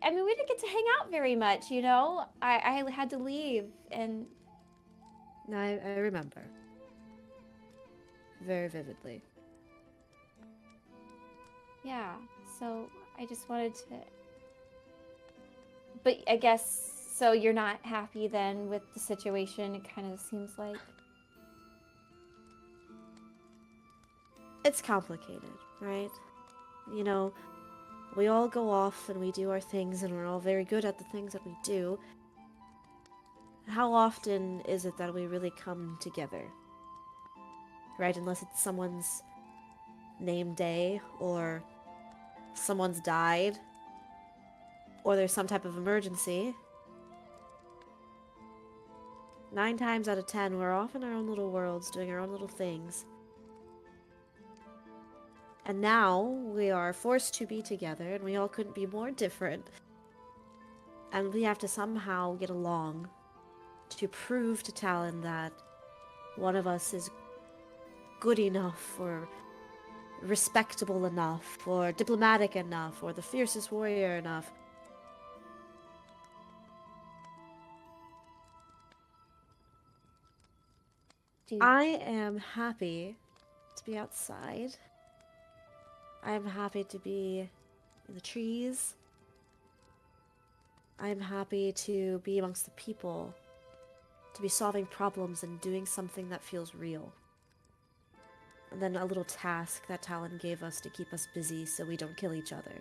I mean, we didn't get to hang out very much, you know? I had to leave, and... No, I remember. Very vividly. Yeah, so I just wanted to... But I guess, so you're not happy then with the situation, it kind of seems like? It's complicated, right? You know, we all go off and we do our things and we're all very good at the things that we do. How often is it that we really come together? Right? Unless it's someone's name day, or someone's died, or there's some type of emergency. 9 times out of 10, we're off in our own little worlds, doing our own little things. And now, we are forced to be together, and we all couldn't be more different. And we have to somehow get along to prove to Talon that one of us is good enough, or respectable enough, or diplomatic enough, or the fiercest warrior enough. I am happy to be outside. I am happy to be in the trees. I am happy to be amongst the people, to be solving problems and doing something that feels real. And then a little task that Talon gave us to keep us busy so we don't kill each other.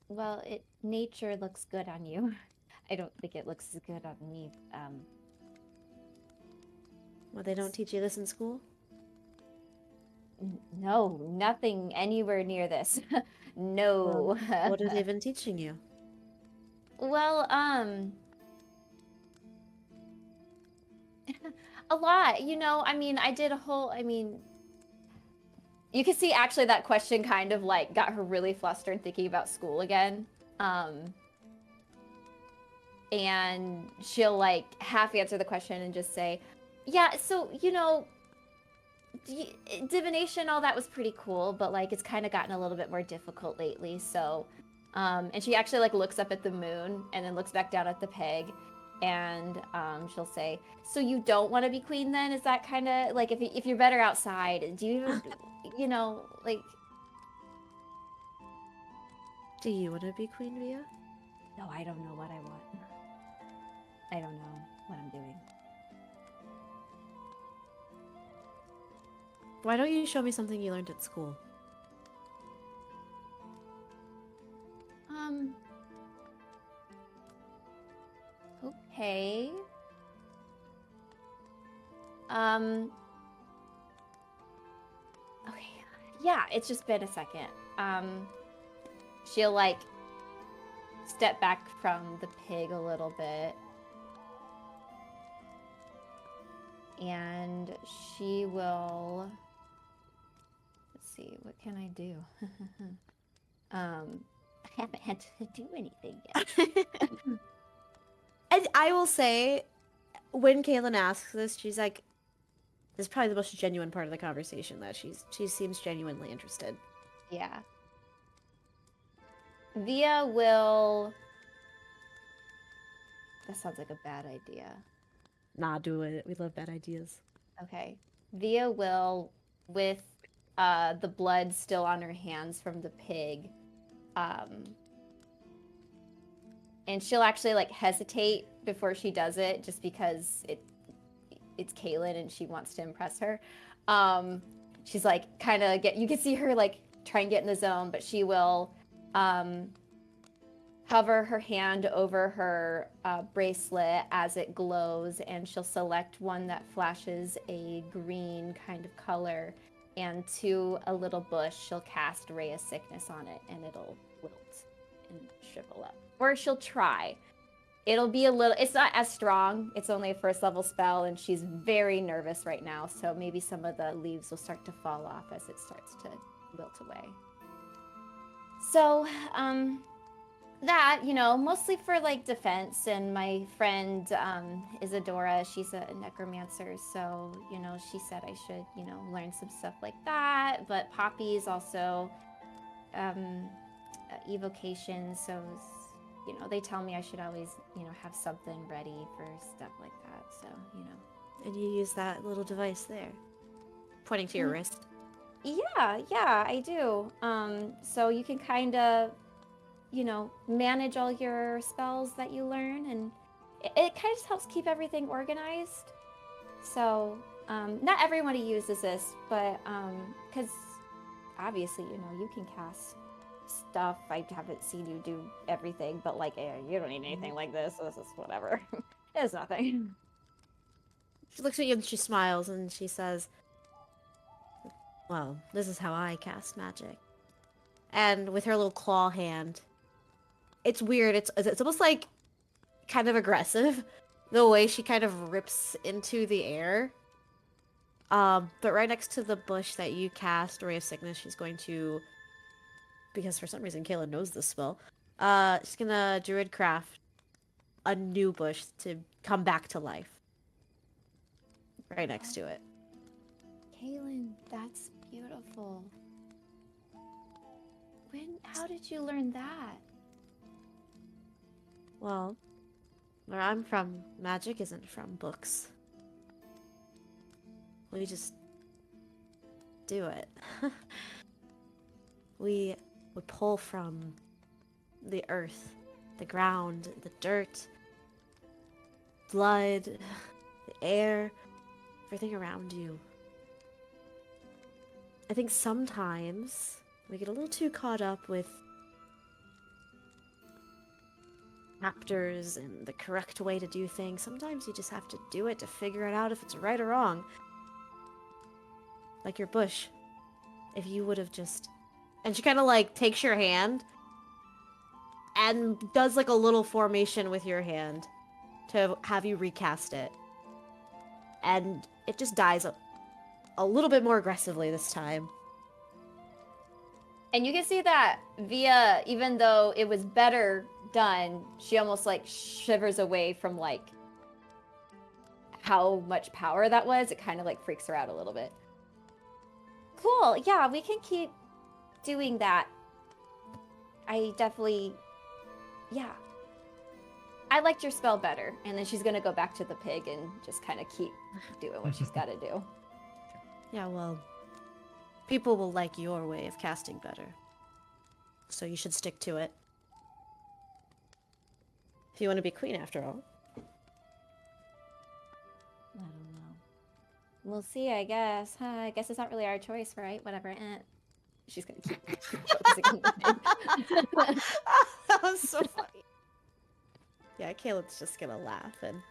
Well, nature looks good on you. I don't think it looks as good on me. Well, they don't teach you this in school? No, nothing anywhere near this. No. Well, what have they been teaching you? Well, a lot, you know, I mean, I did a whole, You can see actually that question kind of like got her really flustered thinking about school again. And she'll like half answer the question and just say, yeah, so, you know, divination, all that was pretty cool, but like it's kind of gotten a little bit more difficult lately. So, and she actually like looks up at the moon and then looks back down at the peg, and she'll say, "So you don't want to be queen then? Is that kind of like if you're better outside? Do you, you know, like?" Do you want to be queen, Via? No, I don't know what I want. I don't know what I'm doing. Why don't you show me something you learned at school? Okay. Okay. Yeah, it's just been a second. She'll like step back from the pig a little bit. And she will, let's see, what can I do? I haven't had to do anything yet. And I will say, when Kaylin asks this, she's like, this is probably the most genuine part of the conversation, that she seems genuinely interested. Yeah. Via will, that sounds like a bad idea. Nah, do it. We love bad ideas. Okay. Via will, with the blood still on her hands from the pig, and she'll actually like hesitate before she does it, just because it's Kaylin and she wants to impress her. She's like kind of you can see her like try and get in the zone, but she will hover her hand over her bracelet as it glows, and she'll select one that flashes a green kind of color, and to a little bush she'll cast Ray of Sickness on it, and it'll wilt and shrivel up. Or she'll try. It'll be a little, it's not as strong, it's only a first level spell, and she's very nervous right now, so maybe some of the leaves will start to fall off as it starts to wilt away. So, that, you know, mostly for like defense. And my friend Isadora, she's a necromancer, so, you know, she said I should, you know, learn some stuff like that. But Poppy's also evocation, so, you know, they tell me I should always, you know, have something ready for stuff like that, so, you know. And you use that little device there, pointing to your wrist. Yeah, I do. So you can kind of, you know, manage all your spells that you learn, and it kind of just helps keep everything organized. So, not everybody uses this, but, because obviously, you know, you can cast stuff. I haven't seen you do everything, but like, you don't need anything like this, so this is whatever. It's nothing. She looks at you and she smiles and she says, well, this is how I cast magic. And with her little claw hand, it's weird. It's almost like kind of aggressive, the way she kind of rips into the air. But right next to the bush that you cast Ray of Sickness, she's going to, because for some reason Kayla knows this spell, she's gonna druidcraft a new bush to come back to life. Right next to it. Kaylin, that's beautiful. How did you learn that? Well, where I'm from, magic isn't from books. We just do it. We pull from the earth, the ground, the dirt, blood, the air, everything around you. I think sometimes we get a little too caught up with chapters and the correct way to do things. Sometimes you just have to do it to figure it out if it's right or wrong. Like your bush. If you would have just... And she kind of like takes your hand and does like a little formation with your hand to have you recast it. And it just dies a little bit more aggressively this time. And you can see that Via, even though it was better done, she almost like shivers away from like how much power that was. It kind of like freaks her out a little bit. Cool. Yeah, we can keep doing that. I definitely, yeah. I liked your spell better. And then she's going to go back to the pig and just kind of keep doing what she's got to do. Yeah, well, people will like your way of casting better. So you should stick to it. If you want to be queen after all. I don't know. We'll see, I guess. I guess it's not really our choice, right? Whatever. She's going to keep focusing on the pig. That was so funny. Yeah, Caleb's just going to laugh and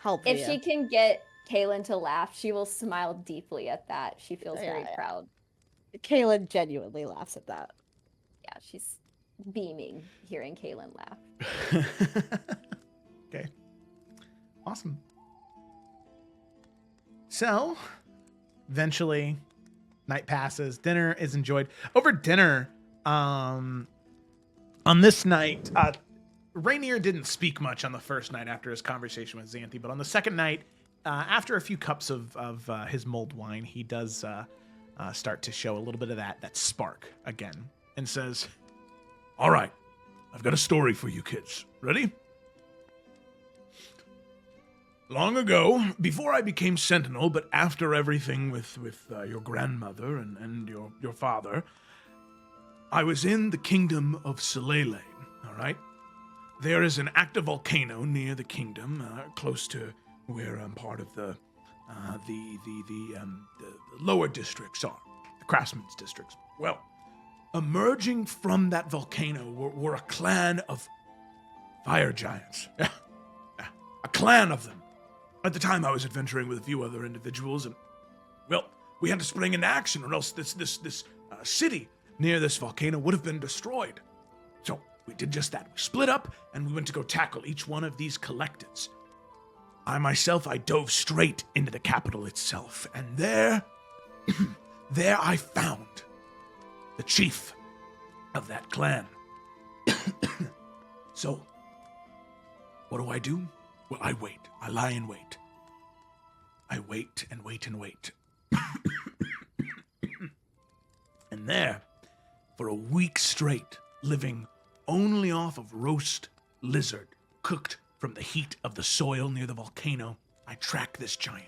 help If Via. she can get Kaylin to laugh, she will smile deeply at that. She feels very proud. Kaylin genuinely laughs at that. Yeah, she's beaming hearing Kaylin laugh. Okay. Awesome. So, eventually, night passes. Dinner is enjoyed. Over dinner, on this night, Rainier didn't speak much on the first night after his conversation with Xanthi, but on the second night, after a few cups of his mulled wine, he does start to show a little bit of that spark again, and says, All right, I've got a story for you kids. Ready? Long ago, before I became Sentinel, but after everything with your grandmother and your father, I was in the kingdom of Solele, all right? There is an active volcano near the kingdom, close to where part of the lower districts are, the craftsmen's districts. Well, emerging from that volcano were a clan of fire giants. A clan of them. At the time, I was adventuring with a few other individuals, and, well, we had to spring into action, or else this city near this volcano would have been destroyed. So we did just that. We split up, and we went to go tackle each one of these collectives. I dove straight into the capital itself, and there I found the chief of that clan. So, what do? Well, I wait. I lie in wait. I wait and wait and wait. And there, for a week straight, living only off of roast lizard cooked from the heat of the soil near the volcano, I track this giant.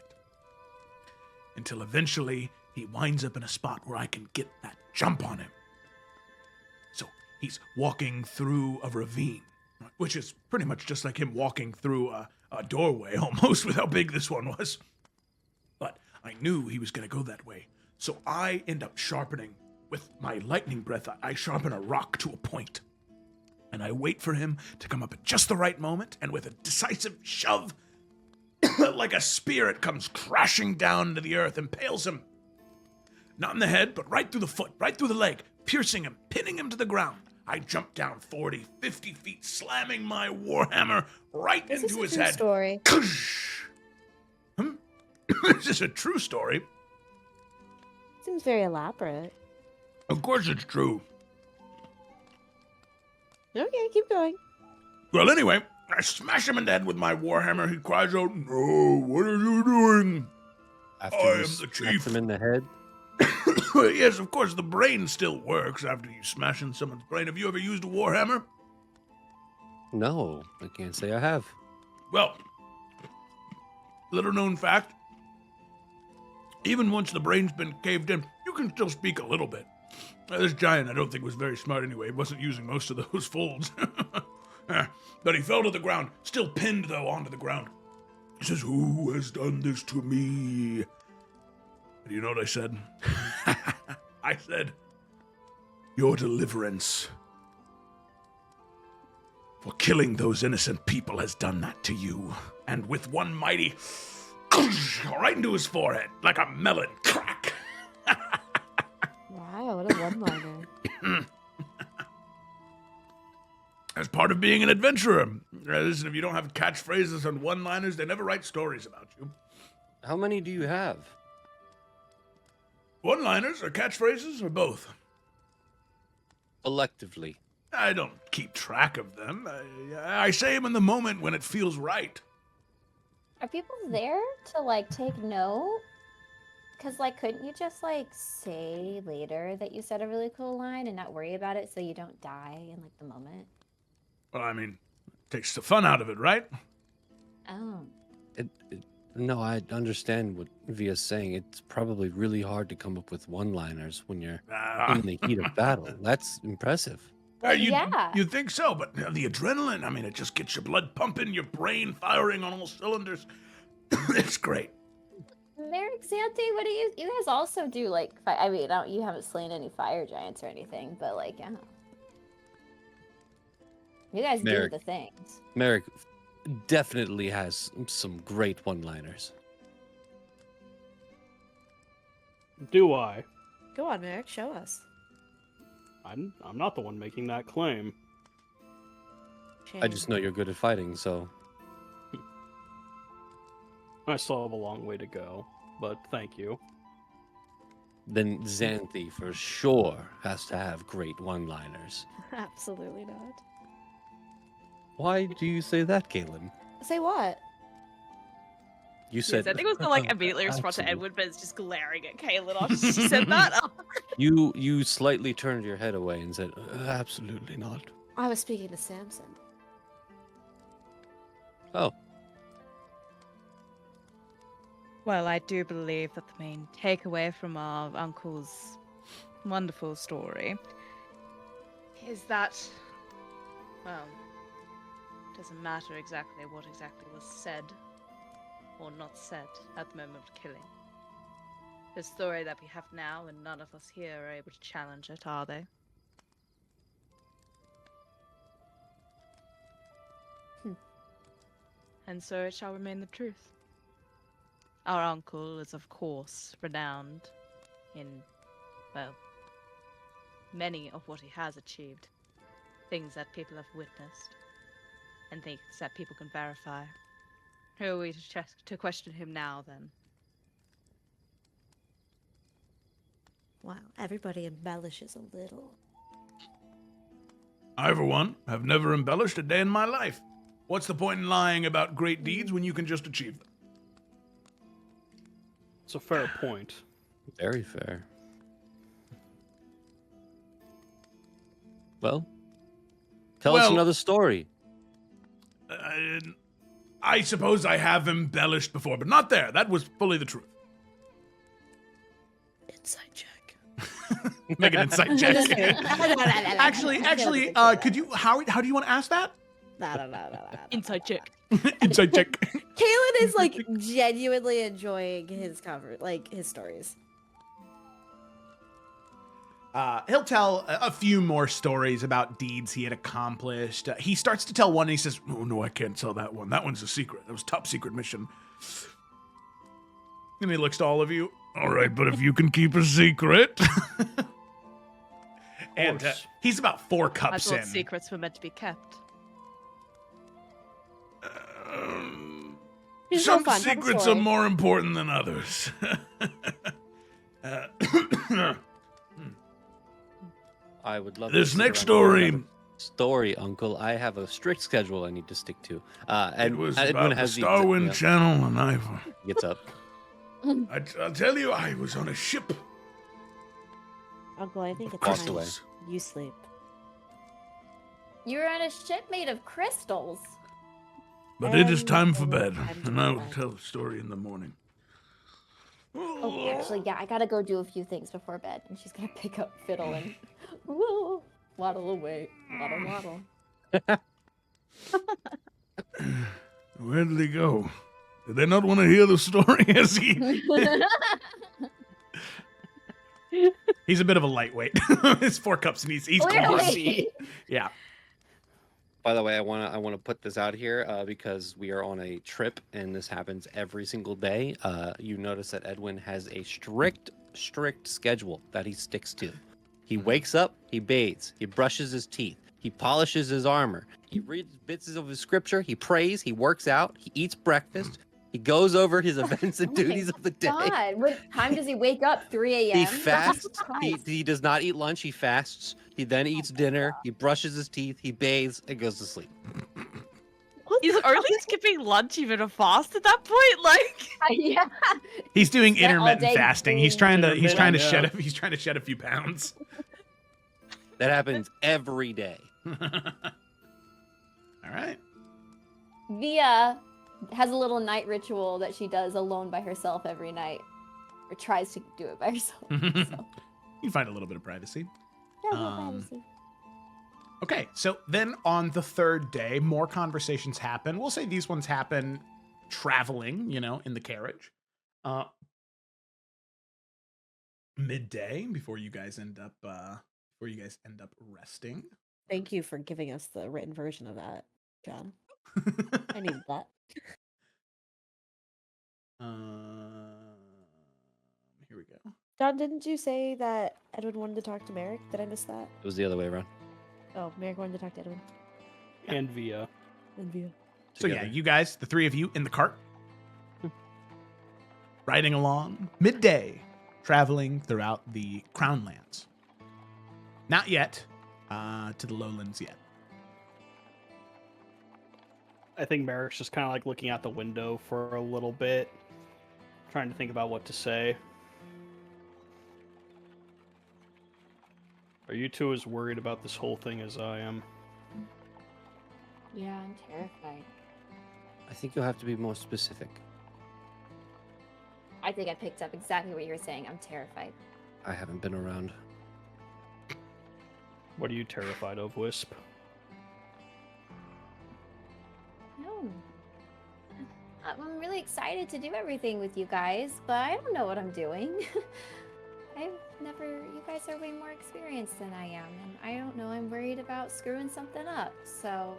Until eventually, he winds up in a spot where I can get that jump on him. So, he's walking through a ravine, which is pretty much just like him walking through a doorway, almost, with how big this one was. But I knew he was going to go that way, so I end up sharpening. With my lightning breath, I sharpen a rock to a point. And I wait for him to come up at just the right moment, and with a decisive shove, like a spear, it comes crashing down to the earth, impales him. Not in the head, but right through the foot, right through the leg, piercing him, pinning him to the ground. I jump down 40, 50 feet, slamming my warhammer right into his head. Story. Is this a true story? Seems very elaborate. Of course it's true. Okay, keep going. Well, anyway, I smash him in the head with my warhammer. He cries out, "No, what are you doing?" After I you am the smack chief. him in the head. Yes, of course, the brain still works after you smash in someone's brain. Have you ever used a warhammer? No, I can't say I have. Well, little known fact, even once the brain's been caved in, you can still speak a little bit. This giant, I don't think, was very smart anyway. He wasn't using most of those folds. But he fell to the ground, still pinned, though, onto the ground. He says, "Who has done this to me?" And you know what I said? I said, "Your deliverance for killing those innocent people has done that to you." And with one mighty right into his forehead, like a melon, crack. Wow, what a one-liner. As part of being an adventurer. Listen, if you don't have catchphrases and one-liners, they never write stories about you. How many do you have? One-liners or catchphrases or both? Collectively. I don't keep track of them. I say them in the moment when it feels right. Are people there to like take note? Because like, couldn't you just like say later that you said a really cool line and not worry about it so you don't die in like the moment? Well, I mean, it takes the fun out of it, right? Oh. No, I understand what Via's saying. It's probably really hard to come up with one-liners when you're in the heat of battle. That's impressive. Yeah. You'd think so, but the adrenaline, I mean, it just gets your blood pumping, your brain firing on all cylinders. It's great. Merrick, Xanthi, what do you guys also do? Like, I mean, you haven't slain any fire giants or anything, but like, yeah. You guys Merrick. do the things. Merrick definitely has some great one-liners. Do I? Go on, Merrick, show us. I'm not the one making that claim. I just know you're good at fighting, so... I still have a long way to go, but thank you. Then Xanthi for sure has to have great one-liners. Absolutely not. Why do you say that, Galen? Say what? You said... Yes, I think it was gonna like immediately respond to Edward, but it's just glaring at Kaylin after she said that. You slightly turned your head away and said, absolutely not. I was speaking to Samson. Oh. Well, I do believe that the main takeaway from our uncle's wonderful story is that, well, it doesn't matter exactly what exactly was said or not said at the moment of killing. The story that we have now, and none of us here are able to challenge it, are they? And so it shall remain the truth. Our uncle is, of course, renowned in, well, many of what he has achieved. Things that people have witnessed, and things that people can verify. Who are we to question him now, then? Wow, everybody embellishes a little. I, for one, have never embellished a day in my life. What's the point in lying about great deeds when you can just achieve them? It's a fair point. Very fair. Well, tell us another story. I suppose I have embellished before, but not there. That was fully the truth. Inside check. Make an insight check. actually, could you? How do you want to ask that? Inside check. Inside check. Kaylin is like genuinely enjoying his his stories. He'll tell a few more stories about deeds he had accomplished. He starts to tell one and he says, Oh, no, I can't tell that one. That one's a secret. That was top secret mission. And he looks to all of you. All right, but if you can keep a secret. and he's about 4 I cups thought in. secrets were meant to be kept. Some secrets are more important than others. I would love This to next story. Story, Uncle. I have a strict schedule I need to stick to. It was Edwin about the has Starwind Channel, and I gets up. I'll tell you, I was on a ship. Uncle, I think it's Walked time away. you sleep. You're on a ship made of crystals. But it is And time for it bed, is time to and I will bed. tell the story in the morning. Oh, actually, yeah, I gotta go do a few things before bed. And she's gonna pick up fiddle and woo, waddle away, waddle, waddle. Where did he go? Did they not want to hear the story? As he... He's a bit of a lightweight. His 4 cups and he's Clearly. Yeah. By the way, I want to put this out here because we are on a trip and this happens every single day. You notice that Edwin has a strict schedule that he sticks to. He wakes up, he bathes, he brushes his teeth, he polishes his armor, he reads bits of his scripture, he prays, he works out, he eats breakfast, He goes over his events and Oh my duties of the day. God, what time does he wake up? 3 a.m. He fasts. Christ. He does not eat lunch. He fasts. He then eats dinner. He brushes his teeth. He bathes and goes to sleep. He's only skipping lunch even a fast at that point. Like, Yeah. He's doing Spent all intermittent day fasting. He's doing- trying to Intermittent, shed a few pounds. That happens every day. All right. Via has a little night ritual that she does alone by herself every night, or tries to do it by herself. So. You find a little bit of privacy. Yeah, no Um, privacy. Okay, so then on the third day, more conversations happen. We'll say these ones happen traveling, in the carriage. Midday before you guys end up resting. Thank you for giving us the written version of that, John. I needed that. Here we go. John, didn't you say that Edwin wanted to talk to Merrick? Did I miss that? It was the other way around. Oh, Merrick wanted to talk to Edwin And Via. and Via. So yeah, Together. you guys, the three of you in the cart, riding along midday, traveling throughout the Crown Lands. Not yet to the lowlands yet. I think Merrick's just kind of like looking out the window for a little bit, trying to think about what to say. Are you two as worried about this whole thing as I am? Yeah, I'm terrified. I think you'll have to be more specific. I think I picked up exactly what you were saying. I'm terrified. I haven't been around. What are you terrified of, Wisp? No. I'm really excited to do everything with you guys, but I don't know what I'm doing. You guys are way more experienced than I am, and I don't know, I'm worried about screwing something up, so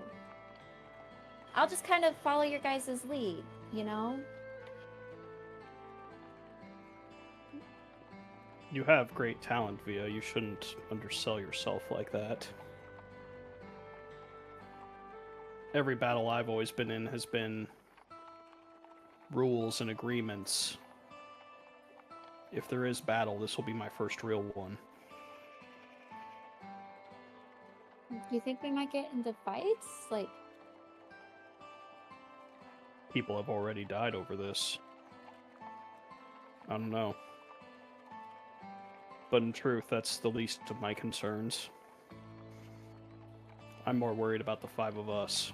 I'll just kind of follow your guys' lead, You have great talent, Via. You shouldn't undersell yourself like that. Every battle I've always been in has been rules and agreements. If there is battle, this will be my first real one. Do you think we might get into fights? Like, People have already died over this. I don't know. But in truth, that's the least of my concerns. I'm more worried about the five of us.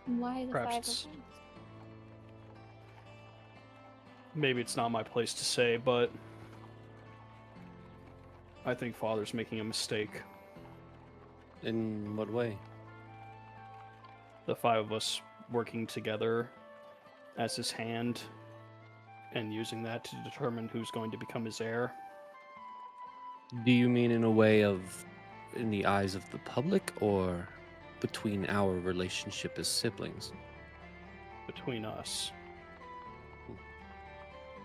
why the Perhaps five it's- of us? Maybe it's not my place to say, but I think Father's making a mistake. In what way? The five of us working together as his hand and using that to determine who's going to become his heir. Do you mean in a way of in the eyes of the public or between our relationship as siblings? Between us.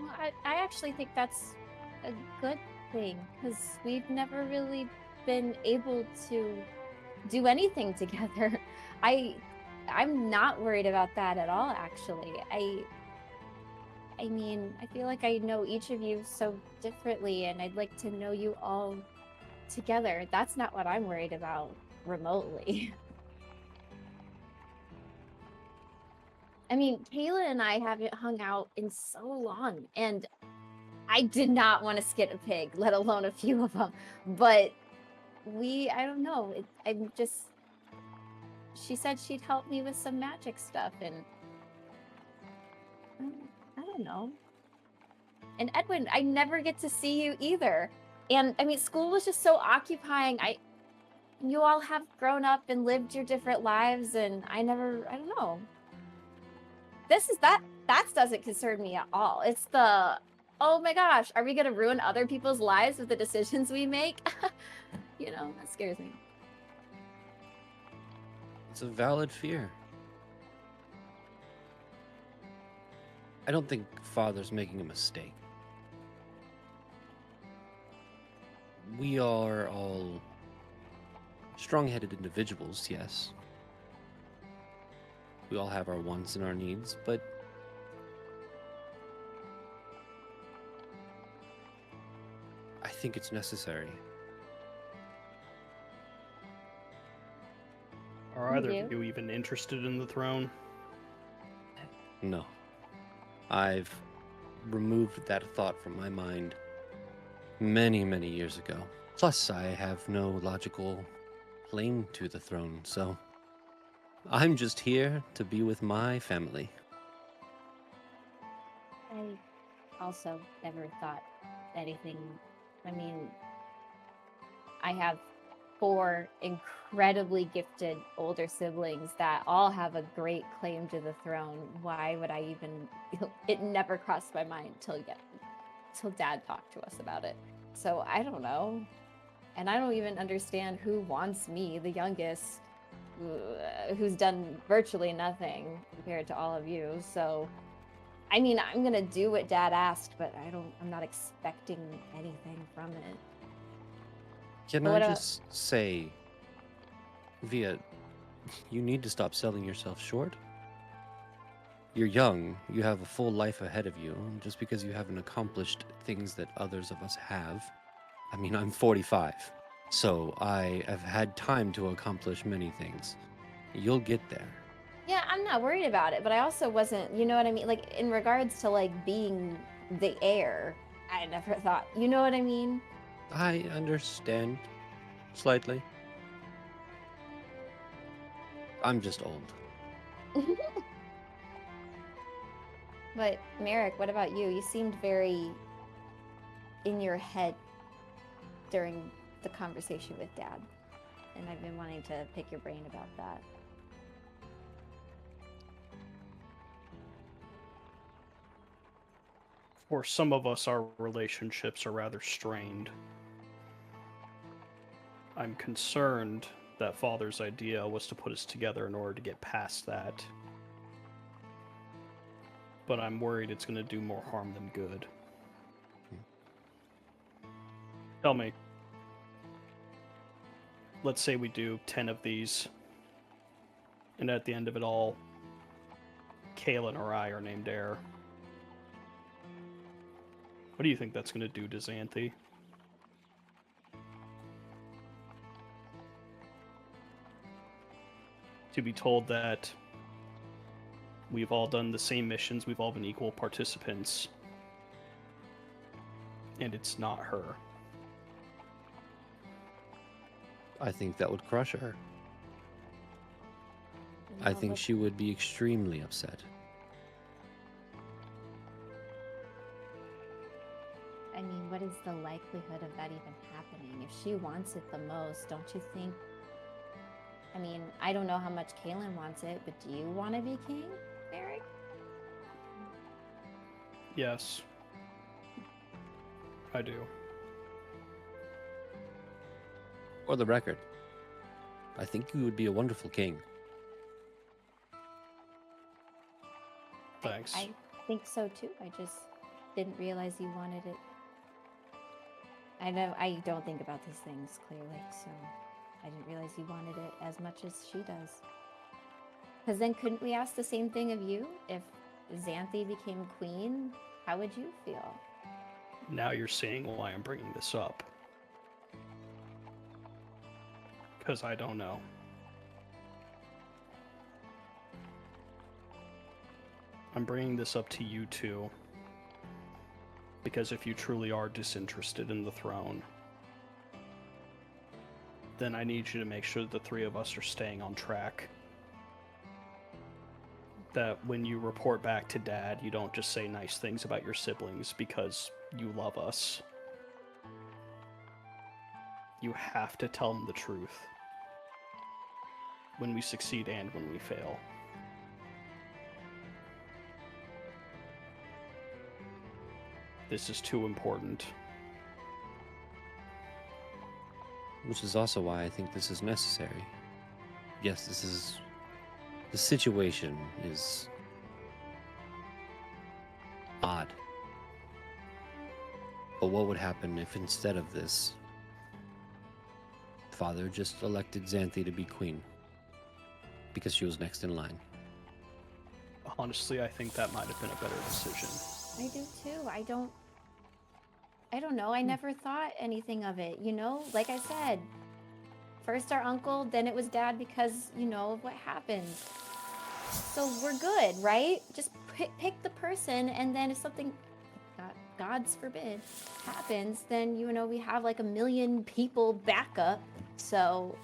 Well, I actually think that's a good thing, because we've never really been able to do anything together. I'm not worried about that at all, actually. I mean, I feel like I know each of you so differently, and I'd like to know you all together. That's not what I'm worried about remotely. I mean, Kayla and I haven't hung out in so long, and I did not want to skip a pig, let alone a few of them. But I don't know. She said she'd help me with some magic stuff, and I don't know. And Edwin, I never get to see you either. And I mean, school was just so occupying. You all have grown up and lived your different lives, and I don't know. That doesn't concern me at all. It's the, oh my gosh, are we gonna ruin other people's lives with the decisions we make? That scares me. It's a valid fear. I don't think Father's making a mistake. We are all Strong-headed individuals, yes. We all have our wants and our needs, but I think it's necessary. Are You either do? of you even interested in the throne? No. I've removed that thought from my mind many, many years ago. Plus, I have no logical claim to the throne, so I'm just here to be with my family. I also never thought anything. I mean, I have 4 incredibly gifted older siblings that all have a great claim to the throne. Why would I even? It never crossed my mind till Dad talked to us about it. So I don't know, and I don't even understand who wants me, the youngest, who's done virtually nothing compared to all of you. So, I mean, I'm gonna do what Dad asked, but I'm not expecting anything from it. Can But I what just say, Via, you need to stop selling yourself short? You're young, you have a full life ahead of you. Just because you haven't accomplished things that others of us have. I mean, I'm 45, so I have had time to accomplish many things. You'll get there. Yeah, I'm not worried about it, but I also wasn't, you know what I mean? Like, in regards to, like, being the heir, I never thought, you know what I mean? I understand, slightly. I'm just old. But, Merrick, what about you? You seemed very in your head during the conversation with Dad, and I've been wanting to pick your brain about that. For some of us, our relationships are rather strained. I'm concerned that Father's idea was to put us together in order to get past that. But I'm worried it's going to do more harm than good. Tell me. Let's say we do 10 of these, and at the end of it all, Kaelin or I are named heir. What do you think that's going to do to Xanthi? To be told that we've all done the same missions, we've all been equal participants, and it's not her. I think that would crush her. I No, think but she would be extremely upset. I mean, what is the likelihood of that even happening? If she wants it the most, don't you think? I mean, I don't know how much Kaelin wants it, but do you want to be king, Merrick? Yes. I do. For the record, I think you would be a wonderful king. Thanks. I think so too. I just didn't realize you wanted it. I know I don't think about these things clearly, so I didn't realize you wanted it as much as she does. Because then couldn't we ask the same thing of you? If Xanthi became queen, how would you feel? Now you're seeing why I'm bringing this up. Because I don't know. I'm bringing this up to you two. Because if you truly are disinterested in the throne, then I need you to make sure that the 3 of us are staying on track. That when you report back to Dad, you don't just say nice things about your siblings because you love us. You have to tell them the truth. When we succeed and when we fail. This is too important. Which is also why I think this is necessary. Yes, the situation is odd. But what would happen if instead of this, father just elected Xanthi to be queen. Because she was next in line. Honestly, I think that might have been a better decision. I do too. I don't know. I never thought anything of it, you know? Like I said, first our uncle, then it was dad because, you know, of what happened. So we're good, right? Just pick the person, and then if something, God's forbid, happens, then, you know, we have like 1 million people backup. So,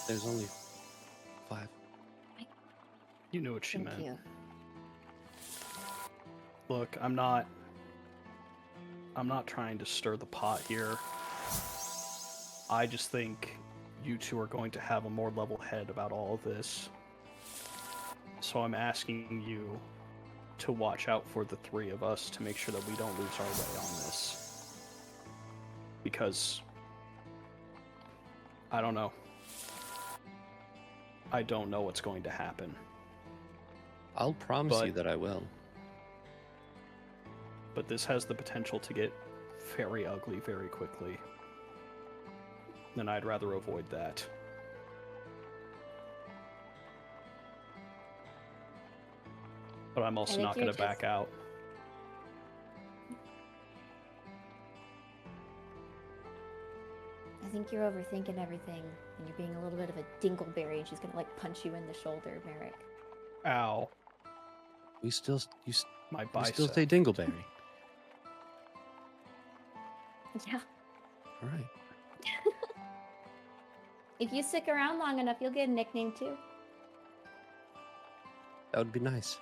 There's only 5. You knew what she thank meant. you. Look, I'm not trying to stir the pot here. I just think you two are going to have a more level head about all of this. So I'm asking you to watch out for the 3 of us to make sure that we don't lose our way on this. Because I don't know. I don't know what's going to happen. I'll promise you that I will. But this has the potential to get very ugly very quickly. And I'd rather avoid that. But I'm also think not going to you're back out. I think you're overthinking everything, and you're being a little bit of a dingleberry, and she's gonna like punch you in the shoulder, Merrick. Ow. We still, My we bicep. still say Dingleberry. Yeah. All right. If you stick around long enough, you'll get a nickname too. That would be nice.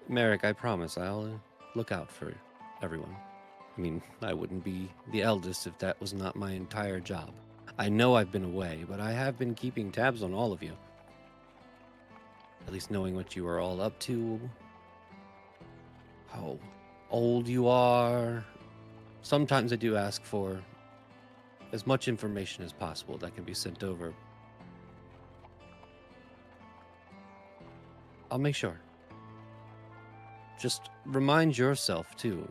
Merrick, I promise I'll look out for everyone. I mean, I wouldn't be the eldest if that was not my entire job. I know I've been away, but I have been keeping tabs on all of you. At least knowing what you are all up to, how old you are. Sometimes I do ask for as much information as possible that can be sent over. I'll make sure. Just remind yourself, too.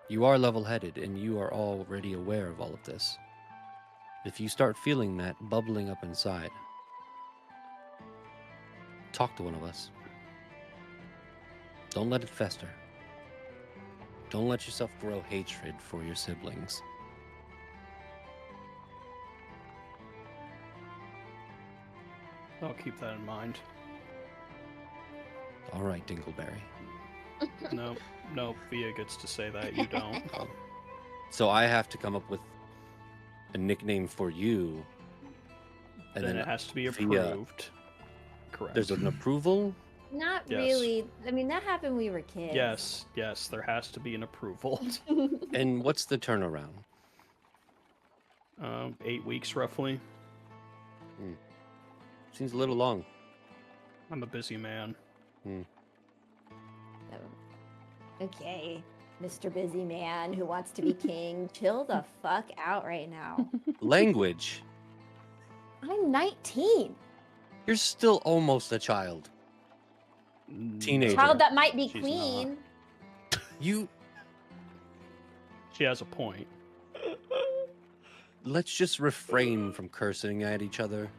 You are level-headed, and you are already aware of all of this. If you start feeling that bubbling up inside, talk to one of us. Don't let it fester. Don't let yourself grow hatred for your siblings. I'll keep that in mind. All right, Dingleberry. No, Via gets to say that, you don't. So I have to come up with a nickname for you. And then it has to be Via- approved. Correct. There's an approval? Not Yes. really. I mean, that happened when we were kids. Yes, there has to be an approval. And what's the turnaround? 8 weeks roughly. Seems a little long. I'm a busy man. Okay, Mr. Busy Man who wants to be king, chill the fuck out right now. Language. I'm 19. You're still almost a child. Teenager. Child that might be She's queen. You. She has a point. Let's just refrain from cursing at each other.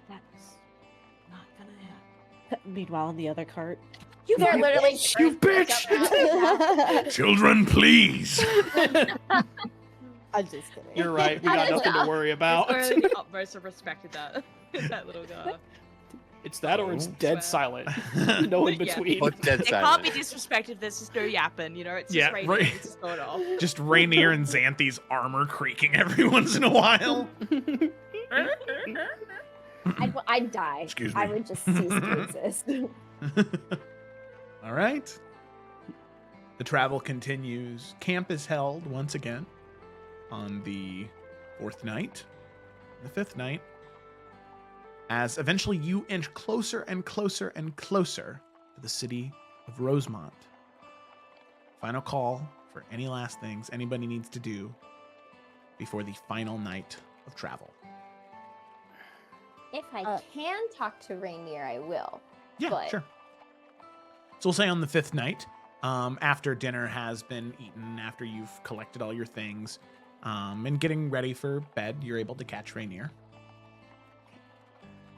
That's not gonna happen. Meanwhile, in the other cart. They're literally You bitch! Children, please. I'm just kidding. You're right. We got nothing to worry about. It's really the utmost of respect in that little girl. It's that or it's Oh. dead silent. No in Yeah. between. But dead It can't be silent. disrespected. There's just no yapping, you know. It's just Yeah, raining. right. It's just going off. Just Rainier and Xanthi's armor creaking every once in a while. I'd die. Excuse I me. would just cease to exist. All right. The travel continues. Camp is held once again on the 4th night, the 5th night, as eventually you inch closer and closer and closer to the city of Rosemont. Final call for any last things anybody needs to do before the final night of travel. If I can talk to Rainier, I will. Yeah, But- sure. So we'll say on the 5th night, after dinner has been eaten, after you've collected all your things, and getting ready for bed, you're able to catch Rainier.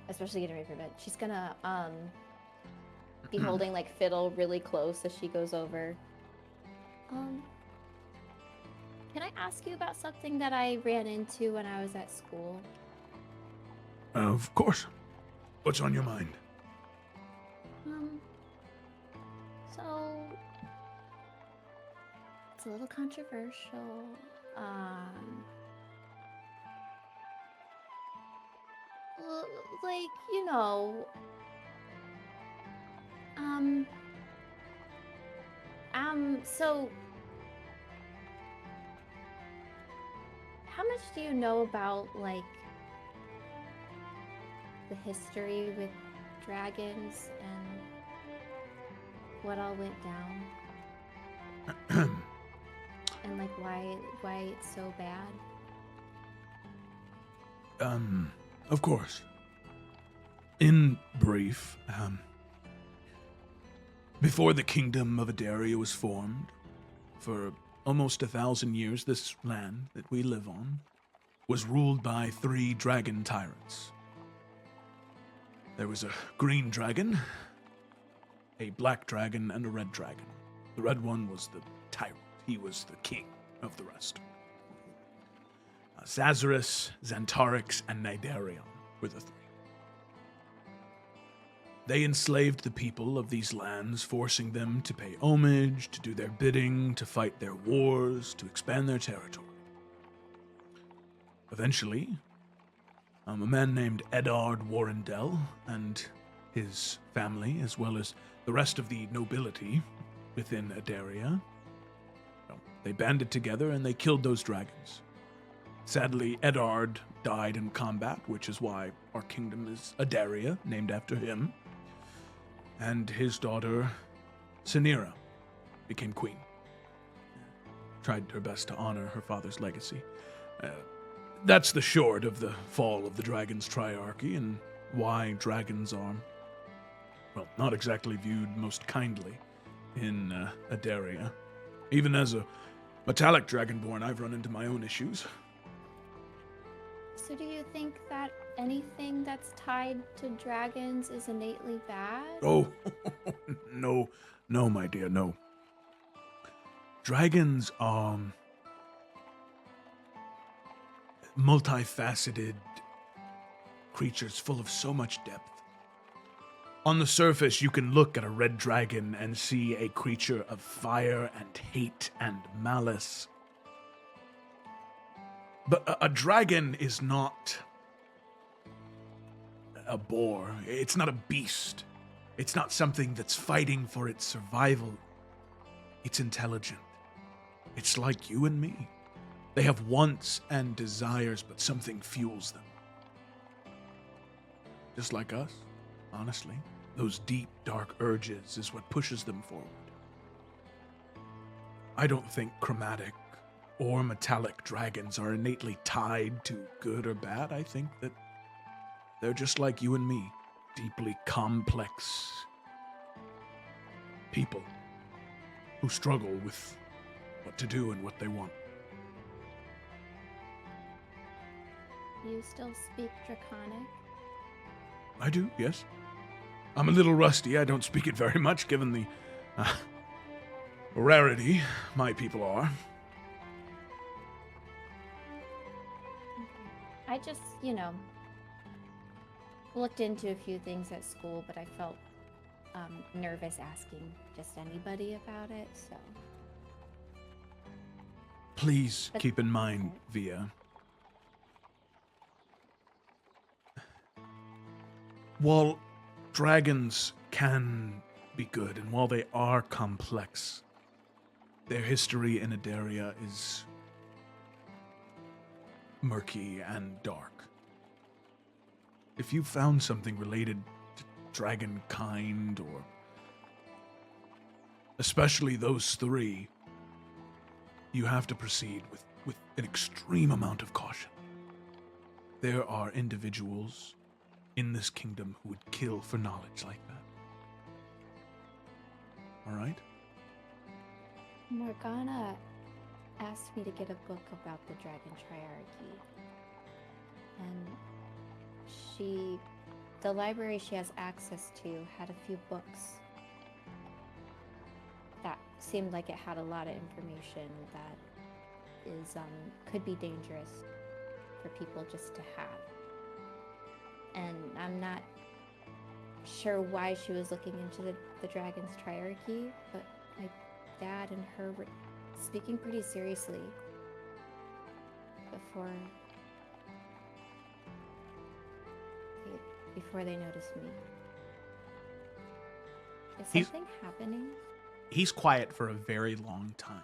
Especially getting ready for bed. She's gonna be holding like Fiddle really close as she goes over. Can I ask you about something that I ran into when I was at school? Of course. What's on your mind? So it's a little controversial. Like, you know, so how much do you know about, like, the history with dragons and what all went down? And, like, why it's so bad? Of course. In brief, before the kingdom of Adaria was formed, for almost 1,000 years, this land that we live on was ruled by 3 dragon tyrants. There was a green dragon, a black dragon, and a red dragon. The red one was the tyrant. He was the king of the rest. Zazarus, Xantarix, and Nidarion were the 3. They enslaved the people of these lands, forcing them to pay homage, to do their bidding, to fight their wars, to expand their territory. Eventually, a man named Eddard Warrendell and his family, as well as the rest of the nobility within Adaria, they banded together and they killed those dragons. Sadly, Eddard died in combat, which is why our kingdom is Adaria, named after him. And his daughter, Synira, became queen. Tried her best to honor her father's legacy. That's the short of the fall of the dragon's triarchy and why dragons are, well, not exactly viewed most kindly in Adaria. Even as a metallic dragonborn, I've run into my own issues. So do you think that anything that's tied to dragons is innately bad? Oh, no, my dear, no. Dragons are multifaceted creatures full of so much depth. On the surface, you can look at a red dragon and see a creature of fire and hate and malice. But a dragon is not a boar. It's not a beast. It's not something that's fighting for its survival. It's intelligent. It's like you and me. They have wants and desires, but something fuels them. Just like us, honestly. Those deep, dark urges is what pushes them forward. I don't think chromatic or metallic dragons are innately tied to good or bad. I think that they're just like you and me, deeply complex people who struggle with what to do and what they want. You still speak Draconic? I do, yes. I'm a little rusty. I don't speak it very much, given the rarity my people are. I just, looked into a few things at school, but I felt nervous asking just anybody about it, so. Please keep in mind, Via, while dragons can be good, and while they are complex, their history in Adaria is murky and dark. If you found something related to dragonkind, or especially those 3, you have to proceed with an extreme amount of caution. There are individuals in this kingdom who would kill for knowledge like that. All right? Morgana asked me to get a book about the dragon triarchy. And the library she has access to had a few books that seemed like it had a lot of information that is could be dangerous for people just to have. And I'm not sure why she was looking into the dragon's triarchy, but my dad and her were speaking pretty seriously before they noticed me. Is something happening? He's quiet for a very long time.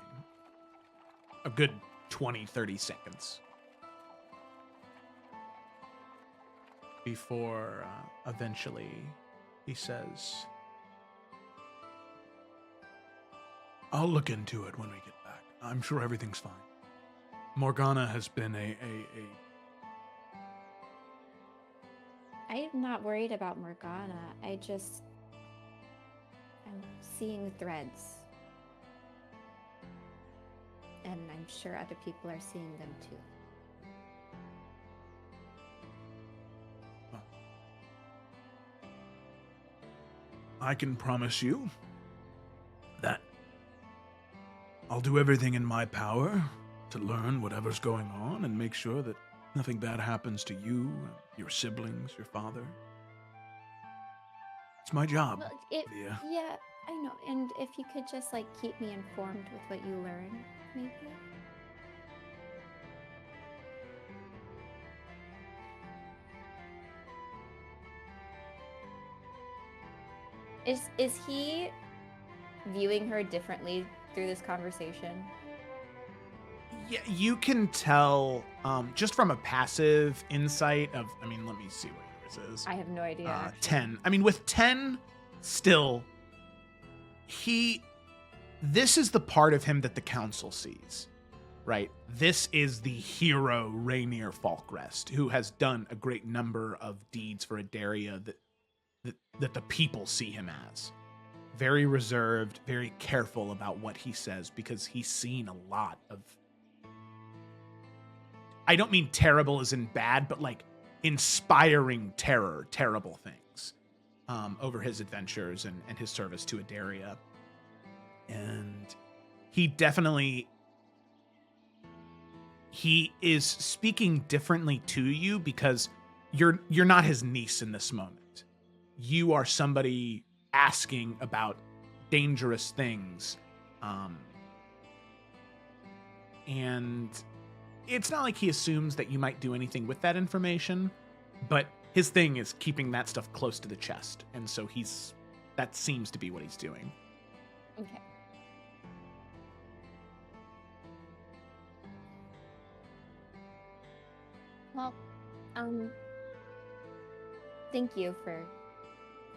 A good 20, 30 seconds. Before eventually he says, I'll look into it when we get back. I'm sure everything's fine. Morgana has been I'm not worried about Morgana. I'm seeing threads. And I'm sure other people are seeing them too. I can promise you that I'll do everything in my power to learn whatever's going on and make sure that nothing bad happens to you, your siblings, your father. It's my job, Well, Via. yeah, I know. And if you could just like keep me informed with what you learn, maybe. Is he viewing her differently through this conversation? yeah, you can tell just from a passive insight of, I mean, let me see what yours is. I have no idea. actually. 10. I mean, with 10, still, this is the part of him that the council sees, right? This is the hero Rainier Falkrest, who has done a great number of deeds for Adaria that the people see him as. Very reserved, very careful about what he says, because he's seen a lot of, I don't mean terrible as in bad, but like inspiring terror, terrible things over his adventures and his service to Adaria. And he is speaking differently to you because you're not his niece in this moment. You are somebody asking about dangerous things. And it's not like he assumes that you might do anything with that information, but his thing is keeping that stuff close to the chest. And so that seems to be what he's doing. Okay. Well, thank you for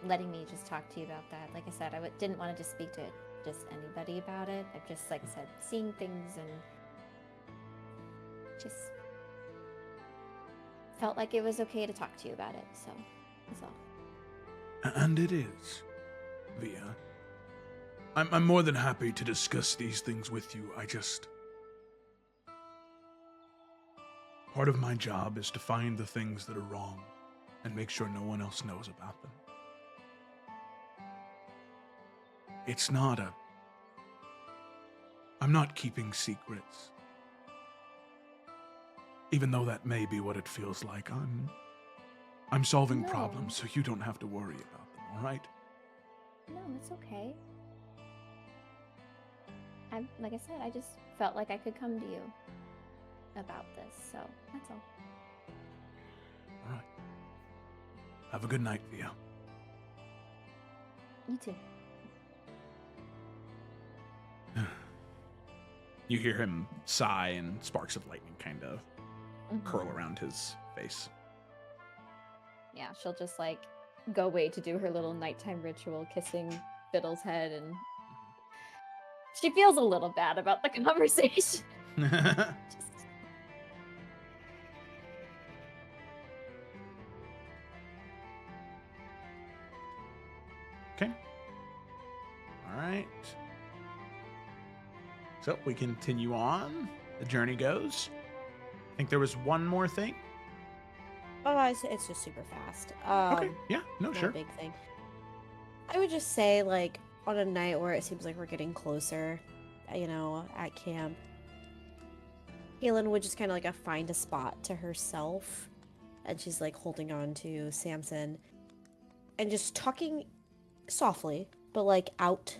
letting me just talk to you about that. Like I said, I didn't want to just speak to just anybody about it. I've just, like I said, seeing things and just felt like it was okay to talk to you about it. So that's all. And it is, Via. I'm more than happy to discuss these things with you. Part of my job is to find the things that are wrong and make sure no one else knows about them. I'm not keeping secrets. Even though that may be what it feels like, I'm solving No. problems so you don't have to worry about them, all right? No, it's okay. Like I said, I just felt like I could come to you about this, so that's all. All right. Have a good night, Via. You too. You hear him sigh and sparks of lightning kind of curl around his face. Yeah, she'll just like go away to do her little nighttime ritual, kissing Fiddle's head, and she feels a little bad about the conversation. Just... Okay. All right. So we continue on. The journey goes. I think there was one more thing. Oh, it's just super fast. Okay. Yeah. No, Not sure. a big thing. I would just say, like, on a night where it seems like we're getting closer, at camp, Kaylin would just kind of like find a spot to herself, and she's like holding on to Samson, and just talking softly, but like out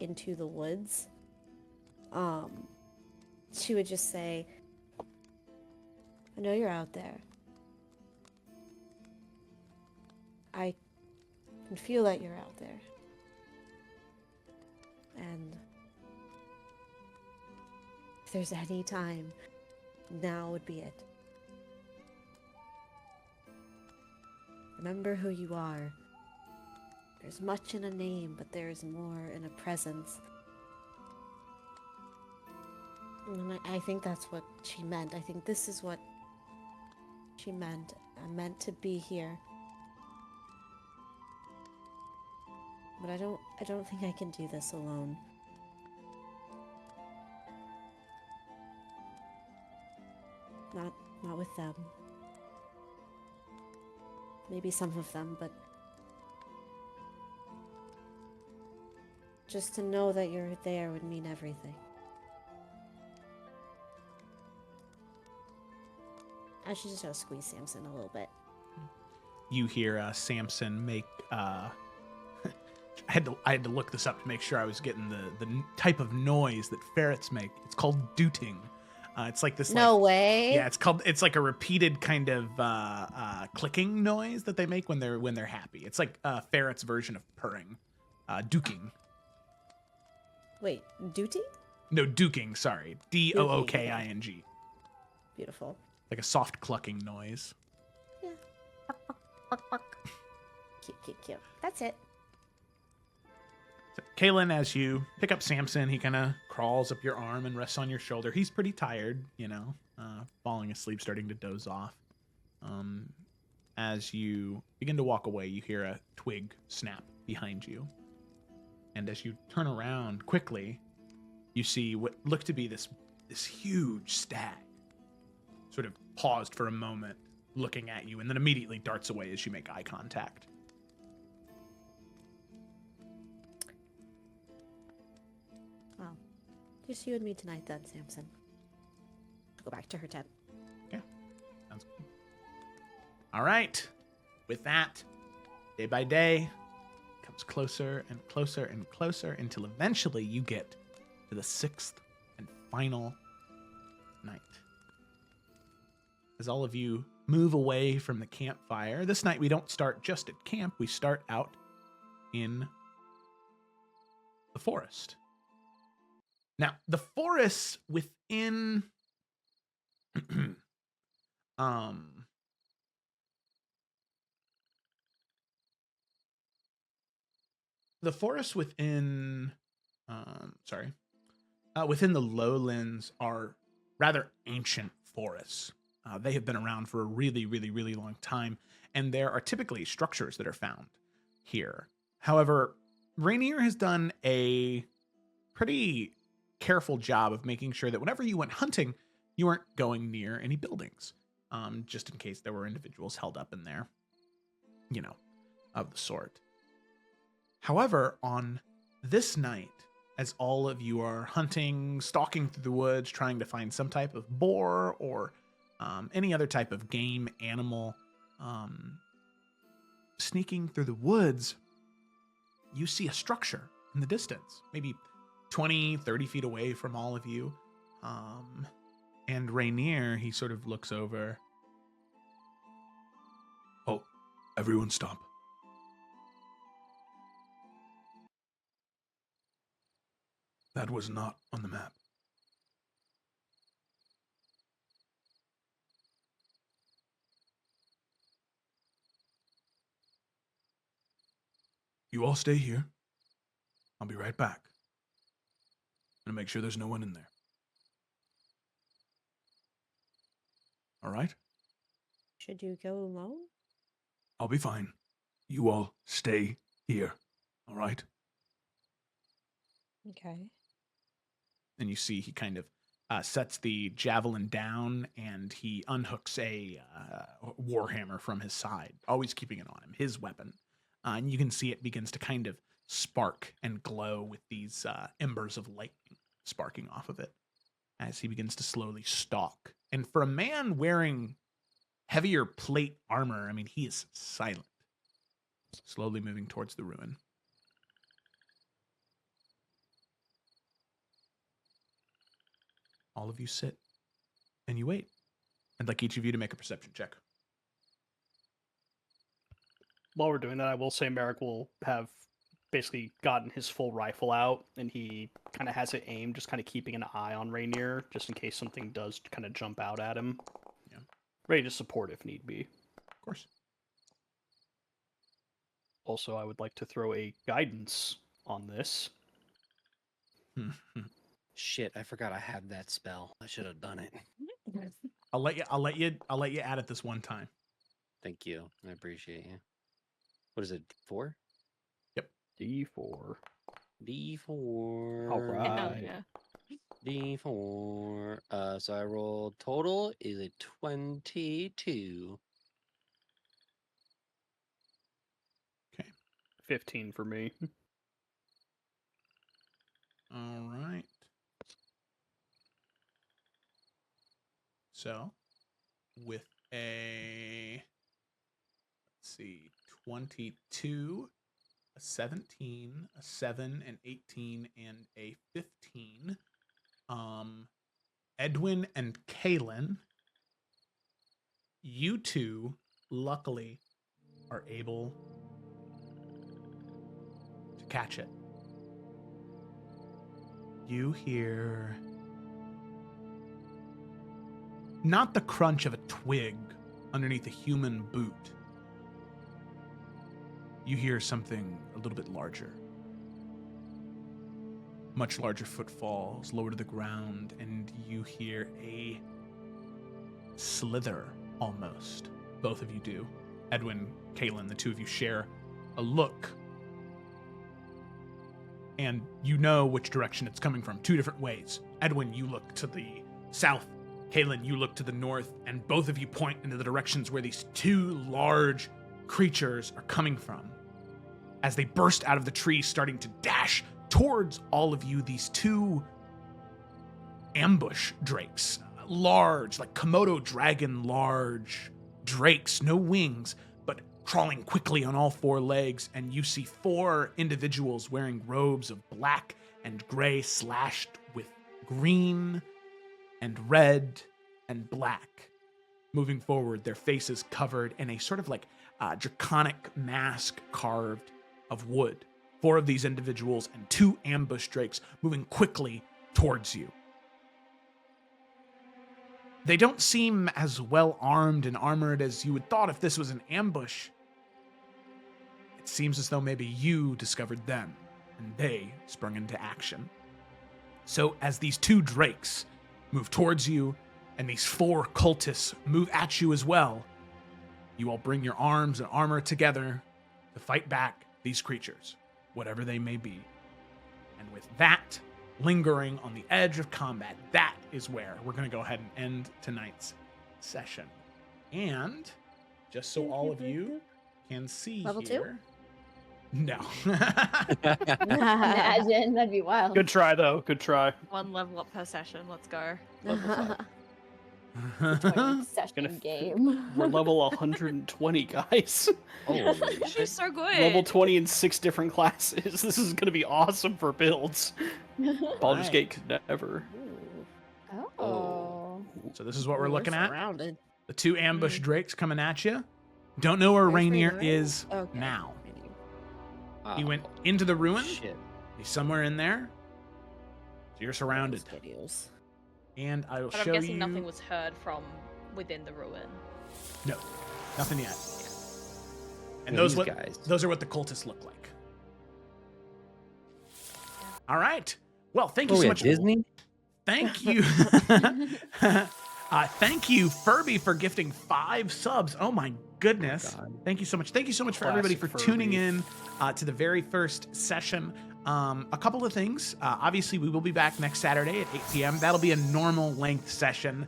into the woods. She would just say, "I know you're out there. I can feel that you're out there. And if there's any time, now would be it. Remember who you are. There's much in a name, but there's more in a presence." And I think that's what she meant. I think this is what she meant. I'm meant to be here. But I don't think I can do this alone. Not with them. Maybe some of them, but just to know that you're there would mean everything. I should just gotta squeeze Samson a little bit. You hear Samson make. I had to look this up to make sure I was getting the type of noise that ferrets make. It's called dooting. It's like this. No way. Yeah, it's like a repeated kind of clicking noise that they make when they're happy. It's like a ferret's version of purring. Duking. Wait, duty? No, duking. Sorry, Dooking. Beautiful. Like a soft clucking noise. Yeah. Cute. That's it. So, Kaylin, as you pick up Samson, he kind of crawls up your arm and rests on your shoulder. He's pretty tired, falling asleep, starting to doze off. As you begin to walk away, you hear a twig snap behind you. And as you turn around quickly, you see what looked to be this huge stag. Sort of paused for a moment, looking at you, and then immediately darts away as you make eye contact. Well, just you and me tonight then, Samson. Go back to her tent. Yeah, sounds good. All right. With that, day by day, comes closer and closer and closer until eventually you get to the 6th and final night. As all of you move away from the campfire, this night we don't start just at camp, we start out in the forest. Now, the forests within within the lowlands are rather ancient forests. They have been around for a really, really, really long time, and there are typically structures that are found here. However, Rainier has done a pretty careful job of making sure that whenever you went hunting, you weren't going near any buildings, just in case there were individuals held up in there, of the sort. However, on this night, as all of you are hunting, stalking through the woods, trying to find some type of boar or any other type of game animal, sneaking through the woods, you see a structure in the distance, maybe 20, 30 feet away from all of you. And Rainier, he sort of looks over. Oh, everyone stop. That was not on the map. You all stay here. I'll be right back. And make sure there's no one in there. All right? Should you go alone? I'll be fine. You all stay here. All right? Okay. And you see he kind of sets the javelin down, and he unhooks a warhammer from his side, always keeping it on him, his weapon. And you can see it begins to kind of spark and glow with these embers of lightning sparking off of it as he begins to slowly stalk. And for a man wearing heavier plate armor, I mean, he is silent, slowly moving towards the ruin. All of you sit and you wait. I'd like each of you to make a perception check. While we're doing that, I will say Merrick will have basically gotten his full rifle out, and he kind of has it aimed, just kind of keeping an eye on Rainier, just in case something does kind of jump out at him. Yeah. Ready to support if need be. Of course. Also, I would like to throw a guidance on this. Shit, I forgot I had that spell. I should have done it. I'll let you add it this one time. Thank you. I appreciate you. What is it? 4? D4. D4. All right. Yeah. D4. So I rolled total is a 22. 15 for me. All right. So, with a, let's see, 22, a 17, a 7, an 18, and a 15, Edwin and Kaylin, you two, luckily, are able to catch it. You hear not the crunch of a twig underneath a human boot. You hear something a little bit larger. Much larger footfalls lower to the ground, and you hear a slither almost. Both of you do. Edwin, Kaylin, the two of you share a look. And you know which direction it's coming from, 2 different ways. Edwin, you look to the south. Kaylin, you look to the north, and both of you point into the directions where these 2 large creatures are coming from. As they burst out of the trees, starting to dash towards all of you, these 2 ambush drakes. Large, like Komodo dragon large drakes, no wings, but crawling quickly on all 4 legs, and you see 4 individuals wearing robes of black and gray slashed with green and red and black. Moving forward, their faces covered in a sort of like draconic mask carved of wood. 4 of these individuals and 2 ambush drakes moving quickly towards you. They don't seem as well armed and armored as you would thought if this was an ambush. It seems as though maybe you discovered them, and they sprung into action. So as these 2 drakes move towards you, and these 4 cultists move at you as well, you all bring your arms and armor together to fight back these creatures, whatever they may be. And with that lingering on the edge of combat, that is where we're going to go ahead and end tonight's session. And just so all of you can see Level 2? here. No. Imagine, that'd be wild. Good try, though. Good try. 1 level up per session. Let's go. Level Session Gonna game. We're level 120, guys. Holy She's shit. so good. Level 20 in 6 different classes. This is going to be awesome for builds. Baldur's Gate could never. Oh. So this is what we're looking at. Surrounded. The 2 ambush drakes coming at you. Don't know where Where's Rainier Rainier? is Okay. now. Oh, He went into the ruin. Shit. He's somewhere in there. So you're surrounded. Videos. And I will But I'm show guessing you. nothing was heard from within the ruin. No, nothing yet. And Yeah, those these guys. those are what the cultists look like. All right. Well, thank you so much. Disney? Thank you. Thank you, Furby, for gifting 5 subs. Oh my goodness. God. Thank you so much. Thank you so much for Classic everybody for tuning Furby. in to the very first session A couple of things. Obviously, we will be back next Saturday at 8 p.m. That'll be a normal length session,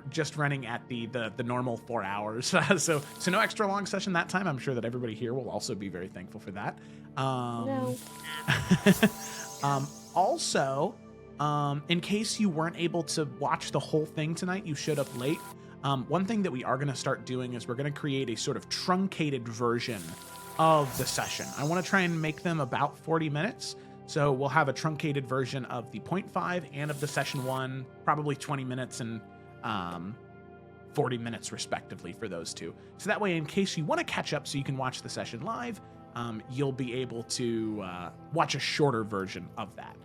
just running at the normal 4 hours. so no extra long session that time. I'm sure that everybody here will also be very thankful for that. No. Also, in case you weren't able to watch the whole thing tonight, you showed up late. One thing that we are going to start doing is we're going to create a sort of truncated version of the session. I want to try and make them about 40 minutes. So we'll have a truncated version of the 0.5 and of the session 1, probably 20 minutes and 40 minutes respectively for those two. So that way, in case you want to catch up so you can watch the session live, you'll be able to watch a shorter version of that.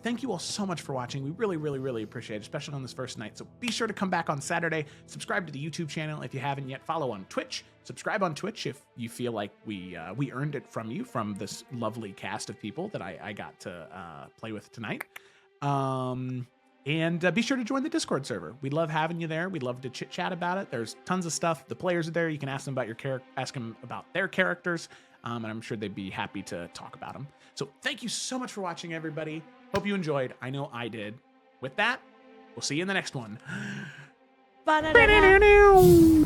Thank you all so much for watching. We really, really, really appreciate it, especially on this first night. So be sure to come back on Saturday. Subscribe to the YouTube channel if you haven't yet. Follow on Twitch. Subscribe on Twitch if you feel like we earned it from you, from this lovely cast of people that I got to play with tonight. And be sure to join the Discord server. We love having you there. We'd love to chit chat about it. There's tons of stuff. The players are there. You can ask them about ask them about their characters, and I'm sure they'd be happy to talk about them. So thank you so much for watching, everybody. Hope you enjoyed. I know I did. With that, we'll see you in the next one. Ba-da-da-da.